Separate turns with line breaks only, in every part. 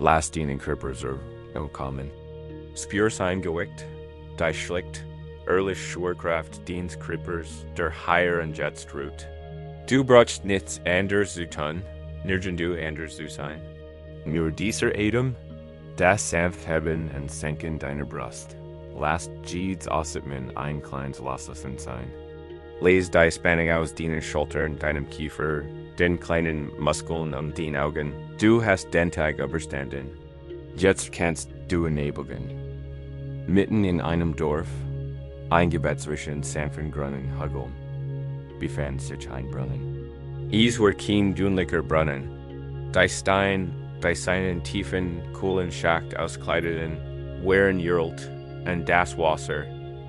Last dienen Körpers are willkommen. Spür sein Gewicht, die schlicht, ehrlich Schwerkraft diens Krippers, der higher and jetst root. Du brauchst nichts anders zu tun, nirgend du anders zu sein. Nur dieser Atem, das sanft heben und senken deiner Brust. Last Jeeds Ossetman ein kleines Losslassen sein. Les die Spannung aus deinen Schultern, deinem Kiefer, den kleinen Muskeln um den Augen. Du hast den Tag überstanden. Jetzt kannst du enabligen. Mitten in einem Dorf, eingebett zwischen sanften grünen Hügeln, befand sich ein Brunnen. Es war kein dünlicher Brunnen. Die Stein, bei seinen tiefen, kühlen Schacht auskleideten, waren jürlt, und das Wasser,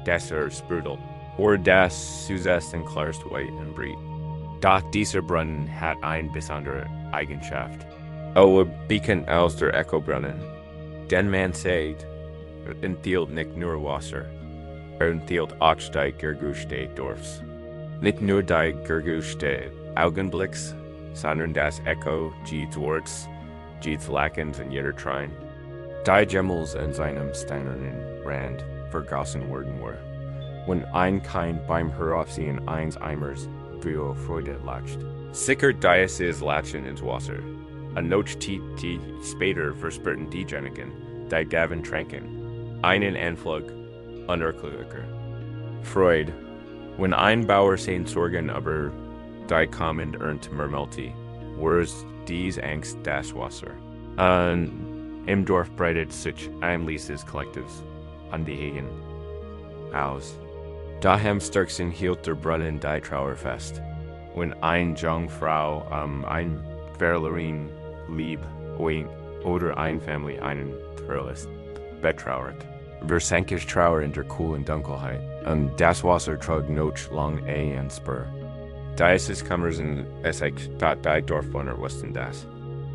das sprudelt, or das zusätzlich und klarst weit und breit. Doch dieser Brunnen hat eine besondere Eigenschaft. Er bekannt aus der Echobrunnen. Denn man sagt, enthielt nicht nur Wasser, enthielt auch die Gerüchte Dorfs. Nicht nur die Gerüchte Augenblicks, sondern das Echo Jedes Worts, Jedes Lakens und jeder Trein. Die Gemmels in seinem steinernen Rand vergossen worden war, wenn ein Kind beim Heraufziehen eines Eimers für Freude lacht. Sickert dieses Latschen ins Wasser. Ein Noch die später verspürten diejenigen, die Gavin tranken, einen Anflug unerklärlicher Freude, wenn ein Bauer sein Sorgen über die kommend Ernte murmelte, was dies Angst das Wasser. Und im Dorf breitet sich ein Lieses Kollektivs an die Hegen aus. Daheim stärksten hielt der Brunnen die Trauer fest, wenn ein Jungfrau ein Verlerin lieb oder ein Familie einen Tröst betrauert. Versenkes Trauer in der kühlen Dunkelheit, und das Wasser trug noch lang ein Spur. Dieses Kammers in Essex, die Dorfbewohner wussten das.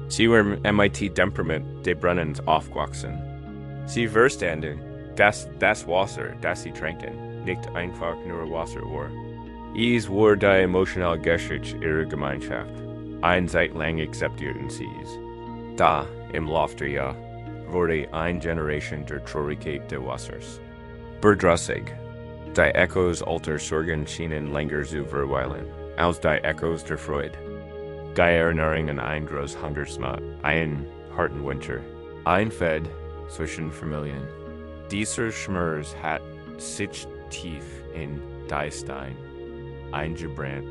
Sie waren mit Temperament des Brunnens aufgewachsen. Sie verstanden, dass das Wasser, das sie tranken, nicht einfach nur Wasser war. Es war die emotionale Geschichte ihrer Gemeinschaft. Eine Zeit lang akzeptierten sie es. Da, im Lauf der Jahre, wurde eine Generation der Traurigkeit des Wassers. Verdrüssig. Die Echos alter Sorgen schienen länger zu verweilen, als die Echos der Freude. Die Erinnerung an ein großes Hungersmatt, einen harten Winter, ein Fed zwischen Familien. Dieser Schmerz hat sich tief in die Stein eingebrannt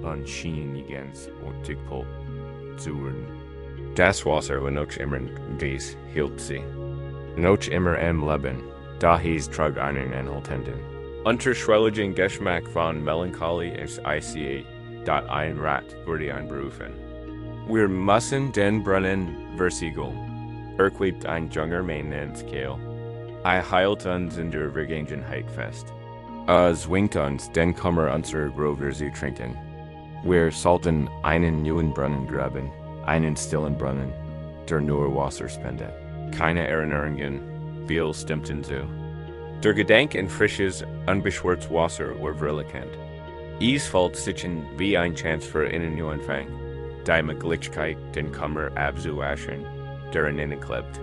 und schien nirgends untigpult zu werden. Das Wasser war noch immer dies hielt sie. Noch immer im Leben, da hieß trug einen Anhaltenden. Unter schwelligen Geschmack von Melancholie ist ICA, dat ein Rat wurde einberufen. Wir müssen den Brunnen versiegeln. Erquebt ein junger Maintenance-Kehl. Heilt uns in der Vergangenheit fest. Zwingt uns, den Kummer unserer Grover zu trinken. Wir sollten einen neuen Brunnen graben, einen stillen Brunnen, der nur Wasser spendet. Keine Erinnerungen, viel stimmten zu. Der Gedanke in frisches, unbeschwertes Wasser war verlockend. Es fällt sich wie ein Chance für einen Neuanfang, die Möglichkeit, den Kummer abzuwaschen, der in ihnen klebt.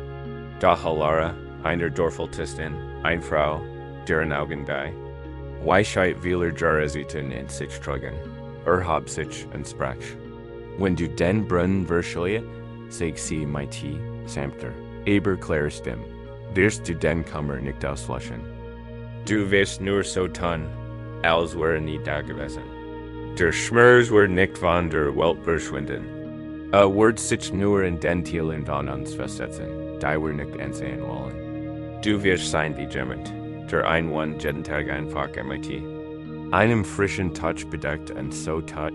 Da Halara, einer Dorfältesten, eine Frau, deren Augen die, Weisheit vieler Jahrzehnten in sich trugen, hab sich und sprach. Wenn du den Brunnen verschliet, sag sie mighty, sanfter, aber klare Stimme, wirst du den Kummer nicht auslöschen. Du wirst nur so tun, als wäre nie da gewesen. Der Schmerz wird nicht von der Welt verschwinden. Wird sich nur in den Teilen von uns festsetzen, die wir nicht ansehen wollen. Du wirst sein wie jemand, der einen jeden Tag einfach mit einem frischen Touch bedeckt und so tut,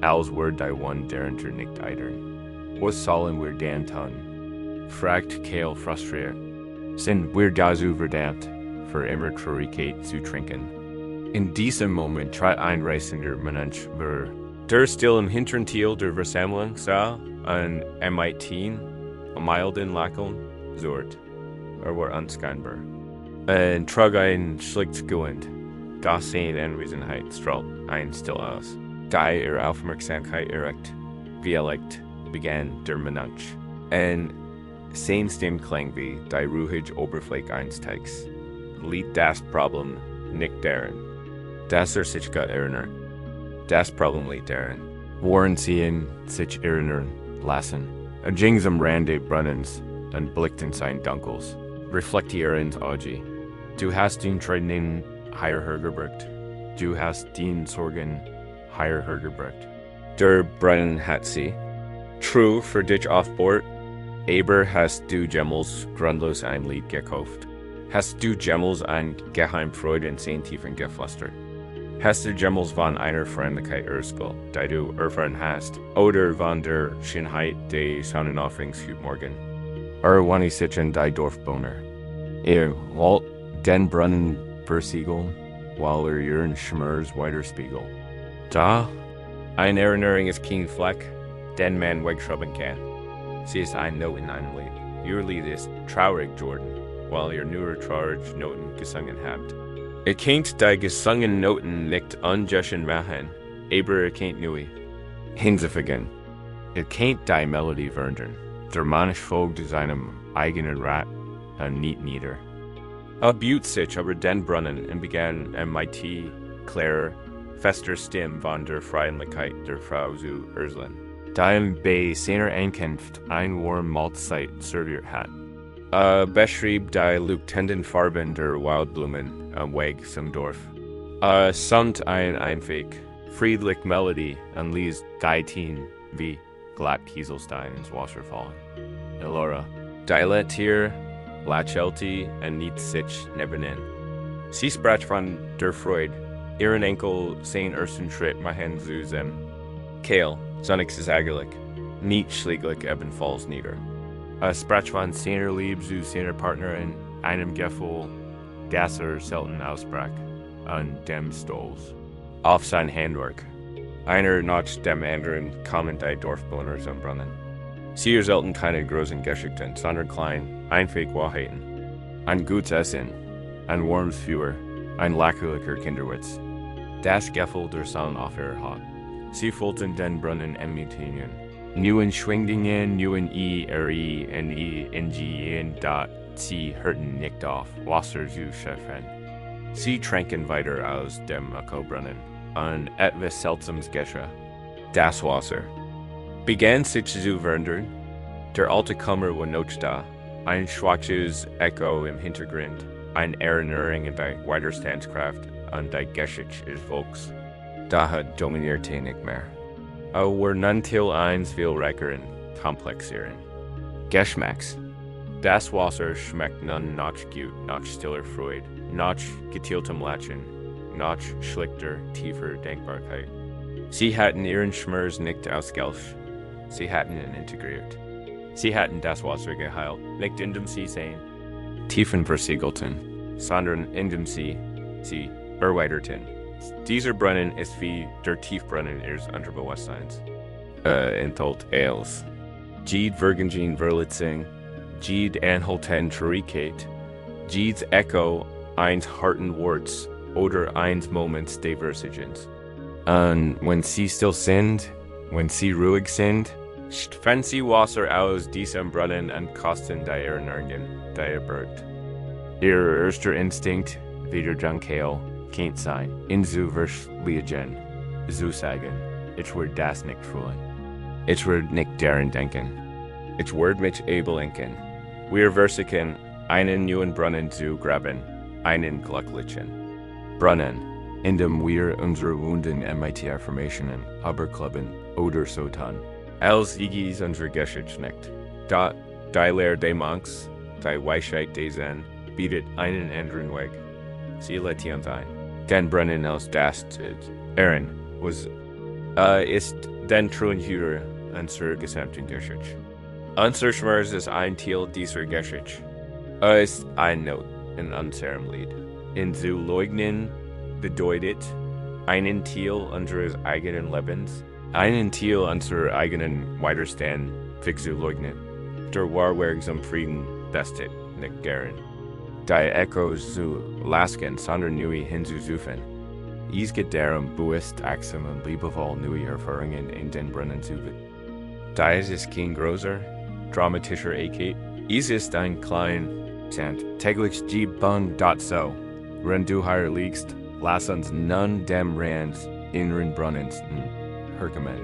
als wäre die one derunter nicht eidern. Was sollen wir dann tun? Fragt Kehl frustriert. Sind wir dazu verdammt, für immer Traurigkeit zu trinken? In diesem Moment trat ein reisender Mensch vor, der still im hinteren Teil der Versammlung sah und mit milden Lächeln sucht. War unscheinbar. Und trug ein schlichtes Gewand. Das seine Anwesenheit strahlt ein still aus. Da Aufmerksamkeit erregt, wie erlegt, begann der Mensch. Und Sein Stem klang wie, die ruhig Oberfläche einsteigs. Lied das Problem, nicht deren. Das sich gut erinnern. Das Problem liegt darin. Warren sehen sich erinnern lassen. Und Jings am Rande Brunnens und blickten sein Dunkels. Reflektierend Augie. Du hast den Training higher hergebracht. Du hast den Sorgen higher hergebracht. Der Brunnen hat sie. True für dich auf Bord. Aber hast du Gemmels grundlos ein Lied gekauft? Hast du Gemmels ein Geheimfreude in sein Tiefen geflüstert? Hast du Gemmels von einer Fremdlichkeit erspielt, die du erfahren hast, oder von der Schönheit des Sonnenaufgangs heute Morgen? Wann ich sich in die Dorfbewohner? Walt den Brunnen versiegeln, weil ihren Schmerz weiterspiegelt. Da, ein Erinnerung ist kein Fleck, den man wegschrubben kann. Sie ist ein Note in einem Lied. Ihr Lied ist traurig, Jordan, weil ihr nur traurige Noten gesungen habt. Ihr kennt die gesungenen Noten nicht ungeschen machen, aber ihr kennt neu hinzufügen. Ihr kennt die Melodie verändern. Der Mensch folgt seinem eigenen Rat und nicht nieder. Bute sich über den Brunnen und begann mit klarer, fester Stimme von der Freundlichkeit der Frau zu erzählen. Die bei seiner Ankunft ein warme Mahlzeit serviert hat. Beschrieb die leuchtenden Farben der Wildblumen am Weg zum Dorf. Sanft einfach, friedlich Melodie und ließ Geitin wie glatt Kieselstein ins Wasser fallen. Elora, die Tier, lächelte und nicht sich nebenan. Sie sprach von der Freude, ihren Enkel seinen ersten Schritt machen zu sehen. Kehl, sonnig ist eigentlich, nicht schläglich ebenfalls nieder. Sprach von seiner Liebe zu seiner Partnerin, einem Gefühl, das selten ausbrach, und dem Stolz. Auf sein Handwerk. Einer nach dem anderen kamen die Dorfbewohner zum Brunnen. Sie selten keine großen Geschichten, sondern klein, einfach Wahrheiten. Ein gutes Essen, ein warmes Feuer, ein lächerlicher Kinderwitz. Das Gefühl der Sonne auf ihrer Haut. Sie füllten den Brunnen imitieren. Neuen Schwingungen, neuen N-I-N-G-N, da sie hörten nicht auf, Wasser zu schöpfen. Sie tranken weiter aus dem Brunnen, und etwas Seltsames geschah. Das Wasser begann sich zu verändern. Der alte Kammer war noch da, ein schwaches Echo im Hintergrund, ein Erinnerung an die Widerstandskraft und die Geschichte des Volks. Da hat dominierte nicht mehr. War nun till eins viel reicher und komplexer. Geschmacks. Das Wasser schmeckt nun noch gut, noch stiller Freude, noch geteiltem Lachen, noch schlichter, tiefer Denkbarkeit. Sie hatten ihren Schmerz nicht ausgelöscht, sie hatten ihn integriert. Sie hatten das Wasser geheilt, nicht indem sie sein Tiefen versiegelten, sondern indem sie erweiterten. Dieser Brunnen ist wie der Tiefbrunnen ihres Unterbewusstseins. Enthält alles. Jede Virgin Verletzung, jede Anhalten Traurigkeit, jedes Echo eines harten Worts oder eines Moments der Versigens. Und wenn sie still sind, wenn sie ruhig sind, wenn sie Wasser aus diesem Brunnen und kosten die Erinnerungen, die birgt. Ihr erster Instinkt, wie der Junkel, kennt sein, inzu verliehen, zu sagen, ich werde das nicht fühlen. Ich werde nicht daran denken. Ich werde mich belenken. Wir versuchen, einen neuen Brunnen zu graben, einen glücklichen Brunnen, in dem wir unsere Wunden Affirmationen aberklappen oder so tun, als Igis unsere Geschichte nicht. Da die Lehre der Monks, die Weisheit der Zen, bietet einen anderen Weg. Sie lädt uns ein. Den Brunnen aus das Aaron ist den truen Hüter unserer gesamten Geschichte. Unser Schmerz ist ein Teil dieser Geschichte. Ist ein Not in unserem Lied. In zu leugnen bedeutet einen Teil unseres eigenen Lebens, einen Teil unserer eigenen Widerstand zu leugnen. Der Wahrweg zum Frieden bestet nicht gern. Die Echos zu lasken, sondern neue hinzuzufügen. Es geht darum, bewusst, achtsam und liebevoll neue Erfahrungen in den Brunnen zu finden. Dies ist kein großer, dramatischer Ecket, Is ist ein klein Cent, täglich G-Bun.so. Wenn du hier liegst, lass uns nun dem Rands inneren Brunnens herkommen.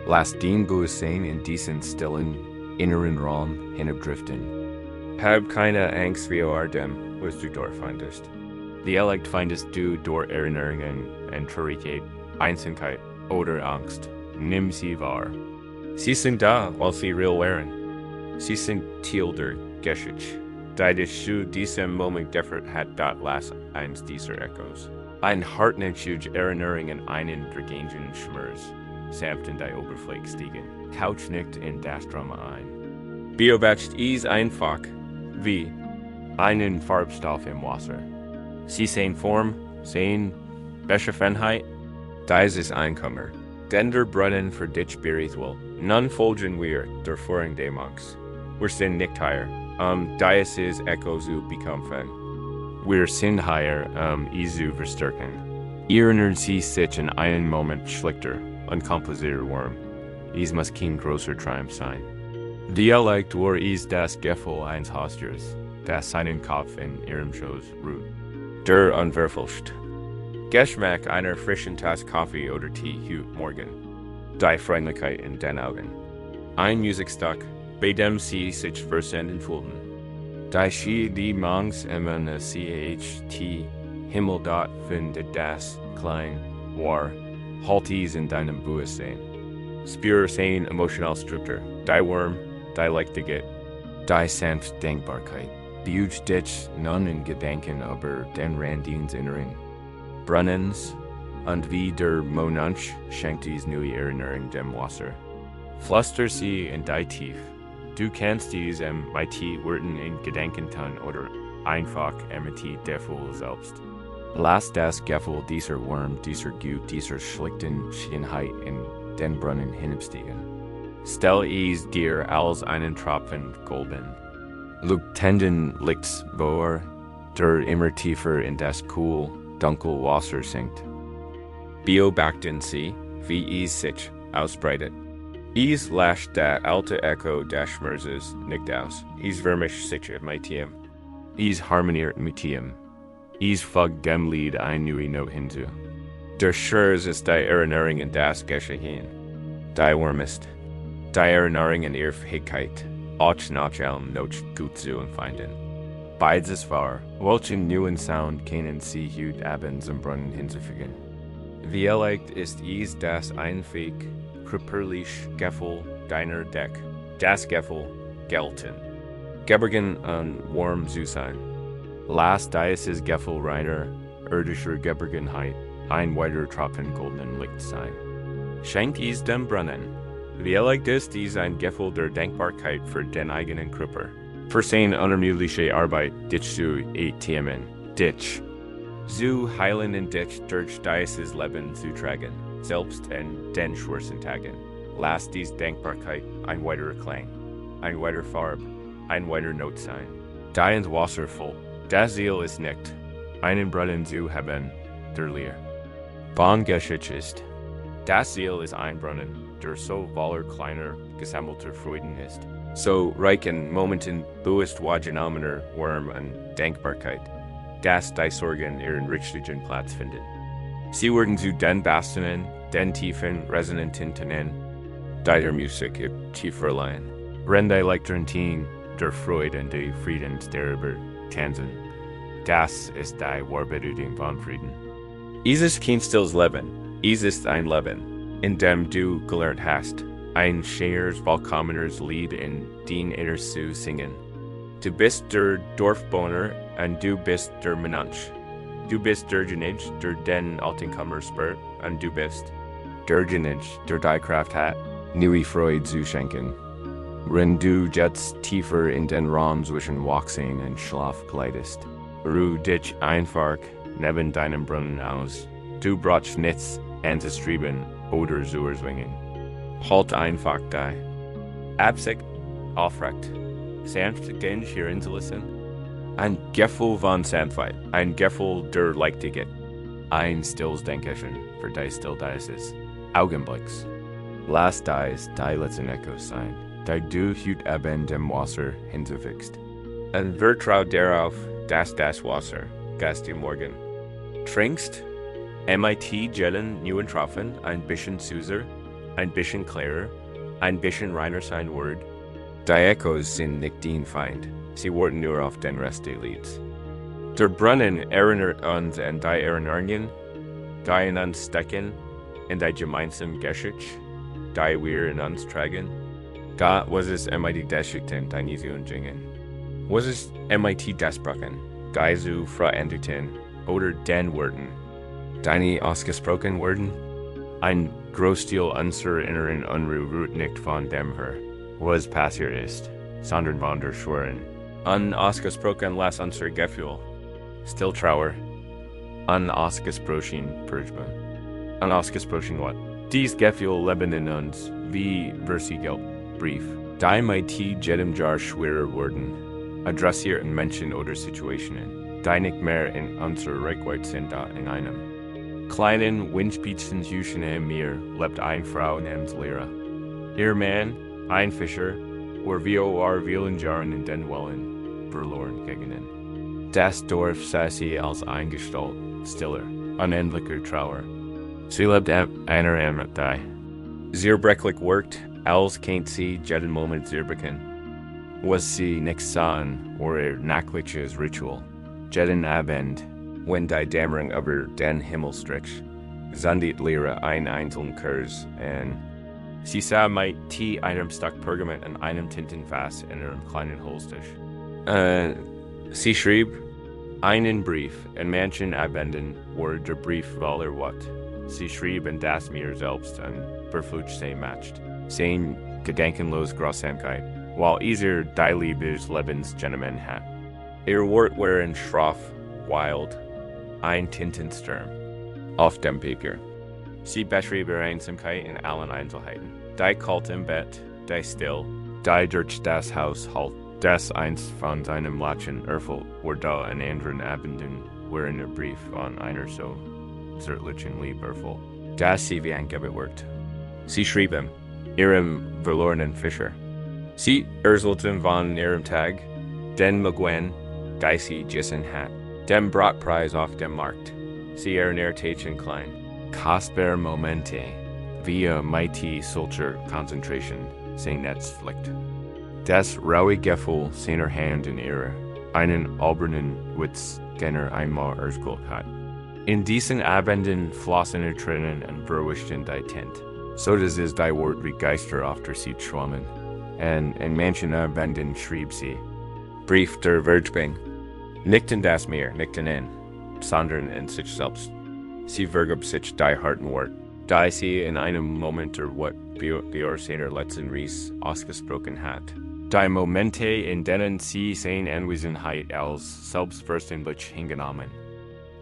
Lass den Bewusstsein in diesen stillen, inneren Raum hinabdriften. Hab keine Angst vor dem, was du dort findest. Die Elect findest du dort Erinnerungen und Traurigkeit, Einsamkeit oder Angst. Nimm sie wahr. Sie sind da, weil sie real wären. Sie sind Teil der Geschichte. Da dich zu diesem Moment gefert hat, dort lass eins dieser Echos. Ein hartnäckige Erinnerung an einen vergangenen Schmerz, sanft in die Oberfläche stiegen, couch nicht in das Drama ein. Beobachtet is einfach wie einen Farbstoff im Wasser. Sie sehen Form, sehen Beschaffenheit, dies ist ein Kummer. Denn der Brunnen für dich spiritual, nun folgen wir der Führung des Monks. Wir sind nicht hier, Dies Echo zu bekämpfen. Wir sind hier, zu verstärken. Erinnern Sie sich in einen Moment schlichter, unkomplizierter Wurm. Dies muss kein großer Triumph sein. Dialekt war das Gefühl eines Haustieres, das seinen Kopf in ihrem Schoß ruht. Der unverfälscht. Geschmack einer frischen Tasse Kaffee oder Tee heute Morgen. Die Freundlichkeit in den Augen. Ein Musikstück, bei dem Sie sich versenden fühlten. Die Sie die Monks immer ne CHT Himmel dort findet das klein war, halties in deinem Bewusstsein. Spür sein emotional Struktur, die Wurm, die Leichtigkeit, die sanft Denkbarkeit. Beübt dich nun in Gedanken über den Randins Inneren. Brunnens, und wie der Monanch schenkt dies neue Erinnerung dem Wasser. Fluster sie in die Tiefe. Du kannst dies mit Worten in Gedanken tun oder einfach mit Gefühl selbst. Lass das Gefühl dieser Wurm, dieser Gut, dieser schlichten Schönheit in den Brunnen hinabstiegen. Stell es dir als einen Tropfen Golden. Leuchtenden Lichts vor, der immer tiefer in das dunkel Wasser sinkt. Beobachten Sie, wie es sich ausbreitet. Es lasst das alte Echo des Schmerzes nicht aus. Es vermischt sich mit ihm. Es harmoniert mit ihm. Es fügt dem Lied eine neue Note hinzu. Der Schmerz ist die Erinnerung an das Geschehen. Die Wurm ist die Erinnerung an ihre Fähigkeit, auch nach allem noch gut zu empfinden. Beides wahr, welchen neuen Sound können Sie heute abends im Brunnen hinzufügen? Vielleicht ist es das einzig körperliche Gefühl deiner Deck, das Gefühl gelten. Geborgen und warm zu sein. Lass dieses Gefühl reiner, irdischer Geborgenheit ein weiterer Tropfen goldenen Licht sein. Schenkt es dem Brunnen. Vielleicht ist dies ein Gefühl der Dankbarkeit für den eigenen Körper. Für seine unermüdliche Arbeit, dich zu themen. Dich. Zu heilenden dich durch dieses Leben zu tragen, selbst in den schwersten Tagen. Lass dies Dankbarkeit ein weiterer Klang, ein weiterer Farbe, ein weiterer Note sein. Die ins Wasser voll. Das Ziel ist nicht, einen Brunnen zu haben, der leer. Bongeschicht ist. Das Ziel ist ein Brunnen, der so voller kleiner, gesammelter Freuden ist. So reich in Momenten bewusst wahrgenommener Wurm und Dankbarkeit, dass die Sorgen ihren richtigen Platz finden. Sie werden zu den Bastionen, den tiefen, resonanten Tönen, die der Musik ihr tief verleihen. Wenn die Lektorentin der Freude und die Friedens darüber tanzen, das ist die wahre Bedeutung von Frieden. Es ist kein stilles Leben, es ist ein Leben, in dem du gelernt hast, ein schönes, vollkommenes Lied in den Eder zu singen. Du bist der Dorfbewohner und du bist der Mensch. Du bist derjenige, der den Altenkammer spürt, und du bist derjenige, der die Kraft hat, neue Freude zu schenken. Wenn du jetzt tiefer in den Raum zwischen Wachsein und Schlaf gleitest, ruh dich einfach neben deinem Brunnen aus. Du brauchst nichts anzustreben oder zu erzwingen. Halt einfach da. Absicht, aufrecht, sanft den hierin zu lassen. Ein Gefühl von Sanftheit, ein Gefühl der Leichtigkeit, ein stilles Denken für die still Dies Augenblicks. Lass dies die letzten Echos sein. die du hüt eben dem Wasser hinzufügst. Und vertrau darauf, dass das Wasser, Gast im Morgen, trinkst, MIT Jellen neuen Tropfen, ein bisschen süßer, ein bisschen klarer, ein bisschen reiner sein Wort. Die Echos sind nicht den Feind, sie warten nur auf den Rest der Lieds. Der Brunnen erinnert uns an die Erinnerungen, die in uns stecken, in die gemeinsam Geschichte, die wir in uns tragen. Gott, was ist MIT Deschichten, die nie und jingen? Was ist MIT Desbrocken, die so veränderten, oder den Worten? Deine ausgesprochen Worten? Ein Großteil unserer inneren Unruhe ruht nicht von dem her, was passiert ist, sondern von der Schweren. Unausgesprochen lass unser Gefühl, still Trauer, unausgesprochen Purgement. Unausgesprochen what? Dies Gefühl leben in uns, wie versiegelt, brief. Die MIT jedem Jahr schwerer worden, adressieren Menschen oder Situationen, die nicht mehr in unserer Reichweite sind da in einem. Kleinen, windspitzen Hüschen Meer lebt eine Frau namens Lehrer. Ihr Mann, ein Fischer, wir vielen Jahren in den Wellen verloren gegangen. Das Dorf sah sie als ein Gestalt, stiller, unendlicher Trauer. Sie lebt einer Amrit die. Sehr brecklich workt, als kennt sie jeden Moment sehr bekannt. Was sie nicht sahen, war ihr nachtliches Ritual. Jeden Abend, wenn die Dämmerung über den Himmel strich, sandet Lehrer ein einzelnen Kurs und sie sah mit einem Stück Pergament und einem Tintenfass in ihrem kleinen Holztisch. Sie schrieb einen Brief, und manchen Abenden war der Brief wohl what. Sie schrieb in das mir selbst und verflucht sie matcht. Sein gedankenlos Grausamkeit, while either die Liebe des Lebens Gentleman hat. Ihr Wort waren schroff, wild, ein Tintensturm. Auf dem Papier. Sie beschrieb ihre Einsamkeit in allen Einzelheiten. Die kalt im Bett, die still, die durch das Haus halt, das einst von seinem Latschen erfüllt, war da an anderen Abenden, wherein der Brief von einer so zärtlichen Liebe erfüllt, dass sie wie ein Gebet workte. Sie schrieb ihm, ihrem verlorenen Fischer. Sie erzählten von ihrem Tag, den Mugwen, die sie gegessen hat, dem Brotpreis auf dem Markt. Sie erinnerte klein, kostbare Momente, via mighty solcher Concentration, sein Netz flickt. Das raue Gefühl seiner Hand in ihrer, einen albernen Witz, den einmal erzählt hat. In diesen Abenden flossen Tränen und beruhigten die Tent. So das ist die Wort wie Geister auf der sie schwammen. Und in manchen Abenden schrieb sie, Brief der Vergebung, nicht in das Meer, nicht in, sondern in sich selbst. Sie vergab sich die harten Wort, da sie in einem Moment der Wort wie seiner letzten Ries ausgesprochen hat. Die Momente, in denen sie seine Anwesenheit als selbstverständlich hingenommen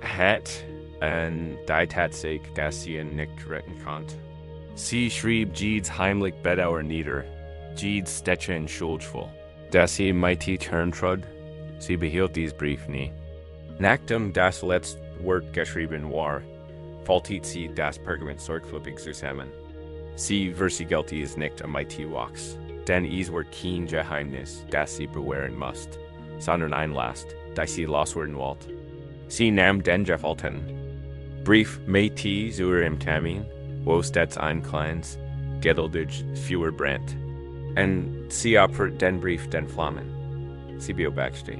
hat, und die Tatsache, dass sie ihn nicht retten konnte. Sie schrieb Jedes heimlich Bedauer nieder, Jedes Städtchen schuldvoll, dass sie mighty turntrud. Sie behielt dies Brief nie. Nachdem das letzte Wort geschrieben war, faltet sie das Pergament sorgfältig zusammen. Sie versiegelte es nicht am mighty Wachs, denn es war kein Geheimnis, das sie bewahren musste, sondern ein Last, das sie loswerden wollte. Sie nahm den gefalten Brief mit zu ihrem Termin, wo stets ein kleines, geduldig Feuer brennt, und sie opfert den Brief den Flammen. Sie beobachtete,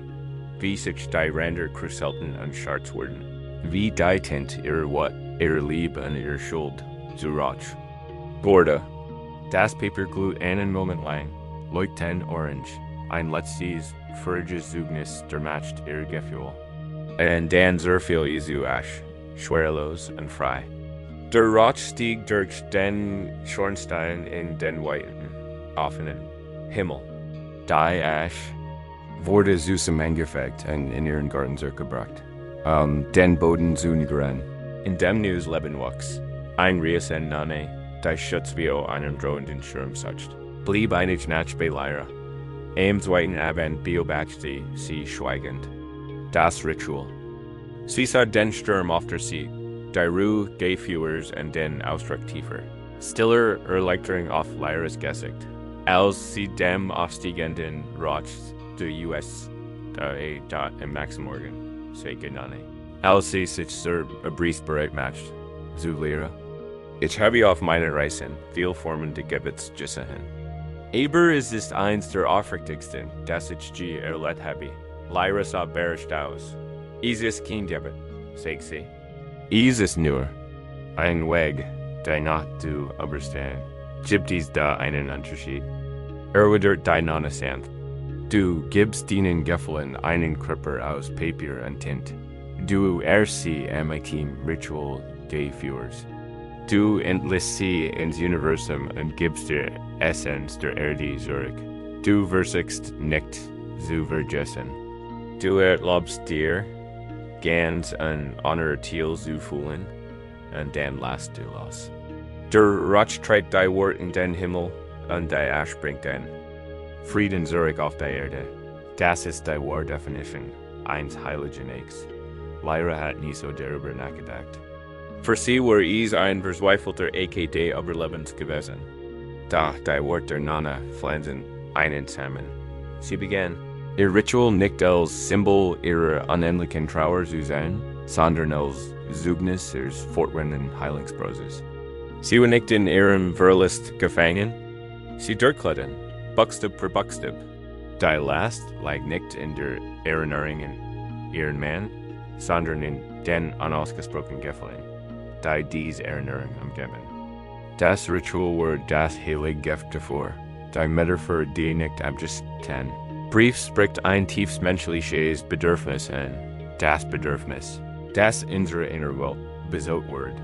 wie sich die Ränder kruselten und schwarz wurden, wie die Tint ihre Liebe und ihre Schuld zu rauch. Wurde, das Papier glut einen Moment lang, leuchtend orange, ein letztes, feuriges Zeugnis matcht ihr Gefühl. Und dann sehr viel Isu asch, schwerelos und frei. Der Rauch stieg durch den Schornstein in den weiten, offenen Himmel. Die Asch wurde zusam angefegt und in ihren Garten zurückgebracht. Den Boden zu niedern. In dem News Leben wuchs. Ein Ries en Nane, die Schutz wie einem drohenden Sturm sucht. Blieb einig Nacht bei Lyra. Am zweiten Abend beobachtete sie schweigend. Das Ritual. Sie sah den Sturm auf der See, die Ruhe Gehführers und den Ausdruck tiefer. Stiller Erleichterung auf Lyras Gesicht. als sie dem aufsteigenden Rots der US im Maximorgan, sei genannt. Als sie sich zur Briefbereit macht, zu Lehre. Ich habe auf meinen Reisen viel Formen der Gebets gesehen. Aber es ist eins der aufrichtigsten, das ich je erlebt habe. Lyra sah beherrscht aus. Es ist kein Gebet, sagt sie. Es ist nur ein Weg, der nicht zu überstehen. Gibt es da einen Unterschied? Wird deine sanft. Du gibst deinen Gefallen einen Körper aus Papier und Tint. Du ehrst sie mit dem Ritual geführt. Du entlässt sie ins Universum und gibst der Essenz der Erde zurück. Du würdigst nicht zu vergessen. Du erlaubst dir, ganz und unertiel zu fühlen, und dann lässt du los. Der Rotsch treibt dein Wort in den Himmel, und dein Asch bringt den Frieden zurück auf der Erde. Das ist die wahre Definition eines heiligen Acts. Lyra hat nie so darüber nachgedacht. Für sie war es ein verzweifelter Akt des Überlebens gewesen. Da die Wort der Nana pflanzen einen Samen. Sie begann, ihr Ritual nicht als Symbol ihrer unendlichen Trauer zu sein, sondern als Zeugnis ihres fortwährenden Heilungsprozesses. Sie war nicht in ihrem Verlust gefangen. Sie durchklettern, Buchstab für Buchstab. Die Last lag nicht in der Erinnerung an ihren Mann, sondern in den unausgesprochenen Gefallen, die diese Erinnerung umgeben. Das Ritual war das heilige Gift davor, die Metapher, die nicht abgestellt. Brief spricht ein tiefes menschliches Bedürfnis an, das Bedürfnis, das unsere Innerwelt besaut wird,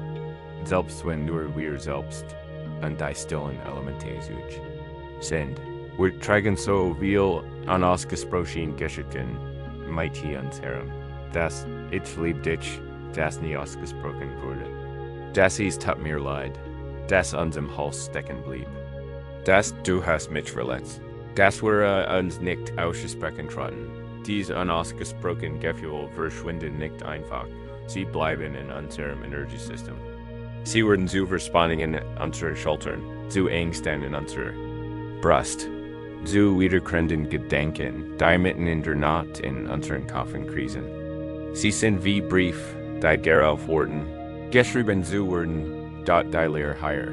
selbst wenn nur wir selbst und die stillen Elemente sind. Wir tragen so viel unausgesprochen Geschichten mit uns herum, dass ich lieb dich, das nie ausgesprochen wurde. Das ist tut mir leid, das uns im Hals stecken blieb. Das du hast mich verletzt. Das wir uns nicht aussprechen traten. Diese unausgesprochenen Gefühle verschwinden nicht einfach. Sie bleiben in unserem Energiesystem. Sie werden zu Verspannungen in unseren Schultern, zu Ängsten in unserer Brust, zu wiederkehrenden Gedanken, die mitten in der Nacht in unseren Köpfen krisen. Sie sind wie Brief, die darauf warten, geschrieben zu werden, dort die Lehre heier,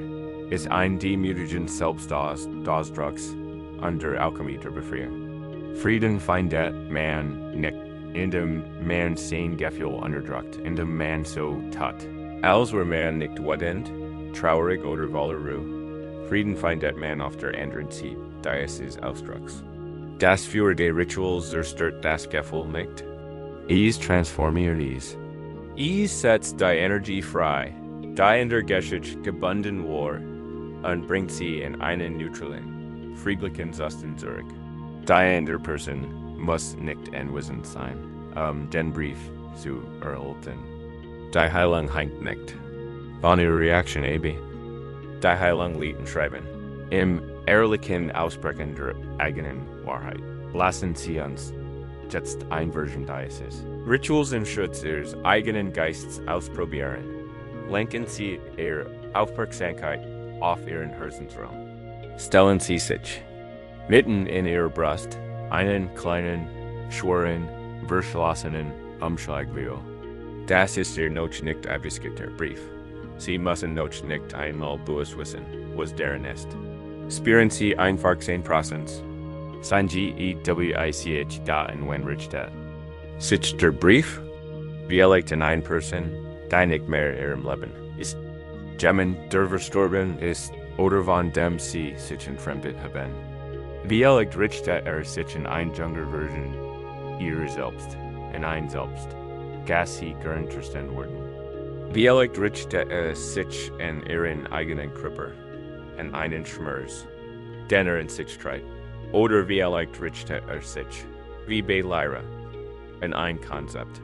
ist ein demütigen Selbstausdrucks an der Alchemie der Befreiung. Frieden findet man nicht, indem man sein Gefühl unterdrückt, indem man so tat, als wäre man nicht wütend, traurig oder voller Ruhe. Frieden findet man auf der anderen Seite dieses Ausdrucks. Das für die Rituals zerstört das Gefühl nicht. Es transformiert es. Es setzt die Energie frei, die in der Geschichte gebunden war, und bringt sie in einen neutralen, friedlichen Zustand zurück. Die in der Person muss nicht anwesend sein, den Brief zu erhalten. Die Heilung hängt nicht von ihrer Reaktion ab. Die Heilung liegt im Schreiben, im ehrlichen Aussprechen der eigenen Wahrheit. Lassen Sie uns jetzt ein Version dieses Rituals im Schutz ihres eigenen Geistes ausprobieren. Lenken Sie Ihre Aufmerksamkeit auf Ihren Herzensraum. Stellen Sie sich mitten in Ihrer Brust einen kleinen, schweren, verschlossenen Umschlagwheel. Das ist Ihr noch nicht abgeschickter Brief. Sie müssen noch nicht einmal bewusst wissen, was darin ist. Spüren Sie einfach sein Prozess. Sein Gewich da in Wenrichtet. Sitzt der Brief? Wie erlegt in ein Person, die nicht mehr ihrem Leben ist. Jemand, der verstorben ist, oder von dem sie sich entfremdet haben. Wie erlegt richtet sich in eine jüngere Version ihrer selbst, in ein Selbst, das sie gerinteressant wurden. Wie erlegt richtet sich in ihren eigenen Körper, in einen Schmerz, den in sich treibt. Oder wie erlegt richtet sich, wie bei Lyra, in ein Konzept,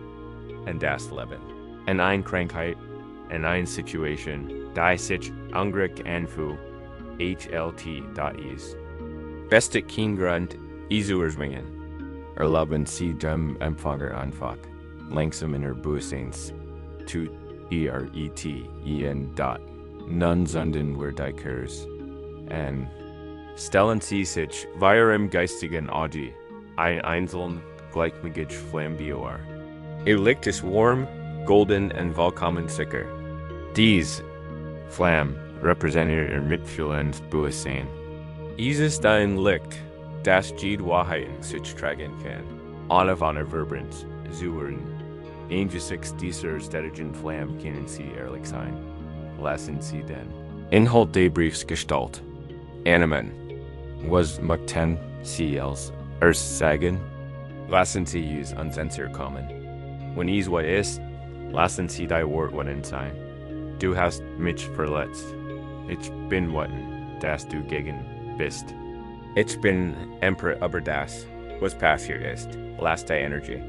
in das Leben, in eine Krankheit, in eine Situation, die sich angrig anfühlt, HLT.is. Beste kein Grund, zu erzwingen. Erlauben Sie dem Empfänger einfach, langsam in Bewusstseins, zu ERETEN. Nun sondern wir die Kurs, und Stellen sie sich via im geistigen Audi, ein einzeln gleichmütig Flambior. Ihr Licht ist warm, golden und vollkommen sicher. Diese Flamme repräsentiert ihr mitfühlendes Bewusstsein. Ist dein Licht, das jede Wahrheiten sich tragen kann, ohne von Verbrennens, zuhören. Angesichts dieser stetigen Flamme können sie ehrlich sein. Lassen sie den Inhalt der Briefsgestalt annehmen, was möchten sie als sagen? Lassen sie es unzensiert kommen. Wenn es was ist, lassen sie dein Wort worden sein. Du hast mich verletzt. Ich bin was, das du gegen bist. Ich bin Emperor über das, was passiert ist. Lass die Energie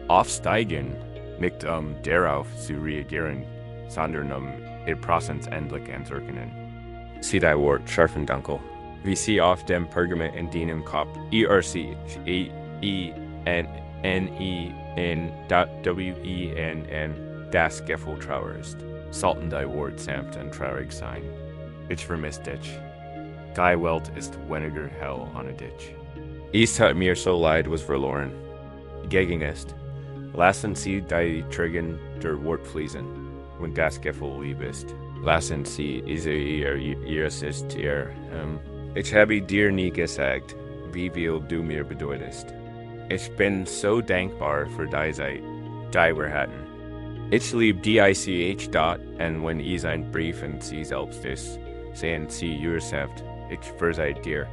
aufsteigen, nicht darauf zu reagieren, sondern ihr Prozess endlich anzuerkennen. Sieh dein Wort scharf und dunkel, wie sie auf dem Pergament in deinem Kopf IRCENIN das Gefühl Trauer ist. Sollten dein Wort sanft und traurig sein. Ich vermiss dich. Die Welt ist weniger hell ohne dich. Es hat mir so leid, was verloren. Gegen ist. Lassen sie die Trigen der Wort fließen, wenn das Gefühl lieb ist. Lassen sie ihr Assist. Ich habe dir nie gesagt, wie viel du mir bedeutest. Ich bin so dankbar für die Zeit, die wir hatten. Ich liebe dich dort, und wenn es ein Brief an sie selbst ist, sehen sie ihr sanft. Ich verzeihe dir.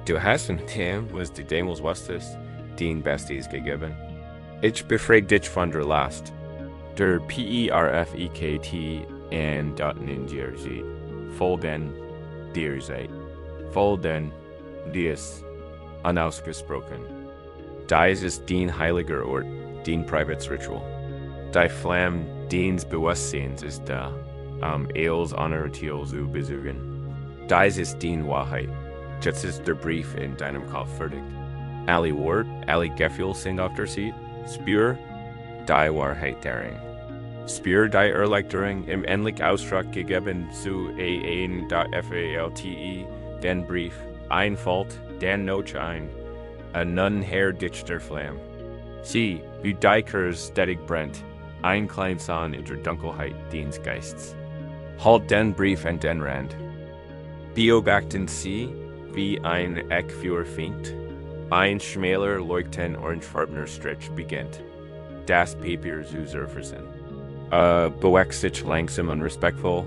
Du hast mit dem, was du damals wusstest, dein Bestes gegeben. Ich befrage dich von der Last. Der PERFEKT und Daten in dir seht. Voll den dir seid. Voll den dies unausgesprochen. Dies ist dein heiliger Ort, dein privates Ritual. Die Flamme deines Bewusstseins ist da, eils Honortiel zu besuchen. Dies ist deine Wahrheit. Jetzt ist der Brief in deinem Kopf fertig. Alle Wort, alle Gefühle sind auf der Seite. Spür die Wahrheit darin. Spür die Erleichterung im endlich Ausdruck gegeben zu AN.FALTE, den Brief, einfällt, den Note ein, nun her dich der Flamme. Sieh, wie die Kurs stetig brennt, ein klein Sohn in der Dunkelheit deines Geistes. Halt den Brief an den Rand. Beobachten Sie, wie ein Eckfeuer fängt. Ein schmäler, leuchtend orangefarbener Strich beginnt. Das Papier zu surfassen. Bewegt sich langsam und respektvoll.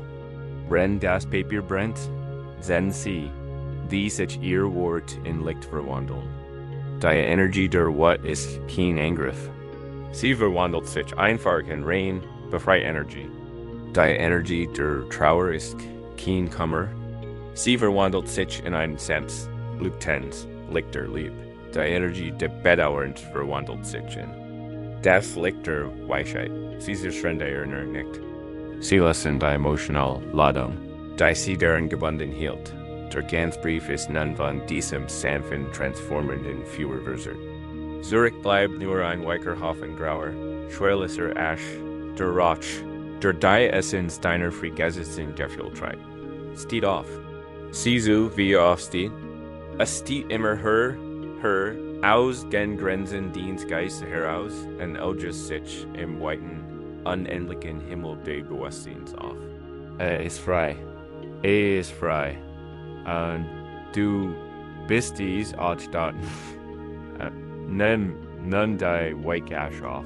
Wenn das Papier brennt, sehen Sie, wie sich Ihr Wort in Licht verwandeln. Die Energie der Wort ist kein Angriff. Sie verwandelt sich einfach in rein, befreite Energie. Die Energie der Trauer ist kein Kummer. Sie verwandelt sich in einen Sens, Lüchtens, Licht der Liebe. Die Energie der Bedauerns verwandelt sich in das Licht der Weisheit. Sie zerstört Erinnerung nicht. Sie lassen die emotionale Ladung, die sie darin gebunden hielt. Der Gansbrief ist nun von diesem sanften, transformenden Feuer versorgt. Zurück bleibt nur ein weicher Haufen grauer, schwerlicher Asch, der Rauch, der die Essenz deiner vergessenen Gefühle treibt. Steht auf. Sieh so, wie aufsteht. Es steht immer höher, aus den Grenzen deines Geistes heraus und auges sich im weiten, unendlichen Himmel des Bewusstseins auf. Ist frei. Ist frei. Und du bist dies als dort. Nimm die Wake Ash auf.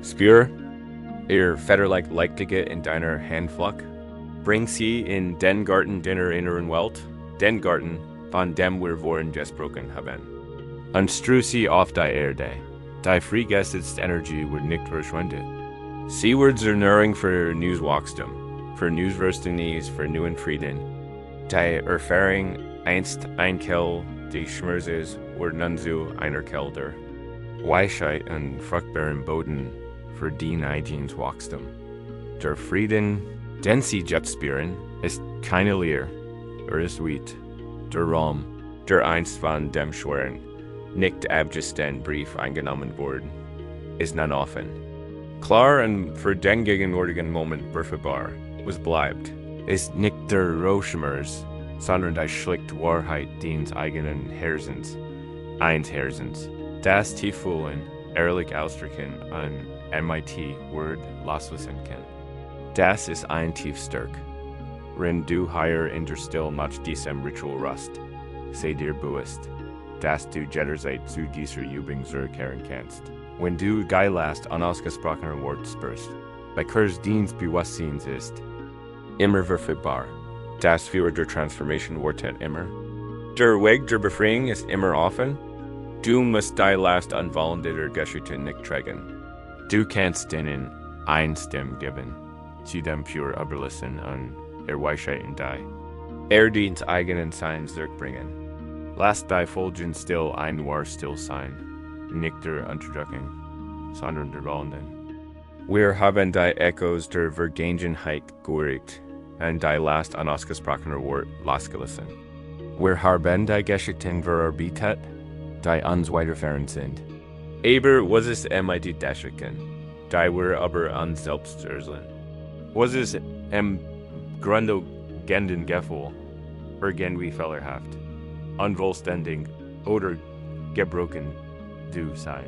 Spür ihr federleicht Leichtige in deiner Handfläche. Bring sie in den Garten deiner inneren Welt, den Garten, von dem wir vorhin gesprochen haben. Und streu sie auf die Erde. Die freigesetzte Energie wird nicht verschwendet. Sie wird zur Nahrung für neues Wachstum, für neues Verständnis, für neuen Frieden. Die Erfahrung einst ein Kell, die Schmerzes, wird nun zu einer Kell der Weisheit und fruchtbaren Boden für dein eigenes Wachstum. Der Frieden, den sie jetzt spüren, ist keine Leer, ist weit. Der Raum, der einst von dem schweren, nicht abgestellten Brief eingenommen worden, ist nun offen. Klar und für den gegenwärtigen Moment berufbar, was bleibt, ist nicht der Rauschschmerz, sondern die schlicht Wahrheit deines eigenen Herzens, eins Herzens. Das Tieffühlen, ehrlich ausdrücken an MIT Word loslassen kann. Das ist ein Tiefstärk. Wenn du higher in der Still mach diesem Ritual rust, sei dir bewusst, dass du jederzeit zu dieser Übung zurückkehren kannst. Wenn du geilast unausgesprochene Wort spürst, bei Kurs Dienst Bewusstseins ist, immer verfügbar. Das für der Transformation wartet immer. Der Weg der Befreiung ist immer offen. Du musst die Last unvollentärer Geschichte nicht tragen. Du kannst denen Stimme geben, sie dem pur überlassen und Weisheit die. Dient eigenen Sein zurückbringen. Lass die Folgen still ein wahr still sein, nicht der Unterdrückung, sondern der Rollenden. Wir haben die Echos der Vergangenheit gehört und die last unausgesprochene Wort losgelassen. Wir haben die Geschichten verarbeitet, die uns weiterfahren sind. Aber was ist die Geschichten, die wir aber uns selbst erzählen? Was ist Grunde genden Gefühl, irgendwie fehlerhaft, unvollständig oder gebrochen du sein?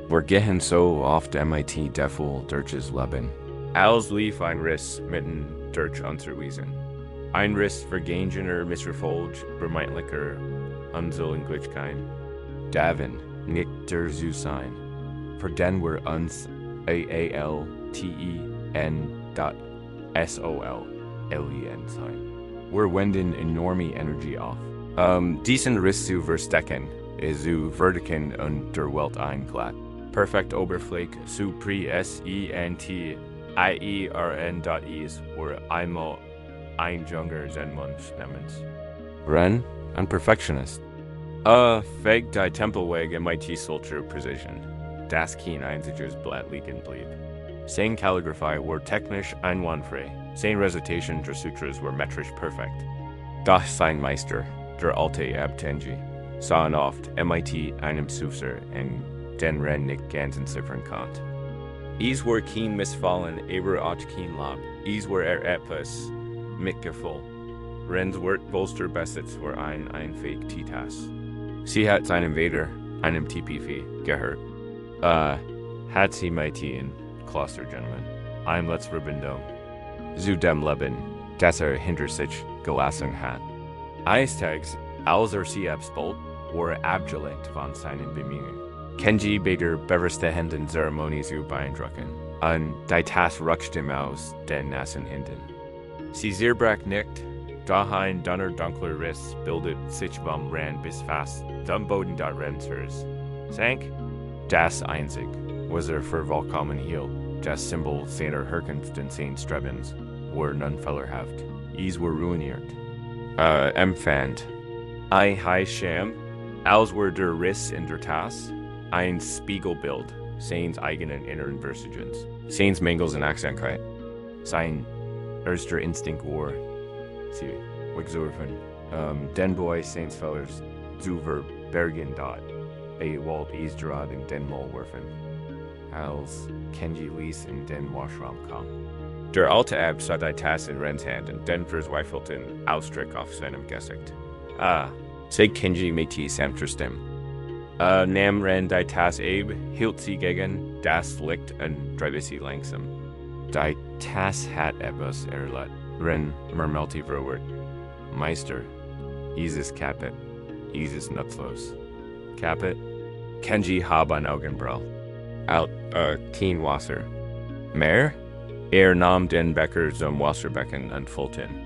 Wir gehen so oft MIT Gefühl durchs Leben. Als lief ein Riss mitten durch unsere Wesen. Ein Riss vergangener Misserfolg, vermeintlicher Unzulänglichkeit. Davon nicht der zu sein, für den wir uns ALTEN.SOLLEN sein. Wir wenden enorme Energie auf. Diesen Riss zu verstecken, ist zu verdecken und der Welt einglatt. Perfekt Oberfläche zu PRESENTIERN.is, wo einmal ein junger Zen-Mönch namens Ren, ein Perfectionist. Fähig die Tempelweg MIT Soldier Precision. Das kein einziges Blatt liegen blieb. Sein Kalligraphie war technisch einwandfrei. Sein Recitation der Sutras war metrisch perfekt. Doch sein Meister, der alte Abtenji, sahen oft MIT einem Suser und den Ren nicht ganz entziffern konnte. Is war kein Missfallen, aber auch kein Lob. Is war etwas mitgefühl. Rens Wort Bolsterbesitz war ein Fake Titas. Sie hat seinem Vater, einem TPV, gehört. Hat sie MIT in Kloster Gentleman. Ein Letzverbindung. Zu dem Leben, das hinter sich gelassen hat. Eines Tages, als sie abspult, war abgelenkt von seinen Bemühungen. Kenji bei der bevorstehenden Zeremonie zu beeindrucken, und die Tas rutschte ihm aus den nassen Händen. Sie zerbrach nicht, doch ein dünner dunkler Riss bildet sich vom Rand bis fast dem Boden der Renners. Sank, das einzig, was für vollkommen hielt, das Symbol seiner Herkunft und seines Strebens, war nun fehlerhaft. Is war ruiniert. Empfand. Ein Scham, als war der Riss in der Tas, ein Spiegelbild seines eigenen inneren Versagens, seines Mängels und Achtsamkeit. Sein erster Instinkt war, sie wegsurfen, den Boy seines Fellers zu verbergen dort, Wald Easgerad in den Mol werfen, als Kenji ließ in den Washraum kam. Der alte Ab sah die Tasse in Rens Hand und den verzweifelten Ausdruck auf seinem Gesicht. Sei Kenji mit die sanfter Stimme. Nahm Ren die Tasse ab, hielt sie gegen das Licht und dreibte sie langsam. Die Tasse hat etwas erlebt. Ren murmelte verwirrt. Meister, is Kapit, is nutzlos. Kapit, Kenji hab ein Augenbraue. Out, kein Wasser. Mehr? Nahm den Becher zum Wasserbecken und füllte ihn.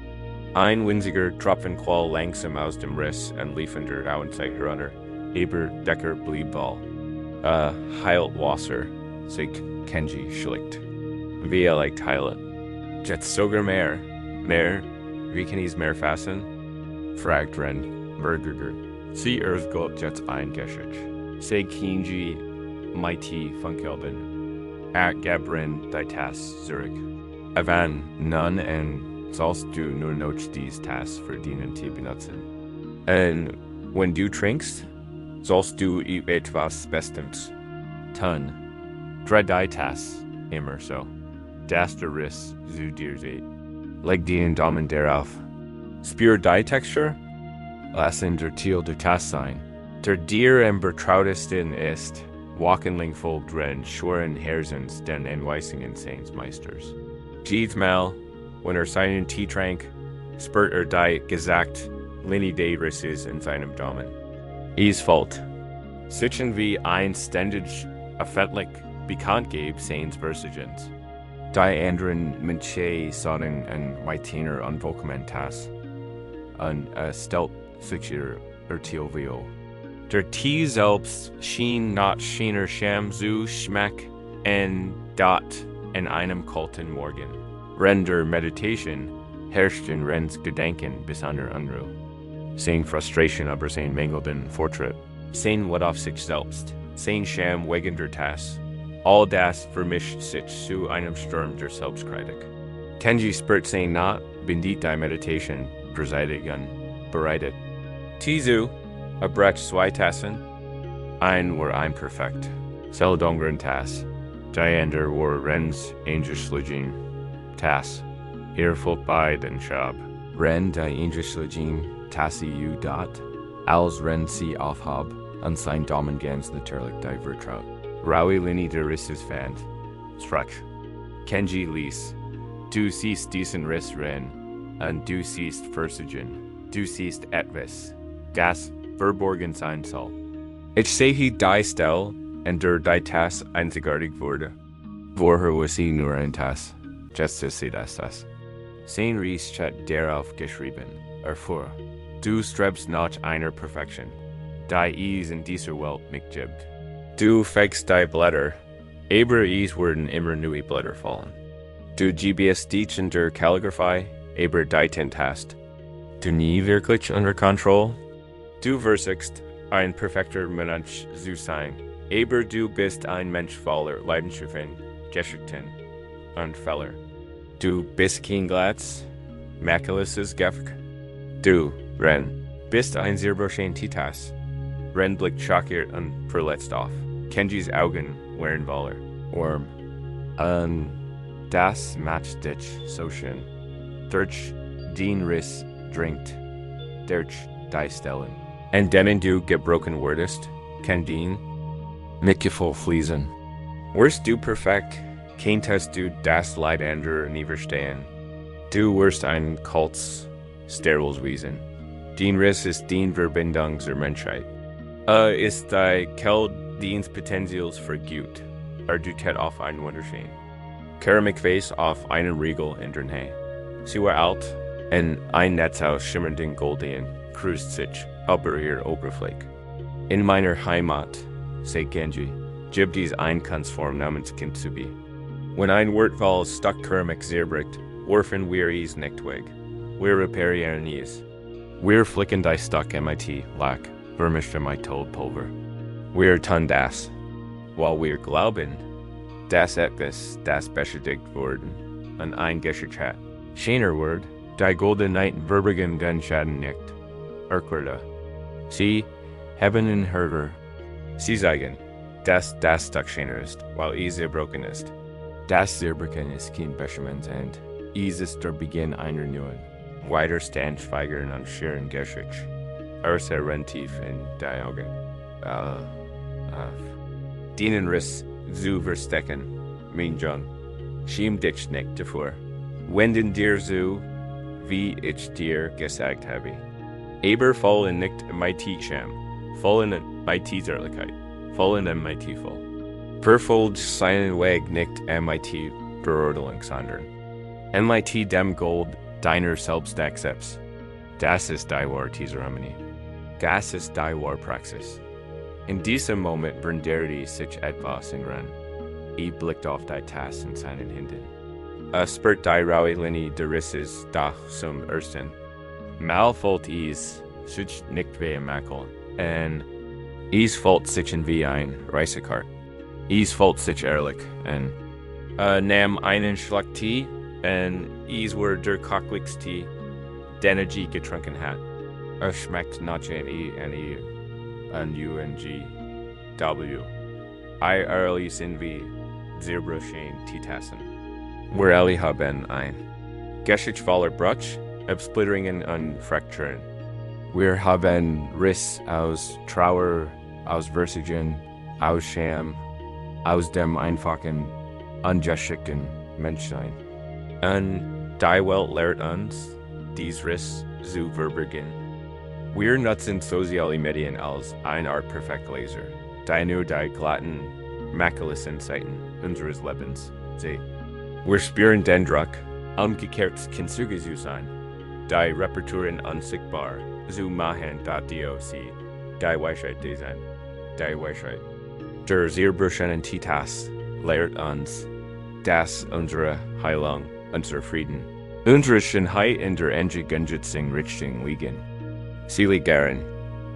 Ein winziger Tropfen quoll langsam aus dem Riss und lief in der Auenzeit herunter. Aber Decker blieb Ball. Heilt Wasser, sagt Kenji schlicht. Wie leicht heilet. Jetzt sogar mehr. Mehr? Wie kann ich's mehr fassen? Fragt Ren, verärgert. Sie gott jetzt eingeschickt. Sei Kenji mighty funkelben. Gab Ren die Tasse zurück. Avan, nun und sollst du nur noch dies Tasse verdienen zu benutzen. Und wenn du trinkst, sollst du etwas Bestimmt tun. Drei die Tasse, immer so. Das der Riss zu dir seht. Leg den Daumen darauf. Spür die Textur? Lassen der Thiel der Tass sein. Der Dir am vertrautesten ist, Wochenling folgt drin, schweren Herzens, den Anweisungen seines Meisters. Mal, wenn seinen Tee trank, spürt die gesagt, Linie des Risses in seinem Daumen. Folgt. Sichen wie ein ständig öffentlich bekannt gab seines Versigens. Die anderen Menschen sagen ein weiterer Anwochmen tas, an stellt sich Theovio. Der Tee selbst schien nach seiner Scham zu schmeck en dort in einem kalten Morgen. Der Meditation herrscht in Rens Gedanken bis an der Unruhe. Sein Frustration aber sein mangelnden Fortschritt. Sein Wut auf sich selbst. Sein Scham wegen der Tass. All das vermischt sich zu einem Sturm der Selbstkritik. Kenji spürt sein not, bendit die Meditation, bereitet. Diese, brach zwei Tassen, ein war ein perfekt. Seldongren Tass. Die andere war Rens Angelschlichen Tass. Folgt bei den Schab. Ren die Angelschlichen Tassi u dot. Als Ren sie aufhab, an sein Daumen ganz natürlich die Vertraut. Raui Linie der Risses fand. Strach. Kenji lies. Du siehst diesen Riss Ren, und du siehst Versigen. Du siehst etwas, das verborgen sein soll. Ich sehe die Stelle, und der die Tass einzigartig wurde. Vorher war sie nur ein Tass. Just sie das. Sein Ries hat darauf geschrieben, erfuhr. Du strebst nach einer Perfektion, die in dieser Welt nicht gibt. Du fängst die Blätter, aber werden immer neue Blätter fallen. Du gibst dich in der Kalligraphie, aber die Tint hast. Du nie wirklich unter Kontrolle. Du versuchst, ein perfekter Mensch zu sein, aber du bist ein Mensch voller Leidenschaften, Geschichten und Fehler. Du bist kein Glatz, makeloses Gefk. Du, Ren, bist ein sehr schön Titas. Ren blickt schockiert und verletzt auf. Kenjis Augen waren voller Worm. Das macht dich so schön. Durch den Riss dringt, durch die Stellen. Und denen du gebrochen wurdest, kann den mitgefühl fließen. Wirst du perfekt, könntest du das Leid anderer nie verstehen. Du wirst ein kaltes, steriles Wesen. Den Riss ist die Verbindung zur Menschheit. Ist die Kälte deines Potenzials vergut, du tät auf einen Wunderschein. Keramikvase auf einen Riegel in der Nähe. Sie war alt, und ein Netz aus schimmernden Goldien kreuzt sich über ihr Oberfläche. In meiner Heimat, sagt Genji, gibt es ein Kunstform namens Kintsugi. Wenn ein Wortwahl Stock Keramik zerbricht, werfen wir es nicht weg. Wir reparieren es. Wir flicken die Stock MIT Lack, vermischt mit Tollpulver. Wir tun das, weil wir glauben, dass etwas, das beschädigt worden, an ein Geschicht hat. Schöner Wort, die Golden Knight verbergen den Schaden nicht. Erklärte. Sie haben ihn Hörer. Sie sagen, dass das Stock schöner ist, weil es zerbrochen ist. Das Zerbrechen ist kein Beschämensend. Es ist der Beginn einer neuen, weiter standschweigern und scheren Geschichte. Rennt tief in die Augen. Denen Riss zu verstecken, mein John. Schäm dich nicht davor. Wenden dir so, wie ich dir gesagt habe. Aber fallen nicht in mein Scham, fallen in mein Zärtlichkeit, fallen in mein Tiefe. Verfolgt seinen Weg nicht in mein Beurteilung, sondern in mein dem Gold deiner selbst accepts. Das ist die wahre Zeremonie. Das ist die wahre Praxis. In diesem Moment brennt sich etwas in Ren. Blickt auf die Tasse in seinen Händen. Spürt die raue Linie der Risses doch zum ersten. Mal fällt sich nicht wie ein Makel, und fällt sich wie ein Reisekart. Fällt sich ehrlich, und nahm einen Schluck Tee, und war der kochlichste Tee, den je getrunken hat. Schmeckt nach UNGW. Ehrlich sind wie sehr schön Teetassen. Wir alle haben ein Geschicht voller Brutsch, Absplitteringen und Fracturen. Wir haben Riss aus Trauer, aus Versigen, aus Scham, aus dem einfachen, ungeschickten Menschsein. Und die Welt lehrt uns, dies Riss zu verbergen. Wir nutzen soziale Medien als eine Art Perfektleser, die nur die glatten, makellosen Seiten unseres Lebens sieht. Wir spüren den Druck, umgekehrt Kintsugi zu sein, die Reperturen unsichtbar zu machen, da Dio sie, die Weisheit design, die Weisheit. Der zerbrochenen Titas lehrt uns, dass unsere Heilung, unser Frieden, unsere Schönheit in der entgegengesetzten Richtung liegen. Sie liegt darin,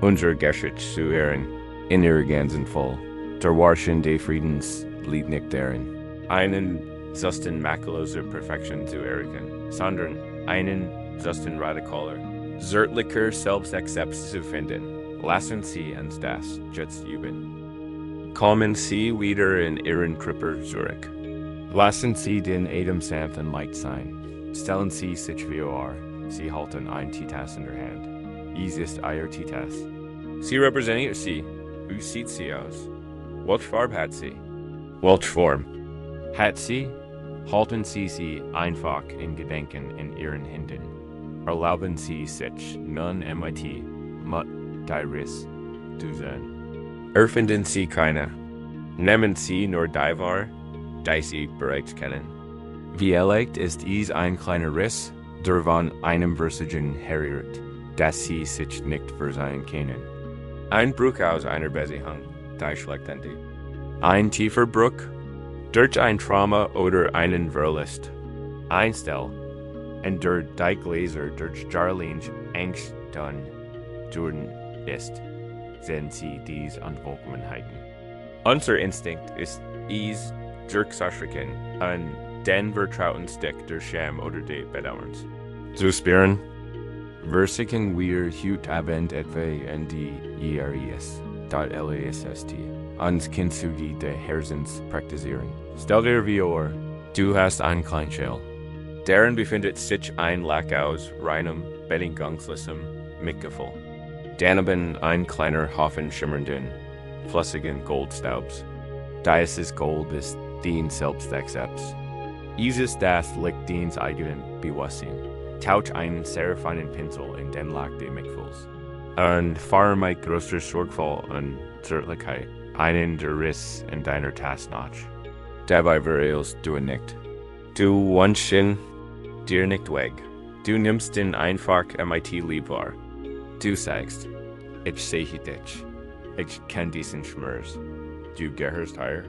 unser Geschäft zu ehren, in ihrer ganzen Voll. Der Wahrschein des Friedens liegt nicht darin, einen solchen makelloser Perfektion zu erreichen, sondern einen solchen radikaler, zärtlicher Selbstakzeptanz zu finden. Lassen Sie uns das jetzt üben. Kommen Sie wieder in Ihren Körper zurück. Lassen Sie den Atem sanft und leicht sein. Stellen Sie sich wie Sie halten ein Titas in der Hand. Dies ist Ihr Titas. Sie repräsentiert Sie. Wie sieht sie aus? Welche Farbe hat sie? Welche Form hat sie? Halten Sie sie einfach in Gedanken in Ihren Händen. Erlauben Sie sich nun mit deines zu sein. Erfinden Sie keine. Nehmen Sie nur die wahr, die Sie bereits kennen. Wie erlegt ist dies ein kleiner Riss, der von einem Versigen herrührt, dass Sie sich nicht versehen können. Ein Bruch aus einer Beziehung, die schlechtende. Ein tiefer Bruch, durch ein Trauma oder einen Verlust. Einstell, und durch die Gläser durch Jarlins Angst dann Jordan ist, sehen Sie dies Unvollkommenheiten. Unser Instinkt ist dies durchzuschrecken und den vertrauten Stick der Scham oder des Bedauerns. Zu spüren, versichern wir heute Abend etwa in die IRES.LASST, uns Kintsugi der Herzens praktizieren. Stell dir vor, du hast ein Kleinschell. Darin befindet sich ein Lack aus reinem, bedingungslosem Mitgefühl. Daneben ein kleiner Haufen schimmernden, flüssigen Goldstaubs. Dieses Gold ist dein Selbstakzeptanz. Dieses das liegt deins eigenen Bewusstsein. Tauch einen sehr feinen Pinsel in den Lack des Mitgefühls. Und fahre mit großer Sorgfalt und Zärtlichkeit einen der Riss in deiner Tasse nach. Dabei verhehlst du nicht. Du wünschst dir nicht weg. Du nimmst den einfach mit lieb wahr. Du sagst, ich sehe dich. Ich kenn diesen Schmerz. Du gehörst hier.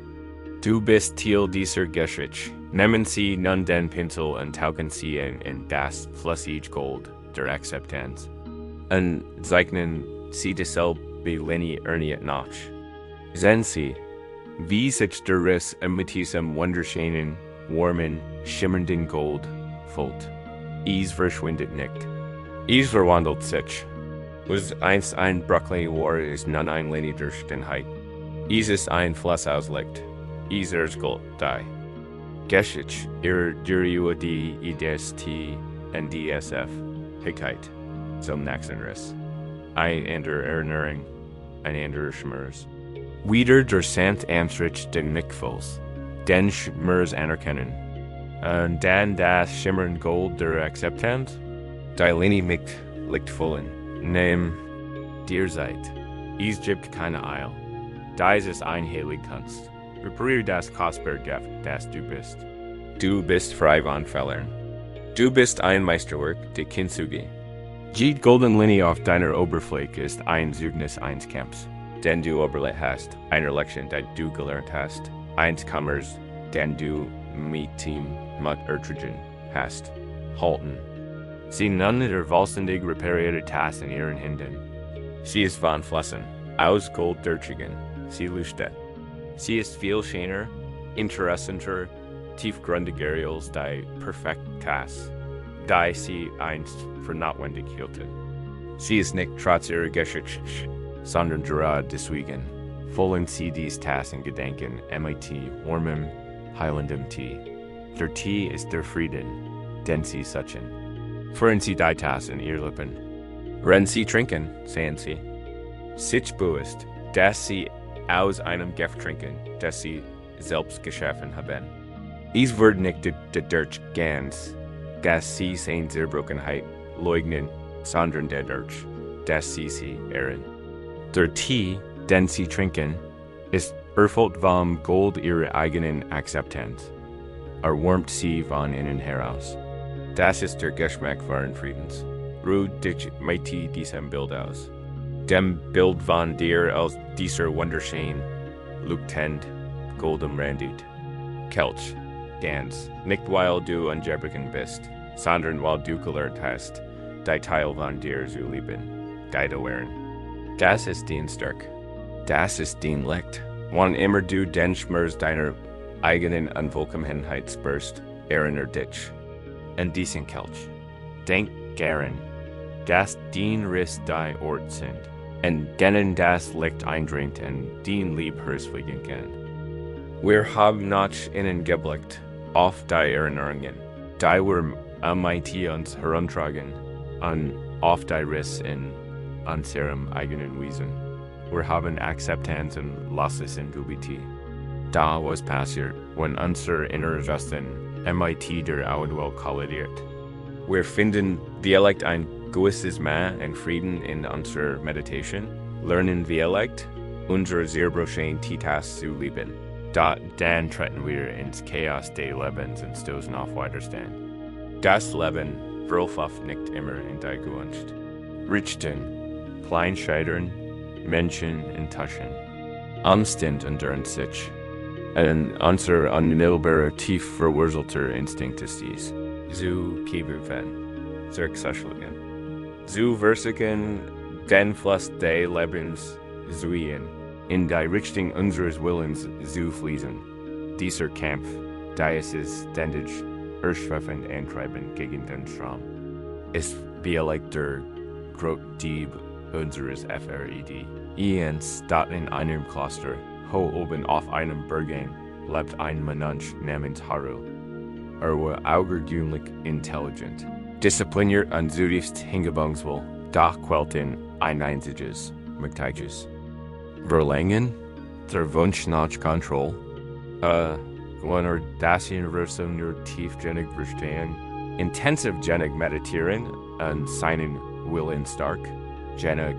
Du bist Teil dieser Geschichte. Nehmen Sie nun den Pinsel und tauchen Sie in das flüssige Gold der Akzeptanz. Und zeichnen Sie dieselbe Linie erneut nach. Sehen Sie, wie sich der Riss mit diesem wunderschönen, warmen, schimmernden Gold füllt. Es verschwindet nicht. Es verwandelt sich. Was einst ein Brockli war, ist nun ein Linie durch den Heid. Es ist ein Fluss aus Licht. Es ist Gold die. Geschich, die IDST und DSF, Hektik, zum nächsten Riss. Ein anderer Erinnerung, ein anderer Schmerz. Wieder der sanft Anstrich den Mitgefühls, den Schmerz anerkennen. Und dann das schimmernde Gold der Akzeptanz, die Linie liegt vollen. Nehm dir seid. Es gibt keine Eil. Dies ist ein heilig Kunst. Reparier das kostbare Gift, das du bist. Du bist frei von Fehlern. Du bist ein Meisterwerk, der Kintsugi. Jede goldene Linie auf deiner Oberfläche ist ein Zeugnis eines Kampfs, den du überlebt hast, einer Lektion, die du gelernt hast, eines Kammers, den du mit ihm ertragen hast. Halten. Sie nun der vollständig reparierte Tasse in ihren Händen. Sie ist von Flossen, aus Gold durchgegangen. Sie leuchtet. Sie ist viel schöner, interessanter, tiefgründiger als die perfekte Tasse, die sie einst für notwendig hielten. Sie ist nicht trotz ihrer Geschichte, sondern gerade deswegen vollen sie dies Tasse in Gedanken mit warmem, heilendem Tee. Der Tee ist der Frieden, den sie suchen. Führen sie Deitas in ihr Lippen. Wenn sie trinken, sehen sie, sich bewusst, dass sie aus einem Gift trinken, das sie selbst geschaffen haben. Es wird nicht dadurch ganz, dass sie seine Zerbrochenheit leugnen, sondern dadurch, dass sie ehren. Der Tee, den sie trinken, ist erfüllt vom Gold ihrer eigenen Akzeptanz. Wärmt sie von innen heraus. Das ist der Geschmack wahren Friedens. Ruh dich mit diesem Bild aus. Dem Bild von dir als dieser wunderschön, leuchtend, Gold umrandet. Kelch, ganz, nicht weil du ungebrochen bist, sondern weil du gelernt hast, die Teil von dir zu lieben, Geide wehren. Das ist dein Stärk. Das ist dein Licht. Wann immer du den Schmerz deiner eigenen Unvollkommenheit spürst, erinnere dich. In diesen Kelch. Denk gern, dass dein Riss dein Ort sind, und denen das Licht eindringt und dein Lieb fliegen kann. Wir haben noch ihnen geblickt, auf die Erinnerungen, die wir mit uns herumtragen, und auf die Riss in unserem eigenen Wesen. Wir haben Akzeptanz und Losses in Gubiti. Da was passiert, wenn unser inneres Justen mit der Auenwelt kollidiert. Wir finden vielleicht ein gewisses Maß an Frieden in unserer Meditation, lernen vielleicht, unsere zerbrochenen Titas zu lieben. Dann treten wir ins Chaos des Lebens und stoßen auf Widerstand. Das Leben verläuft nicht immer in die Gunst. Richten, Kleinscheitern, Menschen enttäuschen. Umstand endurend sich. Und unser unmittelbarer, tief verwurzelter Instinkt ist dies. Zu kämpfen, zu exerzieren. Zu versuchen, den Fluss des Lebens zu gehen, in die Richtung unseres Willens zu fließen. Dieser Kampf, der ist ständig erschöpfend antreiben gegen den Strom, ist vielleicht der Grotdieb unseres FRED. Statt in einem Kloster, hoch oben auf einem Berg lebt ein Mensch namens Haru. War außergewöhnlich intelligent, diszipliniert und zutiefst hingebungsvoll, doch quelten ein einziges Mögliches. Verlangen, der Wunsch nach Kontrolle, wenn das Universum nur tiefsinnig verstehen, intensivsinnig meditieren und seinen Willen stark, sinnig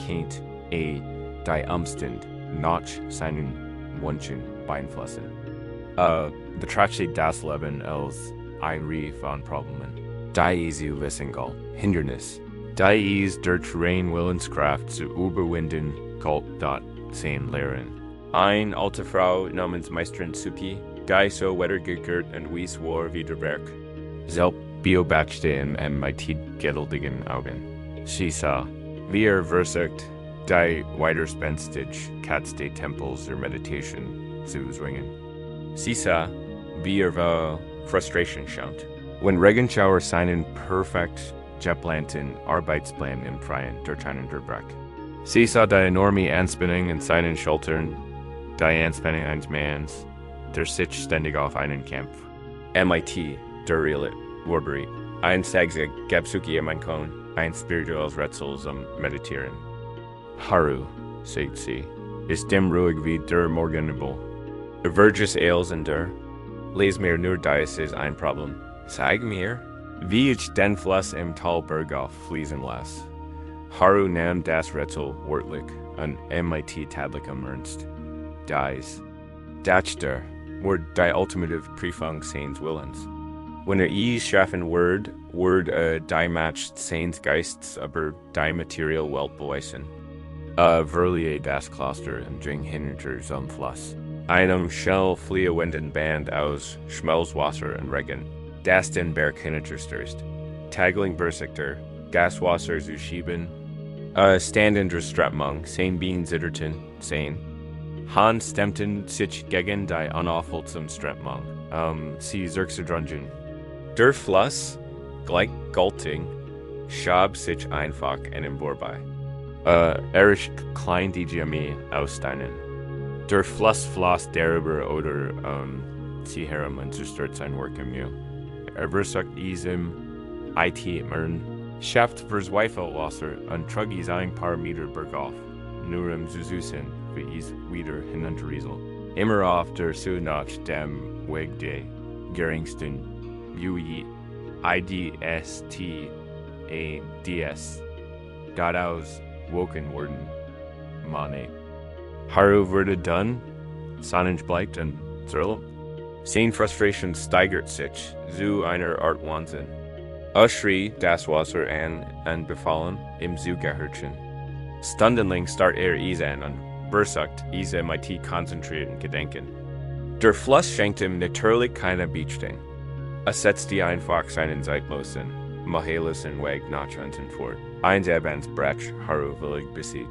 kennt die Umstand nach seinen Wünschen beeinflussen. Betrachtet das Leben als ein Reihe von Problemen. Die zu Wissenschaft, Hindernis. Die ist durch rein Willenskraft zu überwinden, kalt dort Zen-Lehren. Eine alte Frau namens Meisterin Suki, die so weitergekehrt und wies war wie der Berg. Selbst beobachtete mit geduldigen Augen. Sie sah, wie versucht, die widerspenstig Katz des Tempels der Meditation zu zwingen. Sie sah, wie war Frustration schaut. Wenn Regenschauer seinen perfekt geplanten Arbeitsplan im Freien durch einen Durchbruch. Sie sah die enorme Anspannung in seinen Schultern, die Anspannung eines Manns, der sich ständig auf einen Kampf. MIT, der Reale, Warbury, ein Sagse, Gabsuki mein Kohn, ein spirituelles Rätsel zum Meditieren. Haru, sagt sie, ist dem ruhig wie der Morgennebel. Verges Eils in der, les mir nur dies ist ein Problem. Sag mir, wie ich den Fluss im Talberg auf fließen lasse. Haru nahm das Rätsel wörtlich und MIT tadlich ernst. Dies. Dachter, word die ultimative Prüfung seines Willens. Wenn schaffen word die matcht seines Geistes aber die Material Welt beweisen. Verliere das Kloster und dring hinter zum Fluss. Einem schnell fliehenden Band aus Schmelzwasser und Regen, das den Berg hinunterstürzt. Tagling Bersikter, Gaswasser zu schieben, stand in der Strömung, sein Bein zitterten, sein. Han stemmten sich gegen die unaufhaltsame Strömung, sie zurückzudrängen. Der Fluss, gleich Galting, schab sich einfach in vorbei. Ist klein die Geomie aussteinen. Der Fluss floss darüber oder sie herum und zerstört sein Werk im Mühe. Versucht diesem IT Mern. Schaft Verzweifelwasser und Truggies ein paar Meter bergauf. Nurem Zuzusen, wie is wieder hinunterriesel. Immer auf der Suhnach dem Weg de Geringsten, Ui IDST a DS. Daraus woken worden, Mane. Haru wurde dann, Sonnensch bleibt und Zerl. Sein Frustration steigert sich zu einer Art Wahnsinn. Schrie das Wasser an befallen im Zugeherrchen. Stundenlang start Isen und bersagt mit konzentrierten Gedanken. Der Fluss schenkt ihm natürlich keine Beachting. Setzt die einfach seinen Zeitlosen, Mahelis Weg nach unten fort. Eins abends Bretsch Haru willig besieht.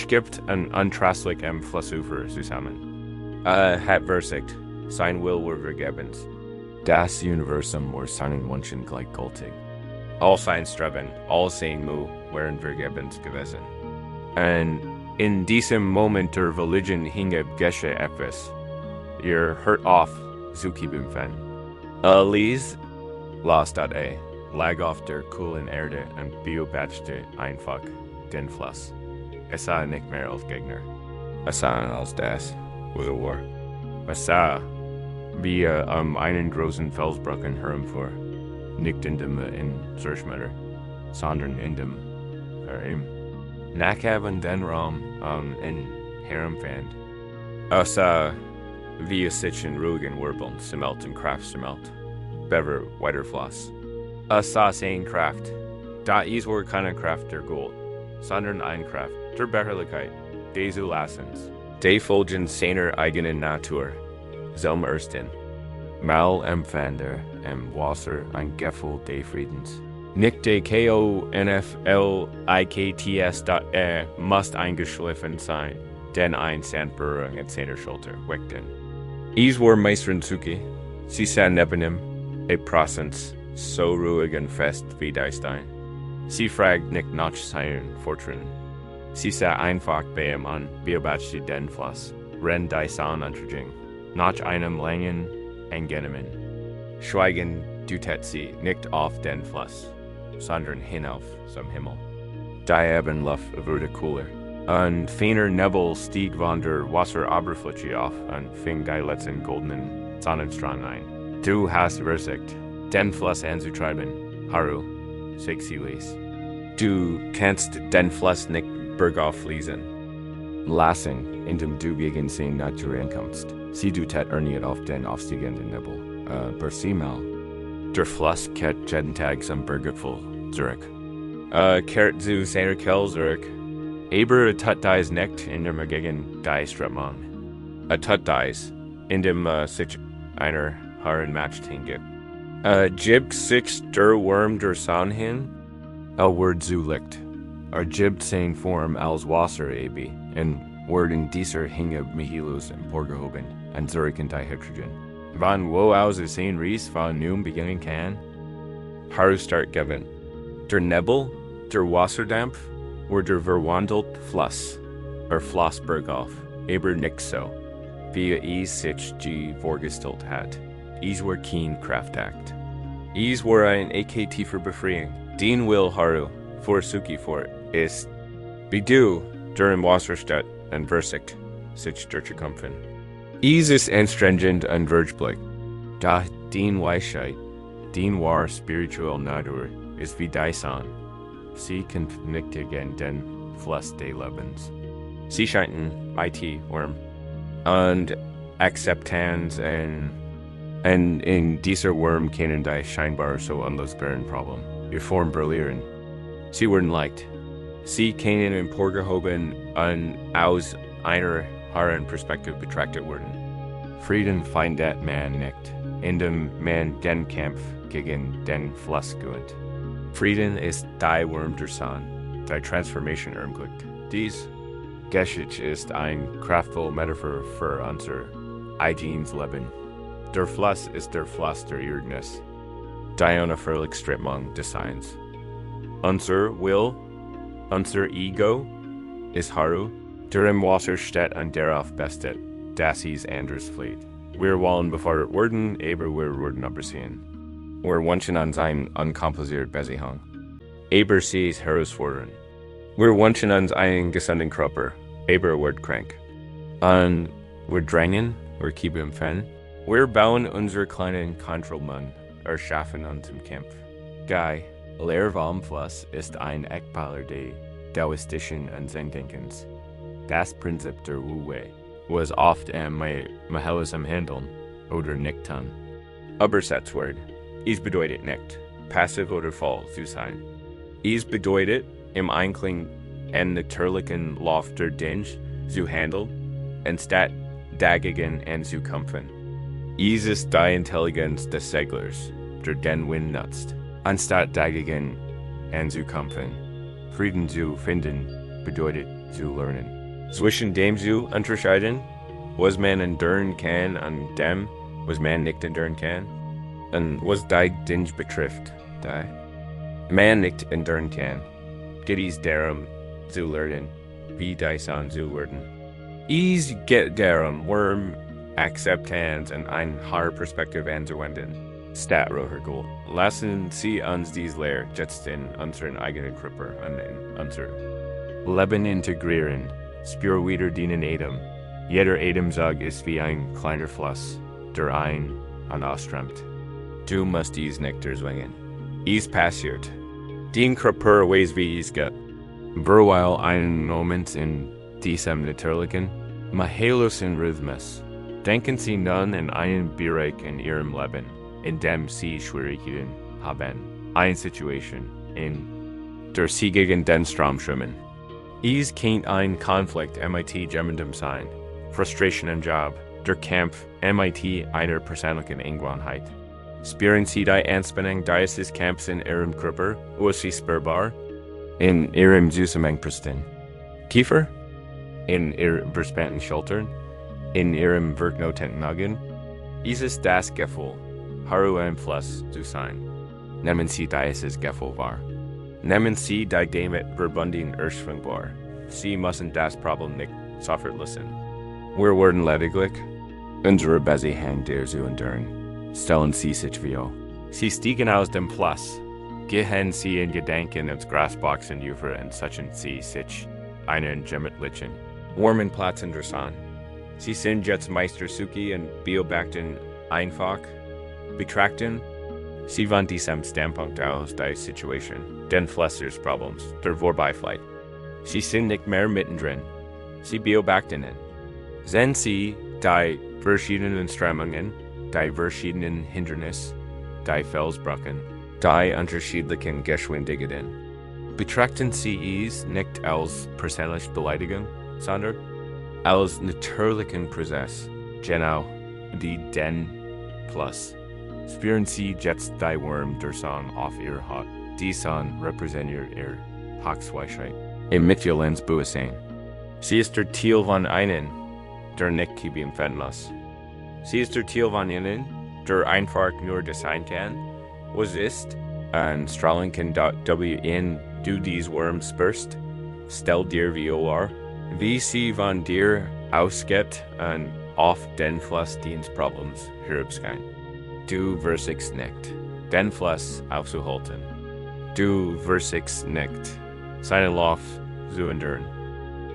Gibt ein untrastlich am Flussufer zusammen. Hat versigt, sein Will were vergebens. Das Universum war seinen Wünschen gleichgültig. All sein Streben, all sein Mu waren vergebens gewesen. Und in diesem Moment der Religion hinge Gesche etwas. Ihr hört auf, Zukibumfen. Lies, las dat lag auf der kühlen Erde und beobachtete einfach den Fluss. Sah nicht mehr als Gegner. Sah als das, was war. Sah, wie einen großen Felsbrocken herumfuhr. Nicht in dem Zerschmetter, sondern in dem ihm. Nachhaben den Raum in herumfand. Sah, wie es sich in ruhigen Wirbeln smelt und Kraft smelt. Bever weiterfloss. Sah sein Kraft. Da war keine Kraft der Gold, sondern eine Kraft der Beharrlichkeit, des Ulassens. De Folgen seiner eigenen Natur. Zum Ersten. Mal empfander Wasser ein Gefühl des Friedens. Nicht de KONFLIKTS muss eingeschliffen sein, denn ein Sandberührung in seiner Schulter weckten. War Meisterin Suki, sie sah neben ihm, Prasens, so ruhig und fest wie der Stein. Sie fragt nicht nach seinen Fortschritten. Sie sah einfach bei ihm an, beobachtete den Fluss, rennt die Sohn unterging. Nach einem langen, angenehmen Schweigen dutet sie nicht auf den Fluss, sondern hinauf zum Himmel. Die Abendluft wurde kühler. Ein feiner Nebel stieg von der Wasseroberfläche auf und fing die letzten goldenen Sonnenstrahlen ein. Du hast versigt, den Fluss anzutreiben, Haru, sagt sie leis. Du kannst den Fluss nicht bergauf fließen lassen, indem du gegen seine Natur ankommst. Sie dutet erniert auf den aufsteigenden Nebel. Sieh mal. Der Fluss kehrt jeden Tag zum Berggipfel zurück. Kehrt zu seiner Quelle zurück. Aber tut dies nicht, indem gegen die Strömung. Tut dies, indem sich einer Herren Match hingibt. Gibt sich der Wurm der Sonne hin? Word zu licht. Gibt sein Form als Wasser ebi, und word in dieser hinge Mihilus emporgehoben, und zurück in die Hydrogen. Wann wo aus sein Ries von nun beginnen kann? Haru start geben. Der Nebel, der Wasserdampf, der verwandelt Fluss, Fluss bergauf, aber nicht so, wie sich vorgestellt hat. War kein Kraftakt. War ein tiefer Befreiung. Den will Haru, vor Suki fort, ist, wie du, der im Wasser steht und versigt, sich durchzukämpfen. Ist anstrengend und Vergeblick. Da den Weisheit, den wahre spirituelle Natur, ist wie die Sonne. Sie kämpft nicht gegen den Fluss des Lebens. Sie scheint Wurm und Akzeptanz und in dieser Wurm kennen die scheinbar so unlösbaren Problem. Ihr Form brillieren. Sie wurden leicht. Sie können emporgehoben und aus einer harren Perspektive betrachtet wurden. Frieden findet man nicht, indem man den Kampf gegen den Fluss gewinnt. Frieden ist die Wurm der Sonne, die Transformation ermöglicht. Dies Geschichte ist ein kraftvolle Metaphor für unser eigenes Leben. Der Fluss ist der Fluss der Irdnis, die unerfüllige Strömung des Seins. Unser Will, unser Ego, ist Haru, der im Wasser steht und darauf bestet, dass es anders flieht. Wir wollen befördert werden, aber wir wurden übersehen. wir wünschen an sein unkompliziert Besihang. Aber sie ist herausfordernd. Wir wünschen uns einen gesunden Körper, aber wird krank. Und wir drängen, wir kippen Fan. Wir bauen unsere kleinen Kontrollmann, erschaffen uns im Kampf. Guy, Lehrwarmfluss ist ein Eckpfeiler der Daoistischen und Zen-Denkens. Das Prinzip der Wu-Wei was oft Mahelis am Handeln oder nicht tun. Übersetzwort. Es bedeutet nicht, passiv oder voll zu sein. Es bedeutet, im Einklang en natürlichen Lauf der Dinge zu handeln, anstatt dagegen anzukämpfen. Es ist die Intelligenz des Seglers, der den Wind nutzt, anstatt dagegen anzukämpfen. Frieden zu finden bedeutet zu lernen. Zwischen dem zu unterscheiden, was man enduren kann und dem, was man nicht enduren kann, und was die Dinge betrifft, die man nicht enduren kann, geht es darum zu lernen, wie die San zu werden. Es geht darum, Akzeptanz und eine harte Perspektive anzuwenden. Statt roher Gold. Lassen Sie uns diese Lehre jetzt in unseren eigenen Körper und in unser Leben integrieren. Spür wieder deinen Atem. Jeder Atemzug ist wie ein kleiner Fluss, der ein- und ausströmt. Du musst dies nicht erzwingen. Es passiert. Den Körper weiß wie es geht. Berweil einen Moment in diesem natürlichen, mahelosen Rhythmus. Denken Sie nun in einen Bereich in Ihrem Leben, in dem Sie Schwierigkeiten haben. Eine Situation, in der Sie gegen den Strom schwimmen. Es kann ein Konflikt mit jemandem sein, Frustration im Job, der Kampf mit einer persönlichen Angewohnheit. Spüren Sie die Anspannung dieses Kampfs in Ihrem Körper, wo Sie spürbar? In Ihrem Zusammenpresten. Kiefer? In Ihrem verspannten Schultern? In Ihrem verknoteten Nacken? Es ist das Gefühl, Haru Fluss zu sein. Nehmen Sie dieses Gefühl wahr. Nehmen Sie die damit verbundenen Ursprung wahr. Sie müssen das Problem nicht sofort lösen. Wir werden lediglich unsere Besihang der zu enduren. Stellen Sie sich vor. Sie stiegen aus dem Plus. Gehen Sie in Gedanken ins Grasboxen über und setzen Sie sich einen gemütlichen, warmen Platz interessant. Sie sind jetzt Meister Suki und beobachten einfach, betrachten. Sie von diesem Standpunkt aus die Situation, den Fluss des Problems, der Vorbeiflight. Sie sind nicht mehr mittendrin. Sie beobachten ihn. Sehen Sie die verschiedenen Strömungen, die verschiedenen Hindernisse, die Felsbrocken, die unterschiedlichen Geschwindigkeiten. Betrachten Sie es nicht als persönliche Beleidigung, sondern als natürlichen Prozess, genau wie den Plus. Spüren Sie jetzt die Wurm der Sonne auf Ihrer Haut. Die Sonne repräsentiert Ihr Hacksweichheit. Im Mittellands Bewusstsein. Sie ist der Ziel von einen, der nicht kippen lässt. Sie ist der Ziel von ihnen, der einfach nur das sein kann, was ist, und strahlen kann in du dies Wurm spürst. Stell dir vor, wie sie von dir ausgeht und auf den Fluss deines Problems herabsgeht. Du versuchst nicht, den Fluss aufzuhalten. Du versuchst nicht, seinen Lauf zu enduren.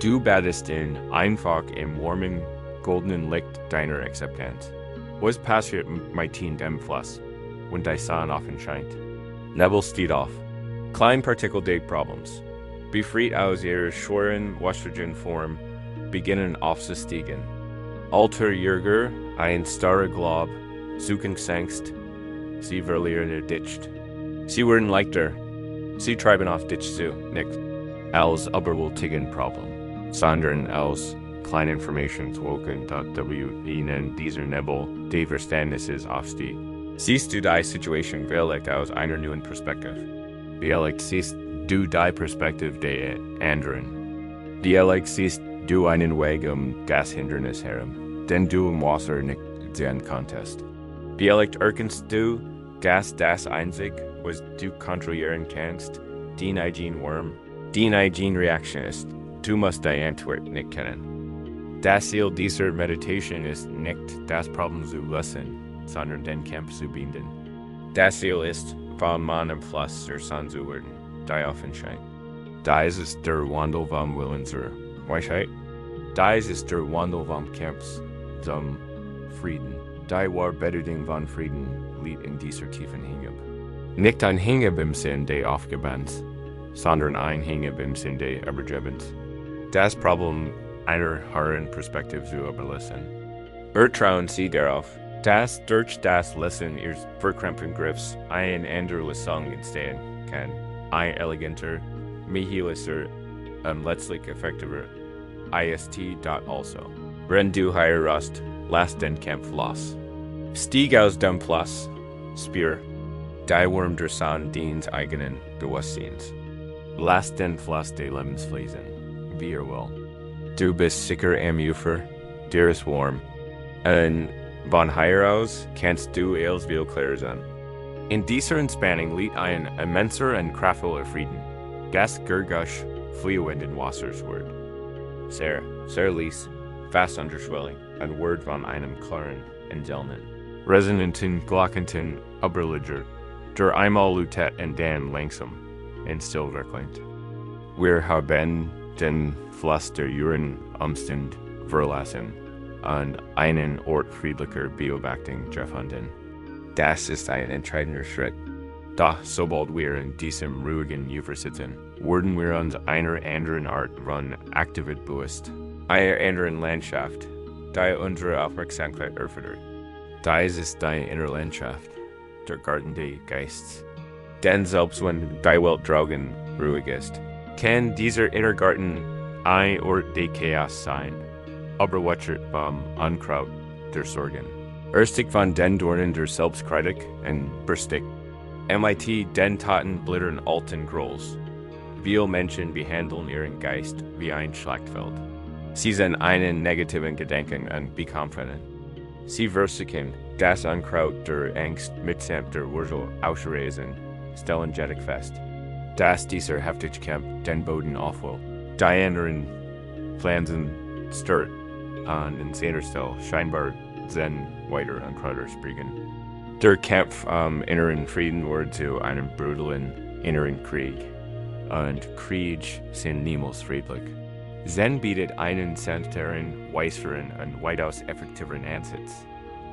Du badest ihn einfach im warmen, goldenen Licht deiner Akzeptanz. Was passiert mit dem Fluss, wenn die Sonne offen scheint? Nebel steht auf. Kleinpartikel der Problems, befreit aus ihrer schweren wässrigen Form, beginnen aufzusteigen. Alter Jäger, ein starrer Glob, suchen Angst, sie verlieren ihr Dicht. Sie werden leichter, sie treiben auf dich zu, nicht als überwältigen Problem, sondern als kleine Informationswolken, die ihnen dieser Nebel die Verständnisses aufsteigt. Siehst du die Situation vielleicht aus einer neuen Perspektive? Vielleicht siehst du die Perspektive der anderen. Vielleicht siehst du einen Weg das Hindernis herum, den du im Wasser nicht sehen konntest. Vielleicht erkennst du, dass das einzig, was du kontrollieren kannst, dein eigen Wurm, deine eigene Reaktion ist. Du musst die Antwort nicht kennen. Das Ziel dieser Meditation ist nicht, das Problem zu lösen, sondern den Kampf zu binden. Das Ziel ist, von meinem Plus der Sonne zu werden, die Offenschein. Dies ist der Wandel vom Willen zur Weisheit. Dies ist der Wandel vom Kampf zum Frieden. Die wahre Bedeutung von Frieden liegt in dieser tiefen Hingabe. Nicht ein Hingabe im Sinn der Aufgebens, sondern ein Hingabe im Sinn der Übergebens. Das Problem einer höheren Perspektive zu überlassen. Trauen Sie darauf, dass durch das Lesen Ihres verkrampften Griffs ein anderer Lesung entstehen kann. Ein eleganter, mihilischer und letztlich effektiver ist. Also. Wenn du heirust, lass den Kampf los. Stieg aus dem Plus, spür, die Wurm der Sonne deines eigenen Bewusstseins. Lass den Fluss des Lebens fließen, wie will. Du bist sicher am Ufer, dir ist warm, und von hier aus kannst du alles viel klarer sein. In dieser Entspannung liegt ein immenser und kraftvoller Frieden. Gas Gergush fluid in Wassersword. Sehr lies, fast unterschwellig, ein Wort von einem klaren Endelnen. Resonanten, glockenden, Oberliger, der einmal lutet und dann langsam und still verklingt. Wir haben den Fluss der Uren Umstand verlassen und einen Ort friedlicher Beobachtung gefunden. Das ist ein entscheidender Schritt. Doch sobald wir in diesem ruhigen Ufer sitzen, werden wir uns einer anderen Art von Aktivität bewusst. Einer anderen Landschaft, die unsere Aufmerksamkeit erfordert. Dies ist die innere Landschaft, der Garten des Geistes. Denn selbst wenn die Welt draußen ruhig ist, kann dieser Innergarten ein Ort des Chaos sein, aber watschert vom Unkraut der Sorgen. Erstig von den Dornen der Selbstkritik und Bürstig. MIT den Taten blittern alten Grolls. Viele Menschen behandeln ihren Geist wie ein Schlachtfeld. Sie sind einen negativen Gedanken und bekämpfen. Sie würzigen das Unkraut der Angst mitsamt der Wurzel ausreißen, stellen jettig fest, dass dieser Heftigkeit den Boden aufwillt. Die anderen Pflanzen stört und in seiner Stelle scheinbar Zen weiter Unkräuter spriegen. Der Kampf inneren Frieden wurde zu einem brutalen inneren Krieg, und Krieg sind niemals friedlich. Zen bietet einen sanfteren, weiseren und weitaus effektiveren Ansatz,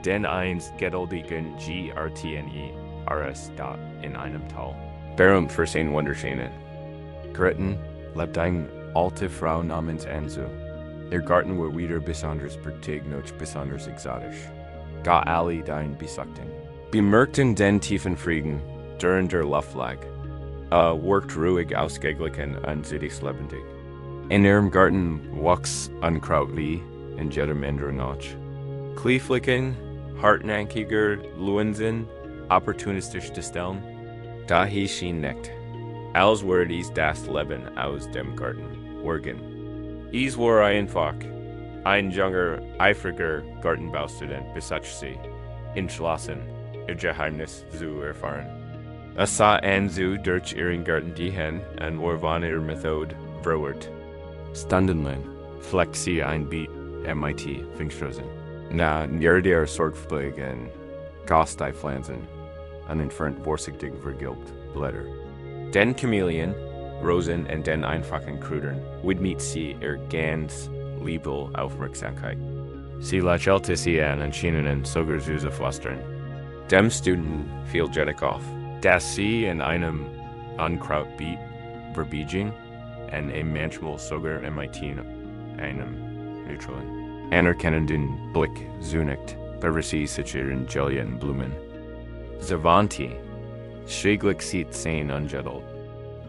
den eins geduldigen GRTNE-RS in einem Tal. Warum für sein Wunderschönen? Gritten lebt eine alte Frau namens Anzu. Ihr Garten war wieder besonders prächtig und besonders exotisch. Gar alle dein besuchten. Bemerkten den tiefen Frieden, der in der Luft lag. Wirkt ruhig ausgeglichen und südig lebendig. In ihrem Garten wuchs Unkraut wie in jedem anderen Ort. Klieflichen, hartnäckiger Luensen, opportunistisch zu stellen, da hieß schien nicht. Als wurde dies das Leben aus dem Garten Organ. Is war einfach ein junger, eifriger Gartenbaustudent besucht sie, entschlossen, ihr Geheimnis zu erfahren. Es sah Anzu durch ihren Garten gehen und war von ihrer Methode verwirrt. Stundenlang fleckt sie ein Beat MIT Pfingströsen. Na, der sorgfältig und goss die Pflanzen und entfernt vorsichtig vergilbt Blätter. Den Chameleon, Rosen und den einfachen Kräutern widmet sie ihr ganz liebe Aufmerksamkeit. Sie lächelte sie an und schien ihnen sogar süße Flüstern. Dem Studenten fiel jettig auf, dass sie in einem Unkrautbeet verbiegen und manchmal sogar MIT einem neutralen, anerkennenden Blick zunigt, über sie sich ihren Gelian Blumen. Zavanti, schräglich sieht sein ungettelt.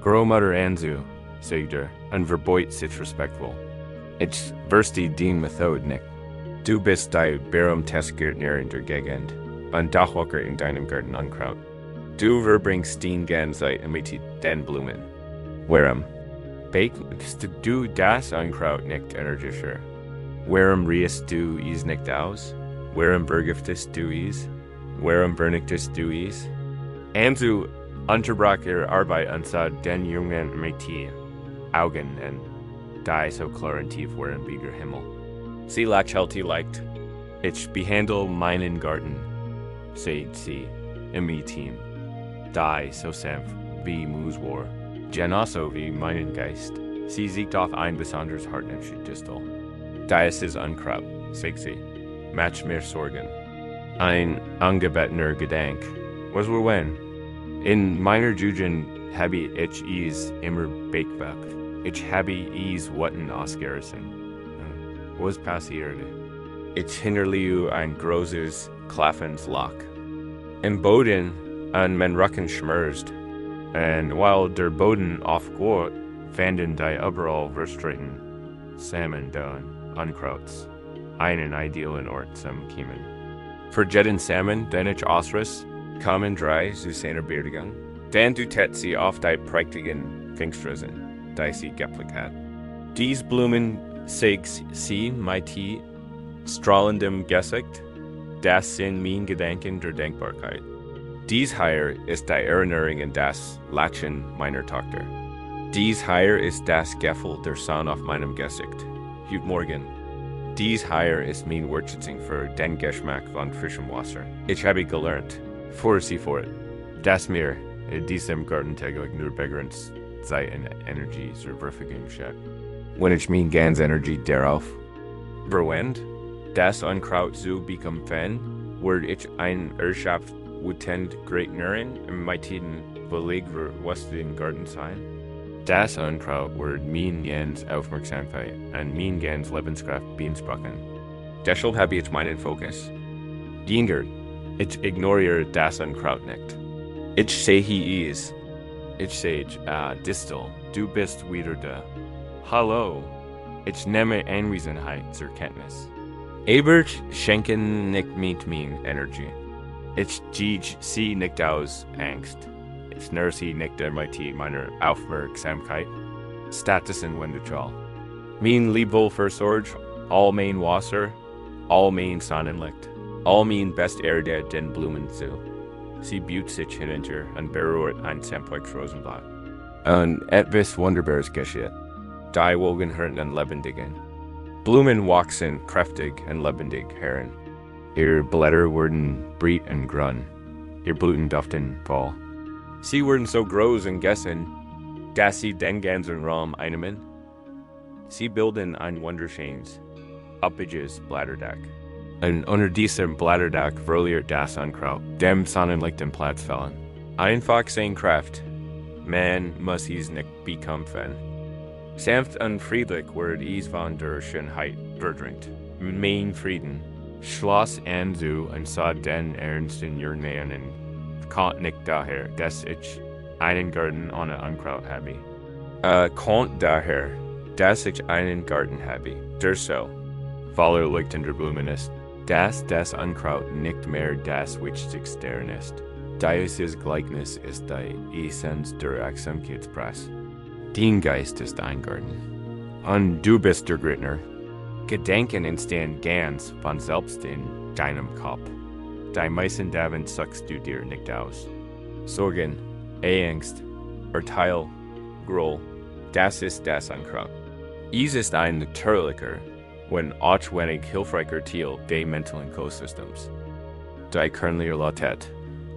Großmutter Anzu, sagt und verbeut sich respektvoll. Ich wirst die Methode nicht. Du bist die Berühmtheitsgärtner in der Gegend und Dachwalker in deinem Garten Unkraut. Du verbringst den Zeit mit den Blumen. Warum? Bakst du das Unkraut nicht energischer? Warum riechst du es nicht aus? Warum vergiftest du es? Warum vernichtest du es? Anzu unterbrach ihre Arbeit und sah den jungen Mädchen Augen und die so klar und tief waren wie der Himmel. Sie lächelte leicht. Ich behandle meinen Garten, sagt sie, im Team. die so sanft wie Muswar. Genauso wie meinen Geist. Sie siegt auf ein besonderes hartnäckige Distel. Deines Unkraut, sexy. Match mehr Sorgen. Ein angebettener Gedank. Was wir wenn? In meiner Jugend habe ich es immer bewacht. Ich habe es watten ausgerissen. Was passierte? Ich hinterließ ein großes, klaffendes Loch. Im Boden an mein Rücken schmerzt. Und while der Boden aufgeht, fanden die überall verstreuten Samen da Unkrauts einen idealen Ort zum Kiemen. Für jeden Samen, den ich ausriss, kamen drei zu seiner Beerdigung. Dann du tät sie auf die prächtigen Pfingströsen, die sie gepflegt hat. Dies Blumen segs sie mighty strahlendem Gesicht, das sind mein Gedanken der Denkbarkeit. Dies hier ist die Erinnerung an das Lachen meiner Tochter. Dies hier ist das Gefühl der Sonne auf meinem Gesicht. Heute Morgen. Dies hier ist mein Wertschätzung für den Geschmack von frischem Wasser. Ich habe gelernt, vor sie fort, dass mir in diesem Garten täglich nur begrenzt Zeit und Energie zur Verfügung steht. Wenn ich mein ganz Energie darauf verwende, das Unkraut zu bekämpfen, werde ich ein Erschaft wütend Greatnerin im meitigen Beleg für was den Garten sein. Das Unkraut wird mein ganz Aufmerksamkeit und mein ganz Lebenskraft beanspruchen. Deshalb habe ich meinen Fokus. Diengert, ich ignoriere das Unkraut nicht. Ich sehe he is. Ich sehe, Distel, du bist wieder da. Hallo, ich nehme Anwesenheit zur Kenntnis. Aber schenken nicht mit mein Energie. Ich gehe sie nicht aus Angst. Ich nurse nicht meiner Aufmerksamkeit. Status in Wendeschall. Mein Liebwohl versorgt all mein Wasser, all mein Sonnenlicht, all mein best Erde den Blumen zu. Sie büht sich hinunter und berührt ein simplex Rosenblatt. Und etwas Wunderbares geschieht. Die Wogen hören und lebendigen. Blumen wachsen kräftig und lebendig heran. Ihr Blätter werden breit und grün. Ihr Blüten duften voll. Sie werden so groß und gessen, dass sie den ganzen Raum einnehmen. Sie bilden ein wunderschönes, uppiges Blätterdach. Und unter diesem Blätterdach verliert das Unkraut, dem Sonnenlicht den Platz fallen. Einfach sein Kraft, man muss es nicht bekämpfen. Sanft und friedlich wird es von der Schönheit verdrängt. Mein Frieden, schloss an zu und sah den Ernst in ihr Nähen und kommt nicht daher, dass ich einen Garten ohne Unkraut habe. Kommt daher, dass ich einen Garten habe, der so voller Licht in der Blumen ist, dass das Unkraut nicht mehr das Wichtigste ist. Dieses Gleichnis ist die Essenz der Achtsamkeitspreis. Dein Geist ist ein Garten. Und du bist der Gärtner. Gedanken entstehen ganz von selbst in deinem Kopf. Die meisten davon suchst du dir nicht aus. Sorgen, Angst, Urteil, Groll, das ist das Unkraut. Es ist ein natürlicher, wenn auch wenig hilfreicher Teil des mentalen Ökosystems. Die kernliche Lottet,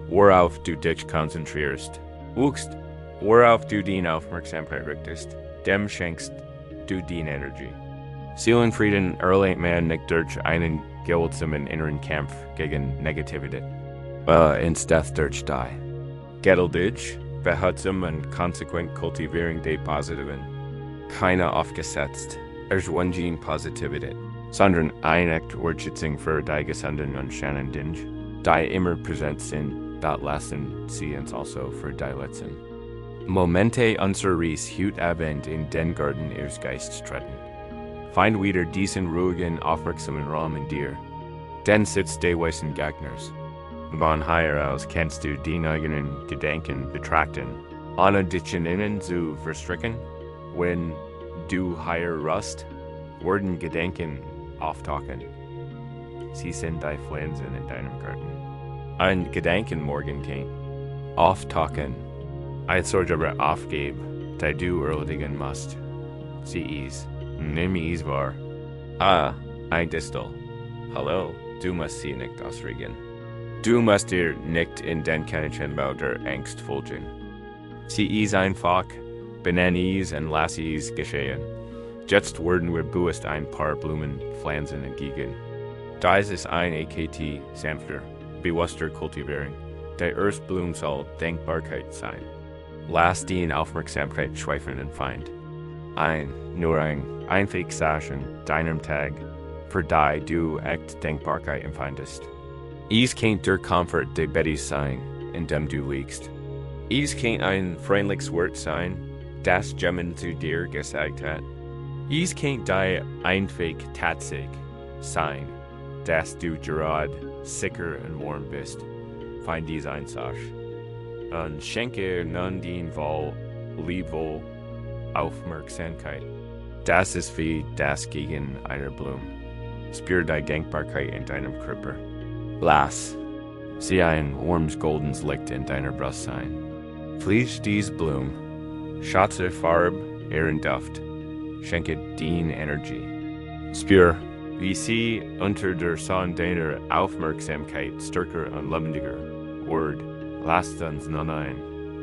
worauf du dich konzentrierst, wuchst, worauf du deine Aufmerksamkeit richtest, dem schenkst du deine Energie. Seelenfrieden erlangt man nicht durch einen gewaltsamen inneren Kampf gegen Negativität, instead durch die geduldig, behutsam und konsequent Kultivierung der positiven, keine aufgesetzt, erschwungene Positivität, sondern eine Wertschätzung für die Gesunden und schönen Dinge, die immer präsent sind, das lassen sie uns also für die letzten Momente unseres heute Abend in den Garten ihres Geistes treten. Find wieder diesen ruhigen, aufmerksamen Raum in dir. Denn sitzt der weißen Gegners. Von hier aus kannst du die eigenen Gedanken betrachten, ohne dich in ihnen zu verstricken. Wenn du hier ruhst, werden Gedanken auftauchen. Sie sind die Pflanzen in deinem Garten. Ein Gedankenmorgen kann auftauchen. Ein solch aber aufgeben, da du erledigen musst. Sie ist. Nimm es wahr. Ein Distel. Hallo, du musst sie nicht ausregen. Du musst dir nicht in den Kennchen der Angst folgen. Sie ist einfach, benen is und lass is geschehen. Jetzt werden wir bewusst ein paar Blumen pflanzen entgegen. Dies ist ein AKT, sanfter, bewusster Kultivieren. Der erste Blum soll Dankbarkeit sein. Lass die Aufmerksamkeit schweifen und Feind. Nur ein Einwegsachen deinem Tag, für die du echt Dankbarkeit empfindest. Es kennt der Comfort de Betty sein, in dem du liegst. Es kennt ein freundliches Wort sein, das jemand zu dir gesagt hat. Es kennt die Einweg Tatsig sein, dass du gerade sicher und warm bist. Find dies einfach. Und schenke nun den Wohl, Liebe, Aufmerksamkeit. Das ist wie das gegen einer Blume. Spür die Dankbarkeit in deinem Körper. Lass sie ein warmes goldenes Licht in deiner Brust sein. Fließ dies Blum, schatze Farbe, ihren Duft, schenke den Energie. Spür, wie sie unter der Sonne deiner Aufmerksamkeit stärker und lebendiger wird. Lasst uns nun ein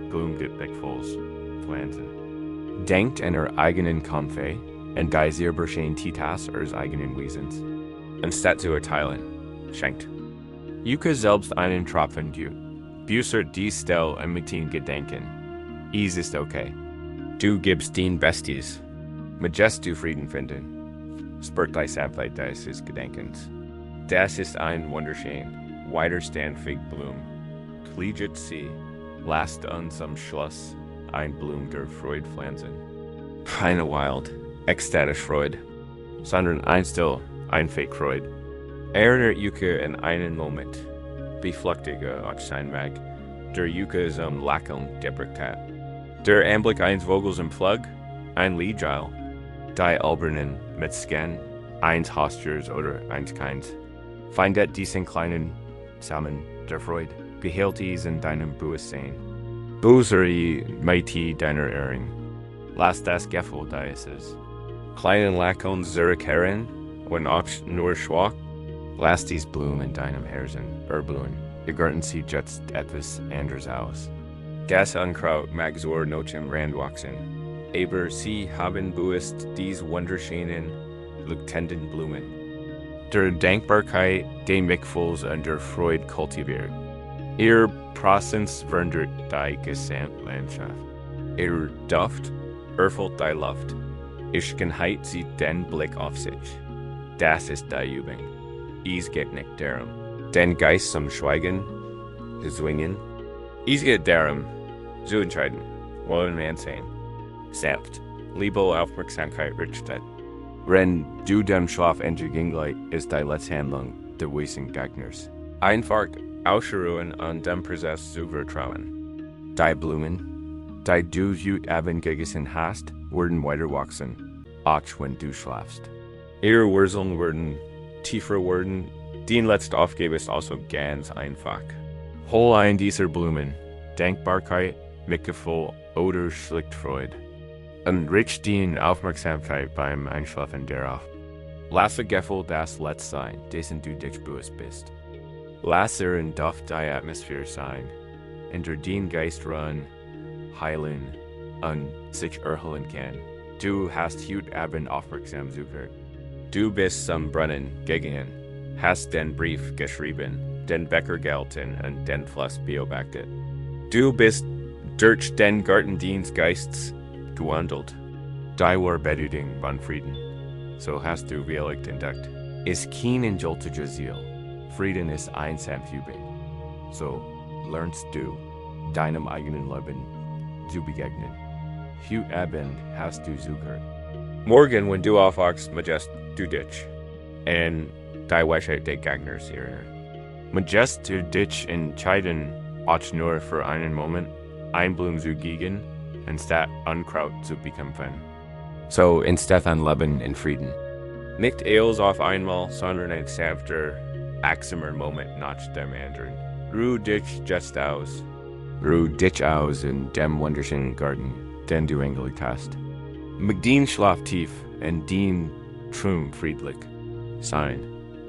Glumgepäckvolles pflanzen. Denkt an eure eigenen Kampfe und Geisir beschehen Titas eures eigenen Wesens. Anstatt zu erteilen, schenkt. Juke selbst einen Tropfen du. Büßert die Stelle und mit den Gedanken. Es ist okay. Du gibst den Bestes. Majest du Frieden finden. Spürt die Sanftheit deines Gedankens. Das ist ein wunderschön, widerstandig Blum. Collegiate sie, lasst uns am Schluss ein Blum der Freude pflanzen. Keine wild, ekstatische Freude, sondern ein still, einfähig Freude. Erinnert Juke in einen Moment, beflüchtige auch sein mag, der Juke zum Lächeln gebracht hat. Der Anblick eines Vogels im Flug, ein Liedjail, die Albernen mit Scan, eins Hostures oder eins keins. Findet diesen kleinen Samen der Freude. Behält dies in deinem Bewusstsein. Bösere Mighty deiner Ehren. Lass das Gefühl deines ist. Kleinen Lackon zurückkehren und auch nur schwach. Lass dies Blumen in deinem Herzen erblühen. Ihr Garten sieht jetzt etwas anders aus. Das Unkraut mag zur Not im Rand wachsen. Aber sie haben bewusst dies wunderschönen, leuchtenden Blumen. Der Dankbarkeit, den Mickfuls und der Freude kultiviert. Ihr Prozess verändert die Gesamtlandschaft. Ihr Duft erfüllt die Luft. Ischkenheit zieht den Blick auf sich. Das ist die Übung. Es geht nicht darum, den Geist zum Schweigen zu zwingen. Es geht darum, zu entscheiden, wollen wir sein. Sanft, Liebe, Aufmerksamkeit richtet. Wenn du dem Schlaf entgegengleich ist die letzte Handlung der weisen Gegners. Einfach ausruhen und dem Prozess zu vertrauen. Die Blumen, die du heute Abend gegessen hast, werden weiter wachsen, auch wenn du schlafst. Ihre Wurzeln werden tiefer werden, den letzte Aufgabe ist also ganz einfach. Hol ein dieser Blumen, Dankbarkeit, Mitgefühl oder schlicht Freude. Und richte die Aufmerksamkeit beim Einschlafen darauf. Lasse Gefühl das letzte sein, dessen du dich bewusst bist. Lasse in Duft die Atmosphäre sein, hinter den Geist ruhen, heilen und sich erholen kann. Du hast heute Abend aufmerksam zugehört. Du bist zum Brunnen gegangen, hast den Brief geschrieben, den Becher gehalten und den Fluss beobachtet. Du bist durch den Gartendienst Geistes gewandelt. Die wahre Bedeutung von Frieden. So hast du wirklich entdeckt. Ist kein entjoltiger Ziel. Frieden ist ein Samtübung. So lernst du, deinem eigenen Leben zu begegnen. Heute Abend hast du zugehört. Morgen, wenn du aufwachst, majest du dich. Und die Weisheit der Gegners erinnern. Majest du dich entscheiden, auch nur für einen Moment, ein Blum zu gegen, anstatt Unkraut zu bekämpfen. So instead an Leben in Frieden. Nicht eils auf einmal, sondern ein sanfter, achtsamer Moment nach dem anderen. Ruh dich just aus. Ruh dich aus in dem wunderschönen Garten, den du angelegt hast. Mag den Schlaf tief und den Traum friedlich sein.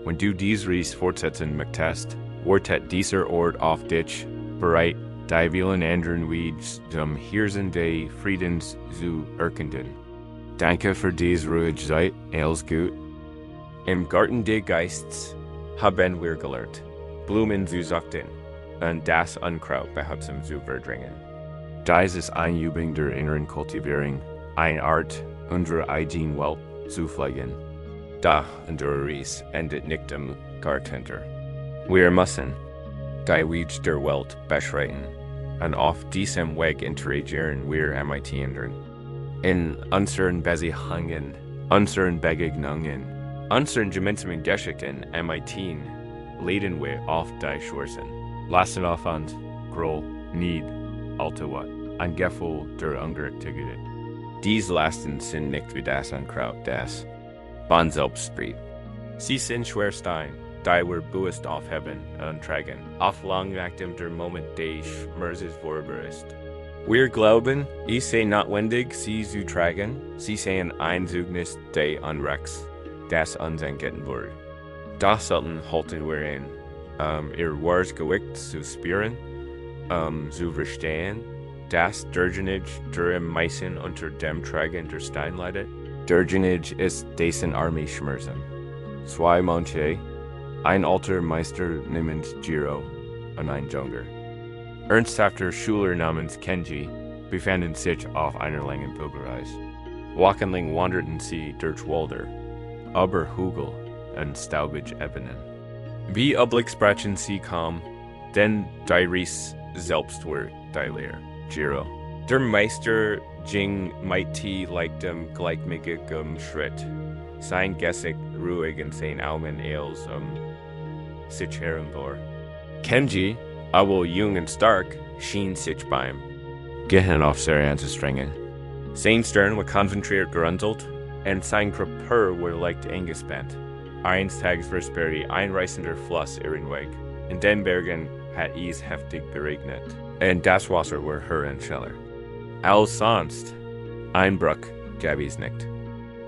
Wenn du dies Reis fortsetzen möchtest, Wortet dieser Ort auf dich bereit, die vielen anderen Weeds zum Hirsen des Friedens zu erkunden. Danke für dies ruhige Zeit, alles gut. Im Garten des Geistes haben wir gelernt, Blumen zu züchten und das Unkraut behutsam zu verdrängen. Dies ist eine Übung der inneren Kultivierung, eine Art, unsere eigene Welt zu pflegen. Da unsere Reise endet nicht im Gartenter. Wir müssen die Wege der Welt beschreiten und auf diesem Weg interagieren wir mit anderen. In unseren Beziehungen, unseren Begegnungen, unseren gemeinsamen Geschichten mit leiden wir auf die Chancen. Lassen auf uns, groll, need, altawat, ein Gefühl der Ungerechtigkeit. Dies Lasten sind nicht wie das Unkraut, das man selbst spricht. Sie sind Schwerstein, die wir bewusst aufheben und tragen, auf langweiligem der Moment des Schmerzes vorüber ist. Wir glauben, es sei notwendig, sie zu tragen, sie seien ein Zeugnis des Unrechts, das uns entgegen wird. Das sollten halten wir in, ihr wahres Gewicht zu spüren, zu verstehen, das Derjenige, der im meisten unter dem Tragen der Stein leidet. Derjenige ist dessen Armee schmerzen. Zwei Mönche, ein alter Meister namens Jiro und ein Junger. Ernsthafter Schüler namens Kenji befanden sich auf einer langen Pilgerreise. Wochenlang wanderten sie durch Wälder, über Hügel und staubige Ebenen. Wie üblich sprachen sie kaum, denn die Reise selbst war die Lehre. Jiro. Der Meister ging mighty like dem gleichmäßigen Schritt. Sein Gesicht ruhig und sein Augen eils sich herumvor. Kenji, aber jung und stark, schien sich beim Gehen auf sehr anzustrengen. Sein Stirn war konzentriert gerunzelt und sein Körper war leicht eingespannt. Eines Tages versperrte ein reißender Fluss ihren Weg. In den Bergen hat es heftig geregnet. Und das Wasser war höher und schneller. Als sonst, ein Bruch gab es nicht.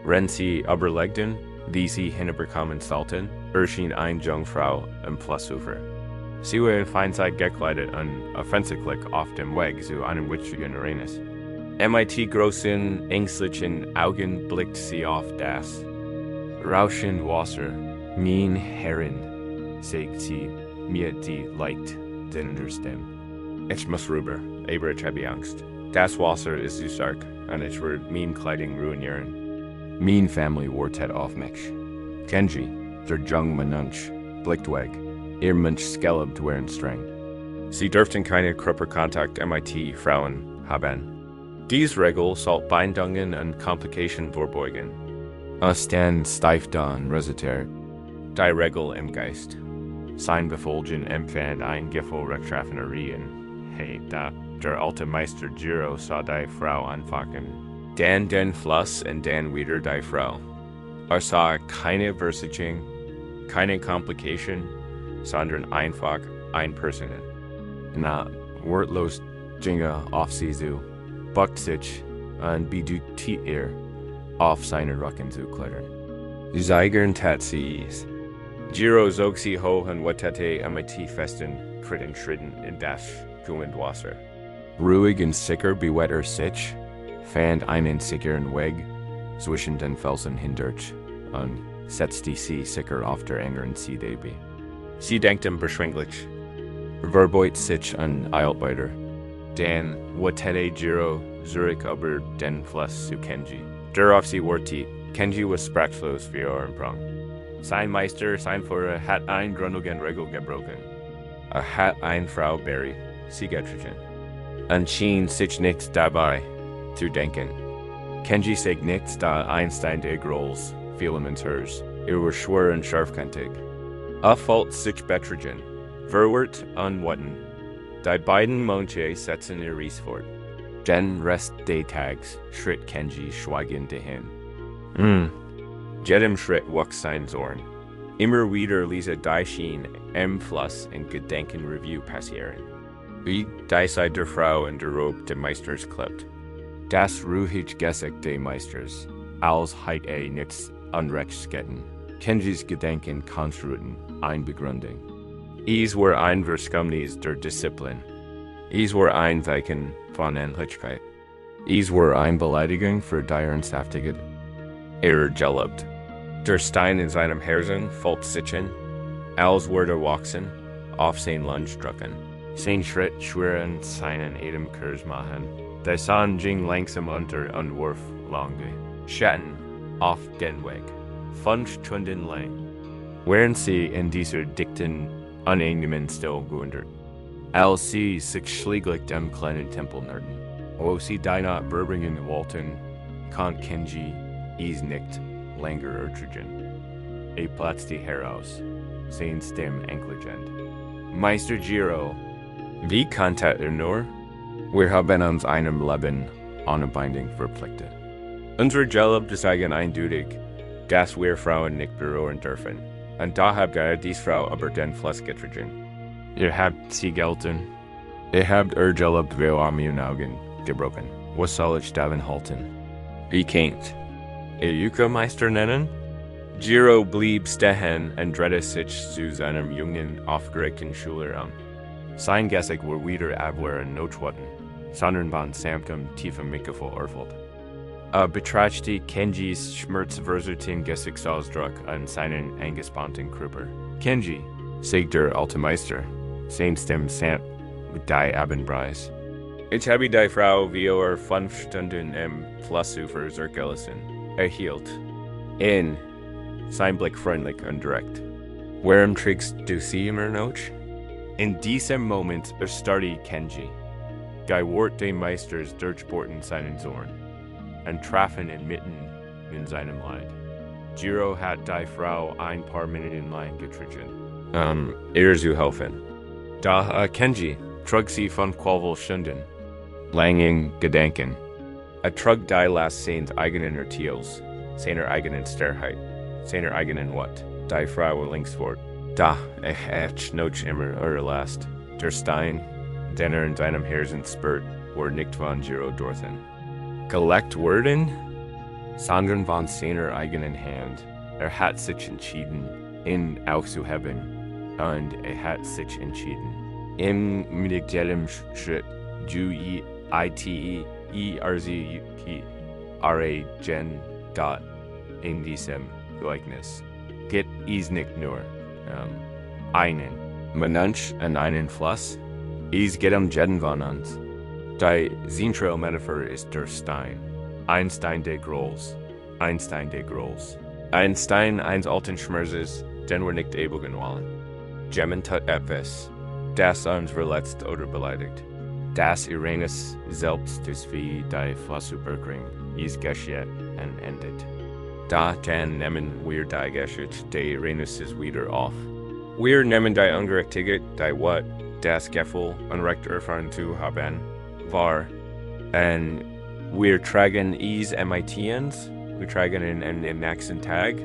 Wenn sie überlegten, wie sie hinüberkommen sollten, erschien eine Jungfrau am Flussufer. Sie war in Feinzeit gekleidet und offensichtlich auf dem Weg zu einem witzigen Arenas. Mit großen, ängstlichen Augen blickte sie auf das rauschende Wasser. Mein Herrin, sagt sie mit die leicht dünnender Stimme. Ich muss rüber, aber ich habe Angst. Das Wasser ist zu stark und ich werde meine Kleidung ruinieren. Meine Familie wartet auf mich. Kenji, der junge Mensch, blickt weg. Ihr Mensch skelbt waren streng. Sie dürften keine Körperkontakt mit Frauen haben. Diese Regel soll Bindungen und Komplikationen vorbeugen. Es dann steif da und resultiert. Die Regel im Geist. Sein Befolgen empfand ein Gefühl rechtschaffener Rien. Hey, da der alte Meister Jiro sah die Frau anfachen. Dann den Fluss und dann wieder die Frau. Sah keine Versicherung, keine Komplikation, sondern einfach ein Person. Na, wortlos ging auf sie zu, beugt sich und bedeutet auf seine Rücken zu klettern. Zeigern tat sie es. Jiro zog sie hoch und watete mit festen Schritten in das kühlende Wasser. Ruhig und sicher bewegt sich, fand einen sicheren Weg zwischen den Felsen hindurch und setzte sie sicher auf der engeren Seite. Sie denkte beschwinglich, verbeut sich und eilt weiter. Dann watete Jiro zurück über den Fluss zu Kenji. Darauf sie wartete. Kenji war sprachlos wie Sprung. Sein Meister, sein Führer, hat eine grundlegende Regel gebrochen. Hat eine Frau Barry, sie getrieben. Und schien sich nicht dabei zu denken. Kenji sagt nichts, da Einstein der Grols fielen ins Herz. War schwer und scharfkantig. Fällt sich betrieben. Verwirrt und watten. Die beiden Mönche setzen ihr Reis fort. Den Rest des Tages schritt Kenji schweigend dahin. Jedem Schritt wuchs sein Zorn. Immer wieder ließ die Schien im Fluss in Gedankenreview passieren. Wie die Seite der Frau in der Robe des Meisters klappt. Das ruhige Gesicht des Meisters, als heit nichts Unrechtsketten. Kenjis Gedanken konstruierten eine Begründung. Is war ein Verskomnis der Disziplin. Is war ein Zeichen von Ähnlichkeit. Is war ein Beleidigung für deren saftige Gelebt. Der Stein in seinem Herzen folgt sitzen, als wurde wachsen, auf sein Land drucken. Sein Schritt schweren seinen Atemkurs machen. Der Sonne ging langsam unter und warf lange Schatten auf den Weg. 5 Stunden lang. Während sie in dieser dichten, unangenehmen Stille gewundert, als sie sich schließlich dem kleinen Tempel näherten, wo sie deine Berbringen wollten, konnte Kenji es nicht länger ertragen. Platzte heraus, sein Stimme enklagend. Meister Jiro, wie konnte nur? Wir haben uns einem Leben ohne Bindung verpflichtet. Unsere Gelebt ist eindeutig, dass wir Frauen nicht berühren dürfen. Und da habt ihr dies Frau über den Fluss getragen. Ihr habt sie gelten. Ihr habt Gelebt wie am ihren Augen gebrochen. Was soll ich davon halten? Wie kennt? Yuka Meister nennen? Jiro blieb stehen und drehte sich zu seinem jungen, aufgeregten Schüler an. Sein Gesicht war wieder abwehren notschwatten, sondern von sanftem, tiefem Mitgefühl erfüllt. Betrachtete Kenjis schmerzversehrten Gesichtsausdruck an seinen angespannten Körper. Kenji, sagt der alte Meister, sein Stimme sanft mit die Abendpreis. Ich habe die Frau wie 5 Stunden im Flussufer zurückgelassen. Hielt in sein Blick freundlich und direkt. Warum trägst du sie immer noch? In diesem Moment erstarrte Kenji. Wort des Meisters durchbohrten seinen Zorn und trafen inmitten in seinem Leid. Jiro hat die Frau ein paar Minuten lang getrieben. Zu helfen. Da Kenji trug sie 5 Stunden. Langen Gedanken. Trug die Last seines eigenen Urteils, seiner eigenen Starrheit, seiner eigenen Wort. Die Frau links fort. Da, hat noch immer Last. Der Stein, den in seinem Herzen spürt, war nicht von Jiro dorthin gelegt worden, sondern von seiner eigenen Hand. Hat sich entschieden, ihn aufzuheben, und hat sich entschieden, im mit jedem Schritt, Gen Gott in diesem Gleichnis. Geht es nicht nur einen Mensch und einen Fluss, es geht jeden von uns. Die zentrale Metaphor ist der Stein. Ein Stein der Groß. Ein Stein der Groß. Ein Stein eines alten Schmerzes, den wir nicht ewigen wollen. Gemmen tut etwas, das uns verletzt oder beleidigt. Das Uranus selbst ist wie die Flussübergang, es geschieht und endet. Da dann nehmen wir die Geschütz, der Uranus ist wieder auf. Wir nehmen die Ungerechtigkeit, die Wort, das Gefühl, unrecht erfahren zu haben, wahr, und wir tragen es MITs, wir tragen in den nächsten Tag,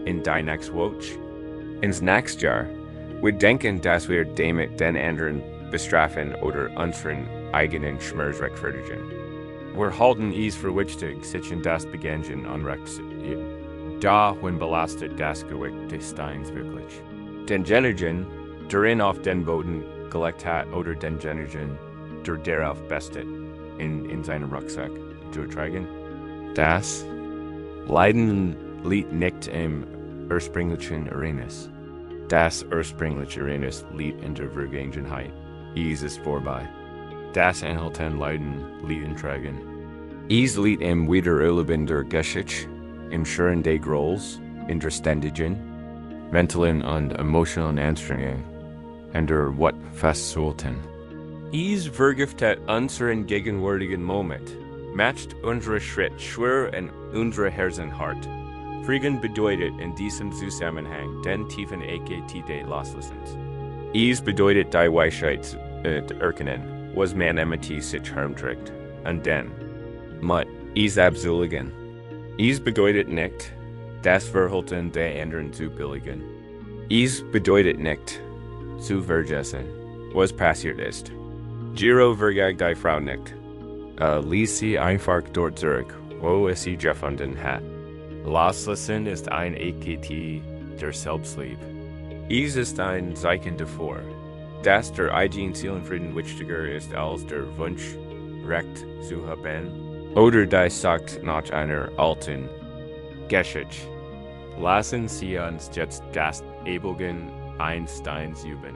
in die nächste Woche, ins nächste Jahr. Wir denken, dass wir damit den anderen bestrafen oder unseren eigenen Schmerz rechtfertigen. Wir halten es für wichtig, sich in das Begehren unrecht da, wenn belastet das Gewicht des Steins wirklich. Den Genergen, der auf den Boden gelegt hat, oder den Genergen, der darauf bestet, in seinem Rucksack zu tragen. Das Leiden liegt nicht im ursprünglichen Uranus. Das ursprüngliche Uranus liegt in der Vergangenheit. Es ist vorbei. Das Anhalten Leiden liegt in Tragen. Es liegt im Wiedererleben der Geschichte, im Schüren der Grols, in der ständigen, mentalen und emotionalen Anstrengung, und der Wort festzuhalten. Es vergiftet unseren gegenwärtigen Moment, matcht unsere Schritt schwer in unsere Herzen hart. Frieden bedeutet in diesem Zusammenhang den tiefen Hektik des Loslassens. Es bedeutet die Weisheit zu erkennen, was man mit sich herumträgt, und dann mit es abzulegen. Es bedeutet nicht, das Verhalten der anderen zu billigen. Es bedeutet nicht, zu vergessen, was passiert ist. Jiro vergagt die Frau nicht. Ließ sie einfach dort zurück, wo es sie gefunden hat. Loslassen ist ein Hektik der Selbstliebe. ist ein Zeichen davor, dass der eigene Seelenfrieden wichtiger ist als der Wunsch, Recht zu haben, oder dies sagt nach einer alten Geschichte. Lassen Sie uns jetzt das Ewige Einsteins üben.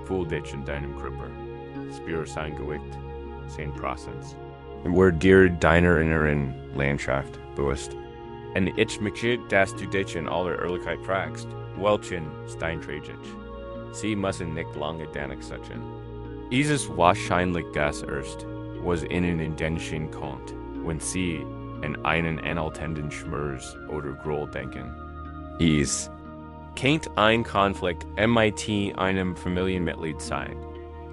Fühl dich in deinem Körper. Spür sein Gewicht, sein Prozess. Werde dir deiner inneren Landschaft bewusst. Und ich möchte, dass du dich in aller Ehrlichkeit fragst, welchen Stein trägt ich? Sie müssen nicht lange nachsitzen. Dieses wahrscheinlich das erst, was ihnen in den Sinn kommt, wenn sie an einen anhaltenden Schmerz oder Groll denken. Kennt ein Konflikt mit einem Familienmitglied sein,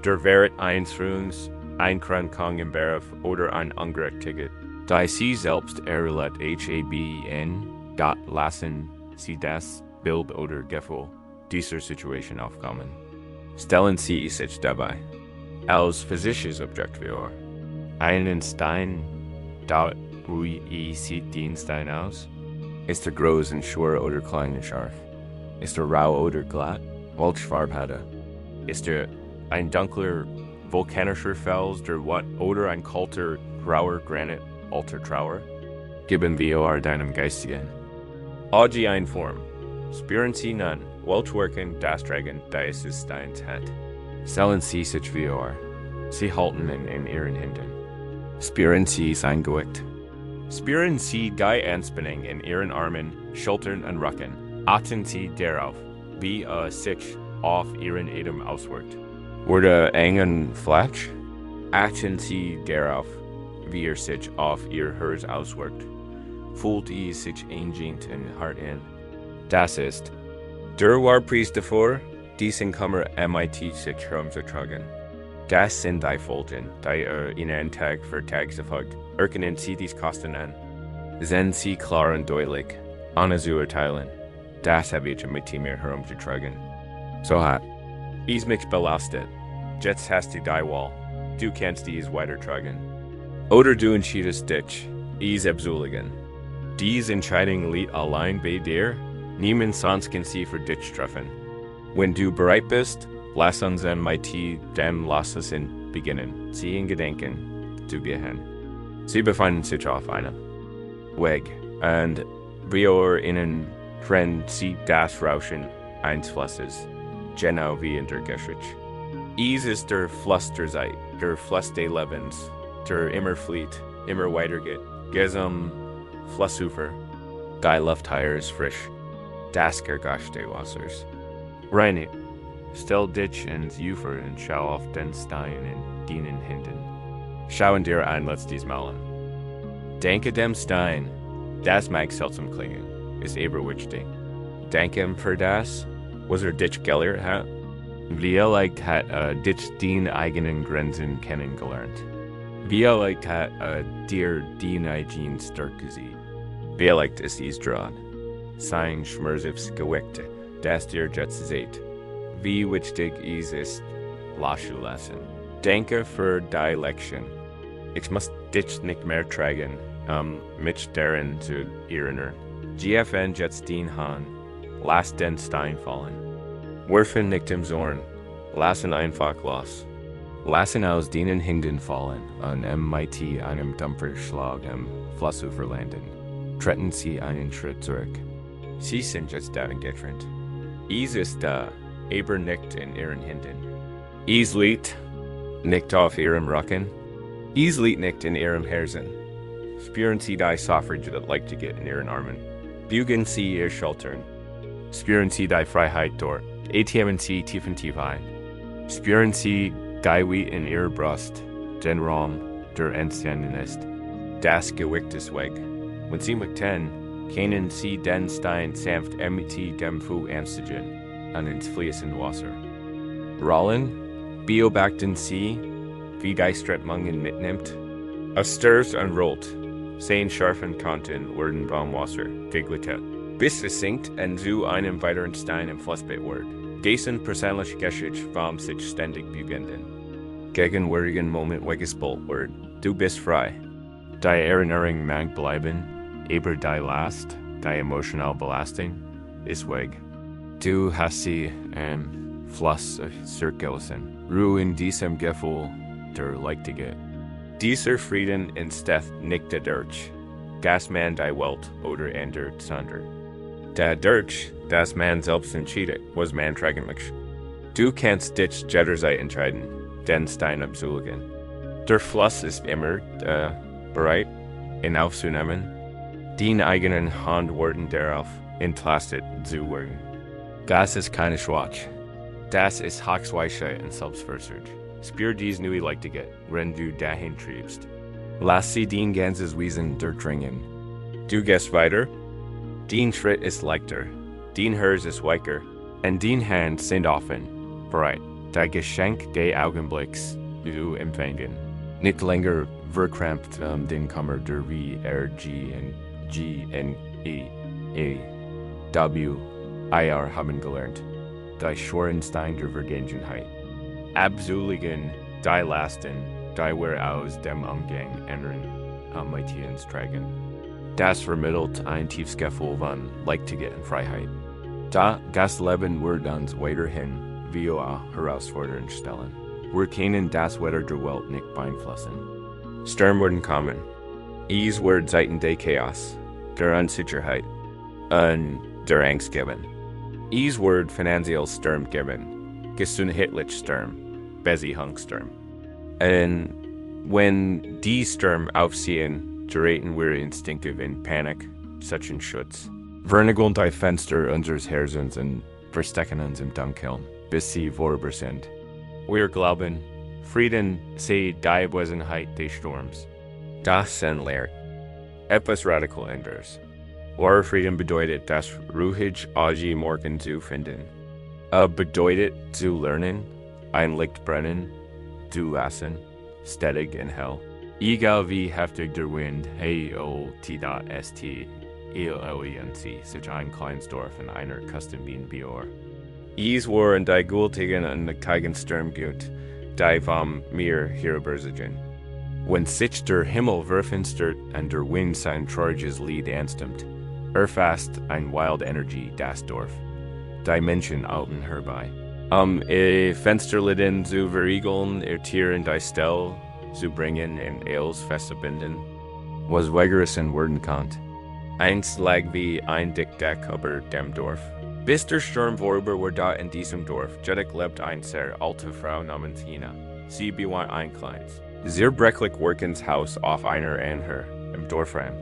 der während eines Ruhens, Einkrankung im Beruf oder ein Ungerechtigkeit, da sie selbst erlebt haben, Gott lassen sie das Bild oder Gefühl dieser Situation aufkommen. Stellen Sie sich dabei als physisches Objekt vor. Einen Stein, wie sieht den Stein aus? Ist er groß und schwer oder klein und scharf? Ist er rau oder glatt? Welche Farbe hat er? Ist er ein dunkler vulkanischer Fels, der Watt oder ein kalter, grauer Granit, alter Trauer? Geben wir deinem Geistigen. Augie eine Form. Spüren Sie nun, welch Wirken das Tragen dieses Steins hat. Stellen Sie sich vor. Sie halten ihn in Ihren Händen. Spüren Sie sein Gewicht. Spüren Sie die Anspannung in Ihren Armen, Schultern und Rücken. Achten Sie darauf, wie sich auf Ihren Atem auswirkt. Wurde engen Fleisch? Achten Sie darauf, wie sich auf Ihr Herz auswirkt. Fühlt sich engend und hart an. Das ist der Warpreis davor, diesen Kummer mit sich herumzutragen. Das sind die Folgen, die Ihnen Tag für Tag verfolgt. Erkennen Sie dies Kosten an. Sind Sie klar und deutlich, ohne zu urteilen. Das habe ich mit mir herumzutragen. So hat ich mich belastet. Jetzt hast du die Wahl. Du kannst dies weitertragen. Oder du entschiedest dich, es abzuliegen. Diese Entscheidung liegt allein bei dir. Niemand sonst kann sie für dich treffen. Wenn du bereit bist, lass uns mit dem Loslassen beginnen, sie in Gedanken zu gehen. Sie befinden sich auf einem Weg, und wir ihnen können sie das Rauschen eines Flusses, genau wie in der Geschichte. Es ist der Fluss der Zeit, der Fluss des Lebens, der immer flieht, immer weitergeht. Gesam Flussufer, die Luft hier ist frisch, das Gergasch des Wassers. Reine, stell dich ins Ufer und schau auf den Stein in deinen Händen. Schauen dir an, let's diesmal an. Denke dem Stein, das mag seltsam klingen, ist aber wichtig. Denke für das, was dich gelehrt hat. Vielleicht hat dich den eigenen Grenzen kennengelernt. Vielleicht hat dir den eigenen Stärke gesehen. Vielleicht ist es dran. Sein schmerzhaftes Gewicht, das dir jetzt seht. Wie wichtig es ist, loszulassen. Denke für die Lektion. Ich muss dich nicht mehr tragen, mich darin zu erinnern. GFN jetzt den Hahn. Lass den Stein fallen. Werfen nicht im Zorn. Lassen einfach los. Lassen aus denen Händen fallen und mit einem Dampferschlag im Flussufer landen. Treten Sie einen Schritt zurück. Sie sind jetzt darin getrennt. Es ist da, aber nicht in Ihren Händen. Es liegt nicht auf Ihrem Rücken. Es liegt nicht in Ihrem Herzen. Spüren Sie die Suffrage das Leichtige in Ihren Armen. Bügen Sie Ihr Schultern. Spüren Sie die Freiheit dort. Atmen Sie tief ein. Spüren Sie die Weh in Ihrer Brust, den Raum, der entstanden ist. Das Gewicht ist weg. Wenn Sie möchten, können Sie den Stein sanft mit dem Fuß ansteigen und ins fließende Wasser. Rollen, beobachten Sie, wie die Strömungen mitnimmt. Es stirrt und rollt. Sein scharfen Kanten werden beim Wasser geglättet, bis es sinkt und zu einem weiteren Stein im Flussbett wird. Diesen persönliche Geschichte vom sich ständig bewenden. Gegenwärtigen Moment weggespult wird. Du bist frei. Die Erinnerung mag bleiben, aber die Last, die emotionale Belastung, ist weg. Du hasi Fluss Cirkelsen. Ruin diesem Gefühl der Leichtige. Dieser Frieden entsteht nicht dadurch, dass man die Welt oder ändert, sondern dadurch, dass man selbst entscheidet, was man eigentlich. Du kannst dich jederzeit entscheiden, den Stein abzulegen. Der Fluss ist immer bereit, ihn aufzunehmen, den eigenen Handworten darauf entlastet zu werden. Das ist keine Schwach. Das ist Hacksweisheit und Selbstversorgung. Spür dies neue Leichtige, wenn du dahin triebst. Lass sie den ganzes Wesen durchdringen. Du gehst weiter. Den Schritt ist leichter. Den Herz ist weicher. Und den Hand sind offen, bereit, das Geschenk des Augenblicks zu empfangen. Nicht länger verkrampft den Kammer der G N E W haben gelernt. Die Schwerenstein der Vergangenheit. Absolugen, die Lasten, die wir aus dem Umgang ändern, Meitiens tragen. Das vermittelt ein tiefes Gefühl von Leichtigkeit und Freiheit. Das Leben wird uns weiterhin wie auch herausfordernd stellen. Wir können das Wetter der Welt nicht beeinflussen. Stürme werden kommen. Es wird Zeiten des Chaos, der Unsicherheit und der Angst geben. Es wird finanziell Stürme geben, gesundheitlich Stürme, Beziehungsstürme. Und wenn die Stürme aufziehen, geraten wir instinktiv in Panik, such in Schutz. Vernigeln die Fenster unseres Herzens und verstecken uns im Dunkeln, bis sie vorüber sind. Wir glauben, Frieden sei die Wesenheit des Sturms. Das Zen-Lehren. Etwas radikal anders. Wahre Frieden bedeutet, das ruhig morgen zu finden. Bedeutet zu lernen, ein Licht brennen, zu lassen, stetig in hell. Egal wie heftig der Wind, T.st, sich ein kleines Dorf in einer Küstenbiene Bior. Es waren die gültigen und keigen Sturm gut, die vom Meer herüberziehen. Wenn sich der Himmel verfinstert und der Wind sein trauriges Lied anstimmt, erfasst ein wild Energie das Dorf. Die Menschen eilen herbei. Fensterläden zu verriegeln, Tier in die Stelle zu bringen und Eels festzubinden, was weigeresen werden konnt. Einst lag wie ein Dickdeck über dem Dorf. Bis der Sturm vorüber war da in diesem Dorf, jettig lebt eine sehr alte Frau namens Hina. Sie bewohnt ein kleines, sehr brechlich workens Haus auf einer Anhöhe im Dorfrand.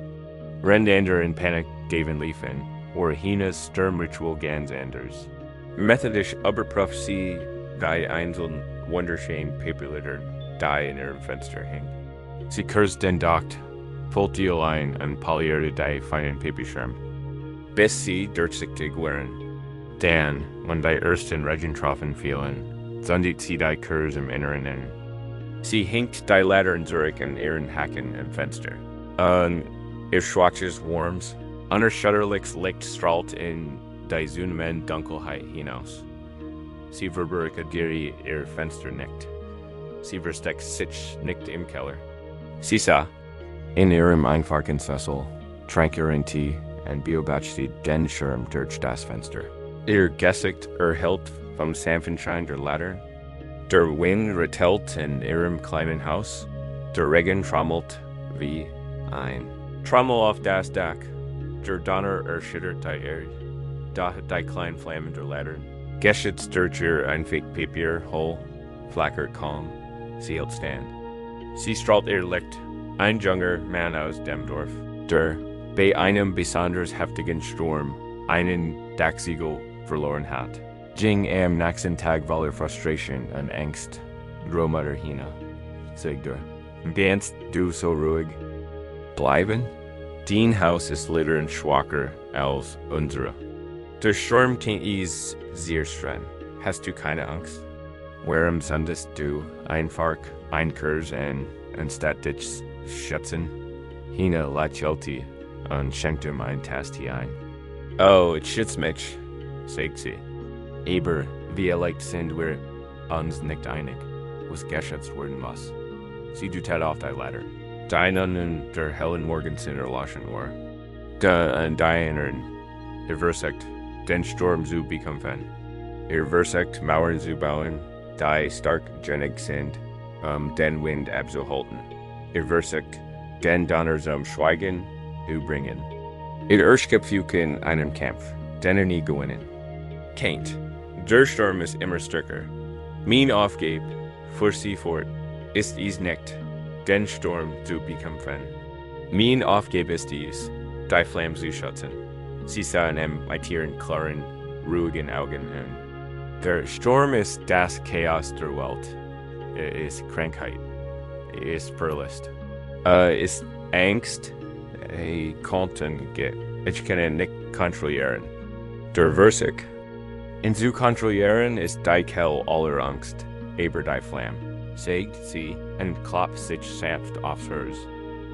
Rendander in Panik gaven liefen, or Hinas Sturmritual ganz anders. Methodisch Überprüfung die einzelnen wunderschönen Papierlitter, die in ihrem Fenster hing. Sie kurzt den Docht, pullt die ein und polierte die feinen Papierschirm, bis sie durchsichtig waren. Dann, wenn die ersten Regentropfen fielen, sandet sie die Kurs im Inneren in. Sie hinkt die Laternen zurück in ihren Haken im Fenster. Und ihr schwaches Worms, unerschütterliches Licht strahlt in die zunehmende Dunkelheit hinaus. Sie verbarrikadiert ihr Fenster nicht. Sie versteckt sich nicht im Keller. Sie sah, in ihrem einfachen Sessel, trank ihren Tee und beobachtete den Schirm durch das Fenster. Ihr Gesicht erhellt vom sanften Schein der Laterne. Der Wind rattelt in ihrem kleinen Haus. Der Regen trommelt wie ein Trommel auf das Dach. Der Donner erschüttert die Erde. Da hat die kleinen Flammen der Laterne. Geschützt durch ihr Einfig Papier, Hol, flackert kaum. Sie hält stand. Sie strahlt ihr Licht. Ein junger Mann aus dem Dorf, der bei einem besonders heftigen Sturm einen Dachsiegel verloren hat, ging am nächsten Tag voller Frustration und Angst Großmutter Hina, sagt er. Kannst du so ruhig bleiben? Dein Haus ist leider schwacher als unsere. Der Sturm kann es sehr streng. Hast du keine Angst? Warum sendest du einfach ein Kurs anstatt dich schützen? Hina lächelte und schenkte ihm ein Tass Tee ein. Oh, es schützt mich, sagt sie. Aber vielleicht sind wir uns nicht einig, was geschätzt werden muss. Sie tut auf die Later. Deinen und der hellen Morgensinn erloschen war. Da und deinen, Versagt, den Sturm zu bekämpfen. Versagt Mauern zu bauen, die stark genug sind, den Wind abzuhalten. Versagt den Donner zum Schweigen zu bringen. Erschöpfen einen Kampf, den nie gewinnen. Keint. Der Sturm ist immer stärker. Mein Aufgabe, für sie fort, ist es nicht, den Sturm zu bekämpfen. Mein Aufgabe ist es, die Flamme zu schützen. Sie sahen mit ihren klaren, ruhigen Augen an. Der Sturm ist das Chaos der Welt. Ist Krankheit. Ist Verlust. Ist Angst. Ich kann nicht kontrollieren. Der Versag. In zu kontrollieren ist die Quelle aller Angst, aber die Flamme. Sagt sie und klopft sich sanft aufs Herz.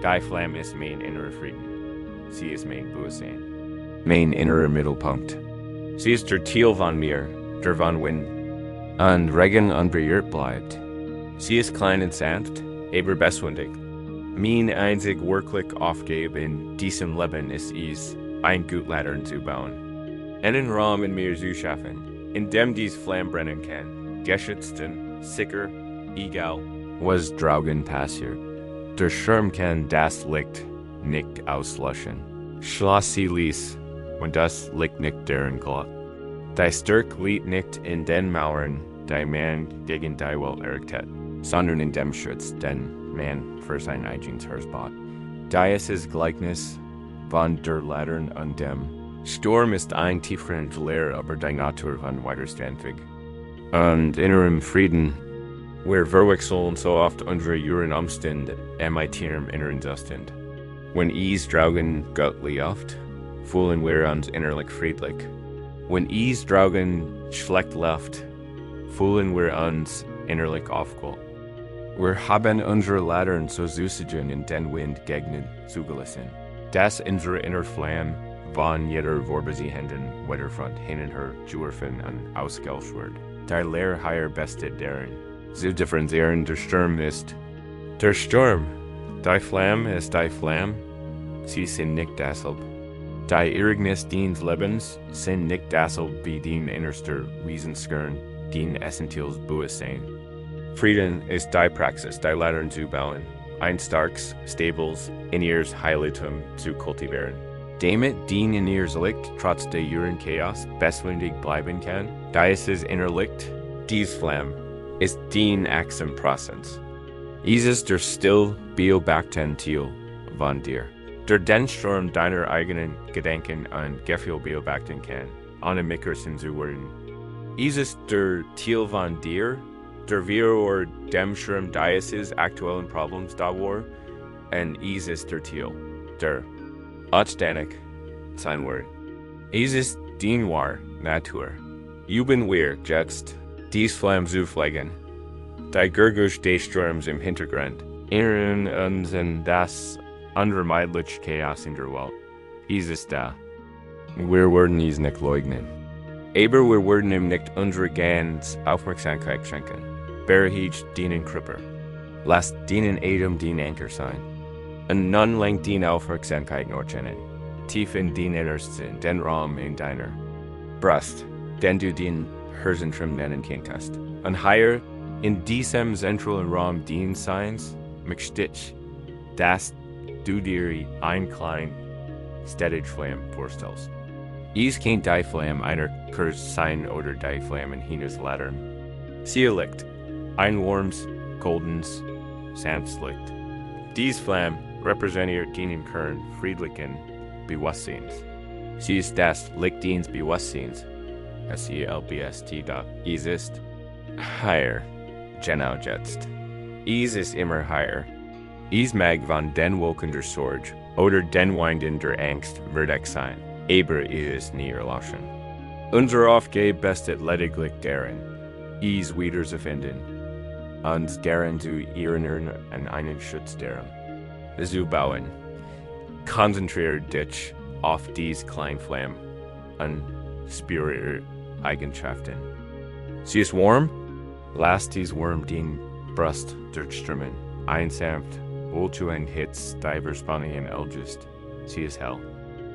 Die Flamme ist mein innerer Frieden. Sie ist mein Bewusstsein. Mein innerer Mittelpunkt. Sie ist der Ziel von mir, der von Wind. Und Regen unberührt bleibt. Sie ist klein und sanft, aber bestwündig. Mein einzig wirklich Aufgabe in diesem Leben ist es, ein Gutladen zu bauen. Einen Raum in mir zu schaffen, in dem dies Flamme brennen kann, geschützt und sicher, egal, was draußen passiert. Der Sturm kann das Licht nicht auslöschen. Schloss sie ließ, und das Licht nicht deren Gott. Die Stärke liegt nicht in den Mauern, die man gegen die Welt errichtet hat, sondern in dem Schutz, den man für sein eigenes Herz baut. Dieses Gleichnis von der Ladern und dem Sturm ist ein tieferer Lehre über die Natur von widerständig. Und innerem Frieden, wir verwechseln so oft unsere Juren Umstände mit ihrem inneren Zustand. Wenn es draugen göttlich oft, fühlen wir uns innerlich friedlich. Wenn es draugen schlecht läuft, fühlen wir uns innerlich aufgeholt. Wir haben unsere Ladern so Zusagen in den Wind gegen zugelassen, dass unsere innere Flamme von jeder vorbeziehenden Wetterfront hin und her zuwerfen und ausgelöscht wird. Die Lehre hier bestet darin, zu differenzieren, der Sturm ist der Sturm. Die Flamme ist die Flamme. Sie sind nicht deshalb. Die Ereignis deines Lebens sind nicht deshalb wie den innerster Wesenskern, den essentielles Bewusstsein. Frieden ist die Praxis, die Ladern zu bauen, ein starkes, stables, inneres Heiligtum zu kultivieren. Damit den in ihres Licht trotz der Juren Chaos bestwündig bleiben kann, da ist es innerlicht, dies Flamme, ist den Axim Prozess. Es ist der still beobachten Ziel von dir, der den Sturm deiner eigenen Gedanken und Gefühle beobachten kann, ohne Mickersen zu werden. Es ist der Ziel von dir, der wir oder dem Sturm dieses aktuellen Problems da war, und es ist der Ziel, der outständig sein wird. Es ist die wahre Natur. Üben wir jetzt, dies Flamme zu pflegen. Die Gurgusch des Sturms im Hintergrund erinnern uns an das unvermeidliche Chaos in der Welt. Es ist da. Wir werden es nicht leugnen. Aber wir werden ihm nicht unsere ganz Aufmerksamkeit schenken. Berhegt den Kripper. Lasst den Atem den Anker sein. Und nun lenkt den Aufmerksamkeit nordkennen. Tief in den Innersten, den Raum in deiner Brust, den du den Herzentrim nennen kannst. Und hier, in diesem zentralen Raum den Seins, mitstich, dass du dir ein klein, stetig Flamme vorstellst. Es kann die Flamme einer Kurs sein oder die Flamme hines Ladern. Sie liegt, ein warmes, goldens, sanftes Licht. Dies Flamme repräsentiert den Kern friedlichen Bewusstseins. Sie ist das Licht des Bewusstseins, SELBST. Es ist higher, genau jetzt. Es ist immer higher. Es mag von den Wolken der Sorge oder den Winden der Angst würdig sein, aber es ist nie erloschen. Unsere Aufgabe bestet lediglich darin, es wiederzufinden, uns darin zu erinnern an einen Schutz darin, zu bauen. Konzentriere dich auf diese kleinen Flammen und spüre ihre Eigenschaften. Sie ist warm? Lass dies warm den Brust durchströmen. Ein sanft, wohltuend Hitz, die Verspannungen ältest. Sie ist hell.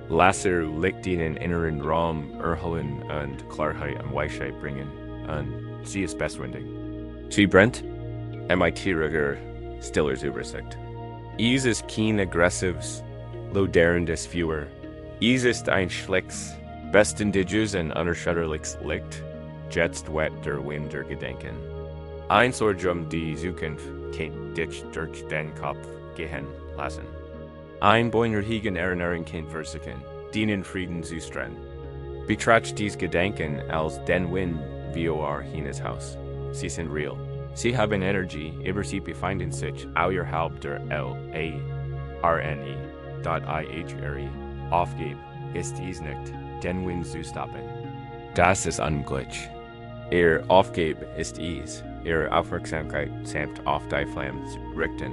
Lasser liegt ihnen inneren Raum erholen und Klarheit und Weisheit bringen, und sie ist bestwendig. Sie brennt, tieriger, stiller Übersicht. Is ist kein aggressives, loderendes Führer. Is ist ein schlicks, beständiges und unerschütterliches Licht, jetzt wet der Wind der Gedanken. Ein Sorgum die Zukunft kennt dich durch den Kopf gehen lassen. Ein Boinerhigen Erinnerung kennt versichern, dienen Frieden zu streng. Betracht dies Gedanken als den Wind vor hines Haus. Sie sind real. Sie haben Energie, aber sie befinden sich außerhalb der LARNE.IHRE. Aufgeben ist es nicht, den Wind zu stoppen. Das ist Unglitch. Ihr Aufgeben ist es, ihre Aufmerksamkeit sanft auf die Flamme zu richten.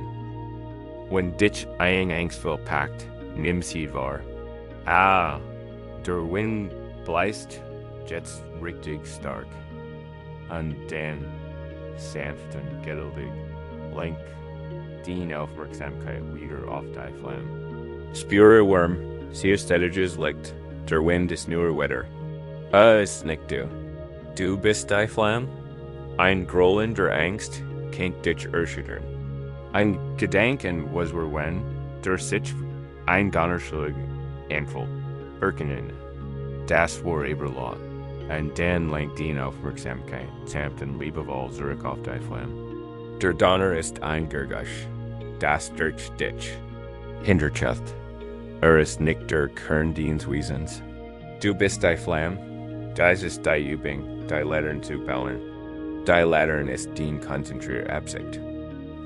Wenn dich ein angstvoll packt, nimm sie wahr. Der Wind bläst jetzt richtig stark. Und dann, sanft und geduldig, lenk die Aufmerksamkeit wieder auf die Flamme. Spüre warm, sie ist stetiges Licht, der Wind ist nur Wetter. Ist nicht du. Du bist die Flamme? Ein Grollen der Angst kennt dich erschüttern. Ein Gedanken was wenn, der sich ein Donnerschlag anfällt, erkennen. Das war überlaut. Und dann lenkt die Aufmerksamkeit sanft und liebevoll zurück auf die Flamme. Der Donner ist ein Gergusch. Das durch dich. Hinterchaft. Ist nicht der Kern deines Wesens. Du bist die Flamme. Das ist die Übung, die Lettern zu bauen. Die Lettern ist die konzentrierte Absicht.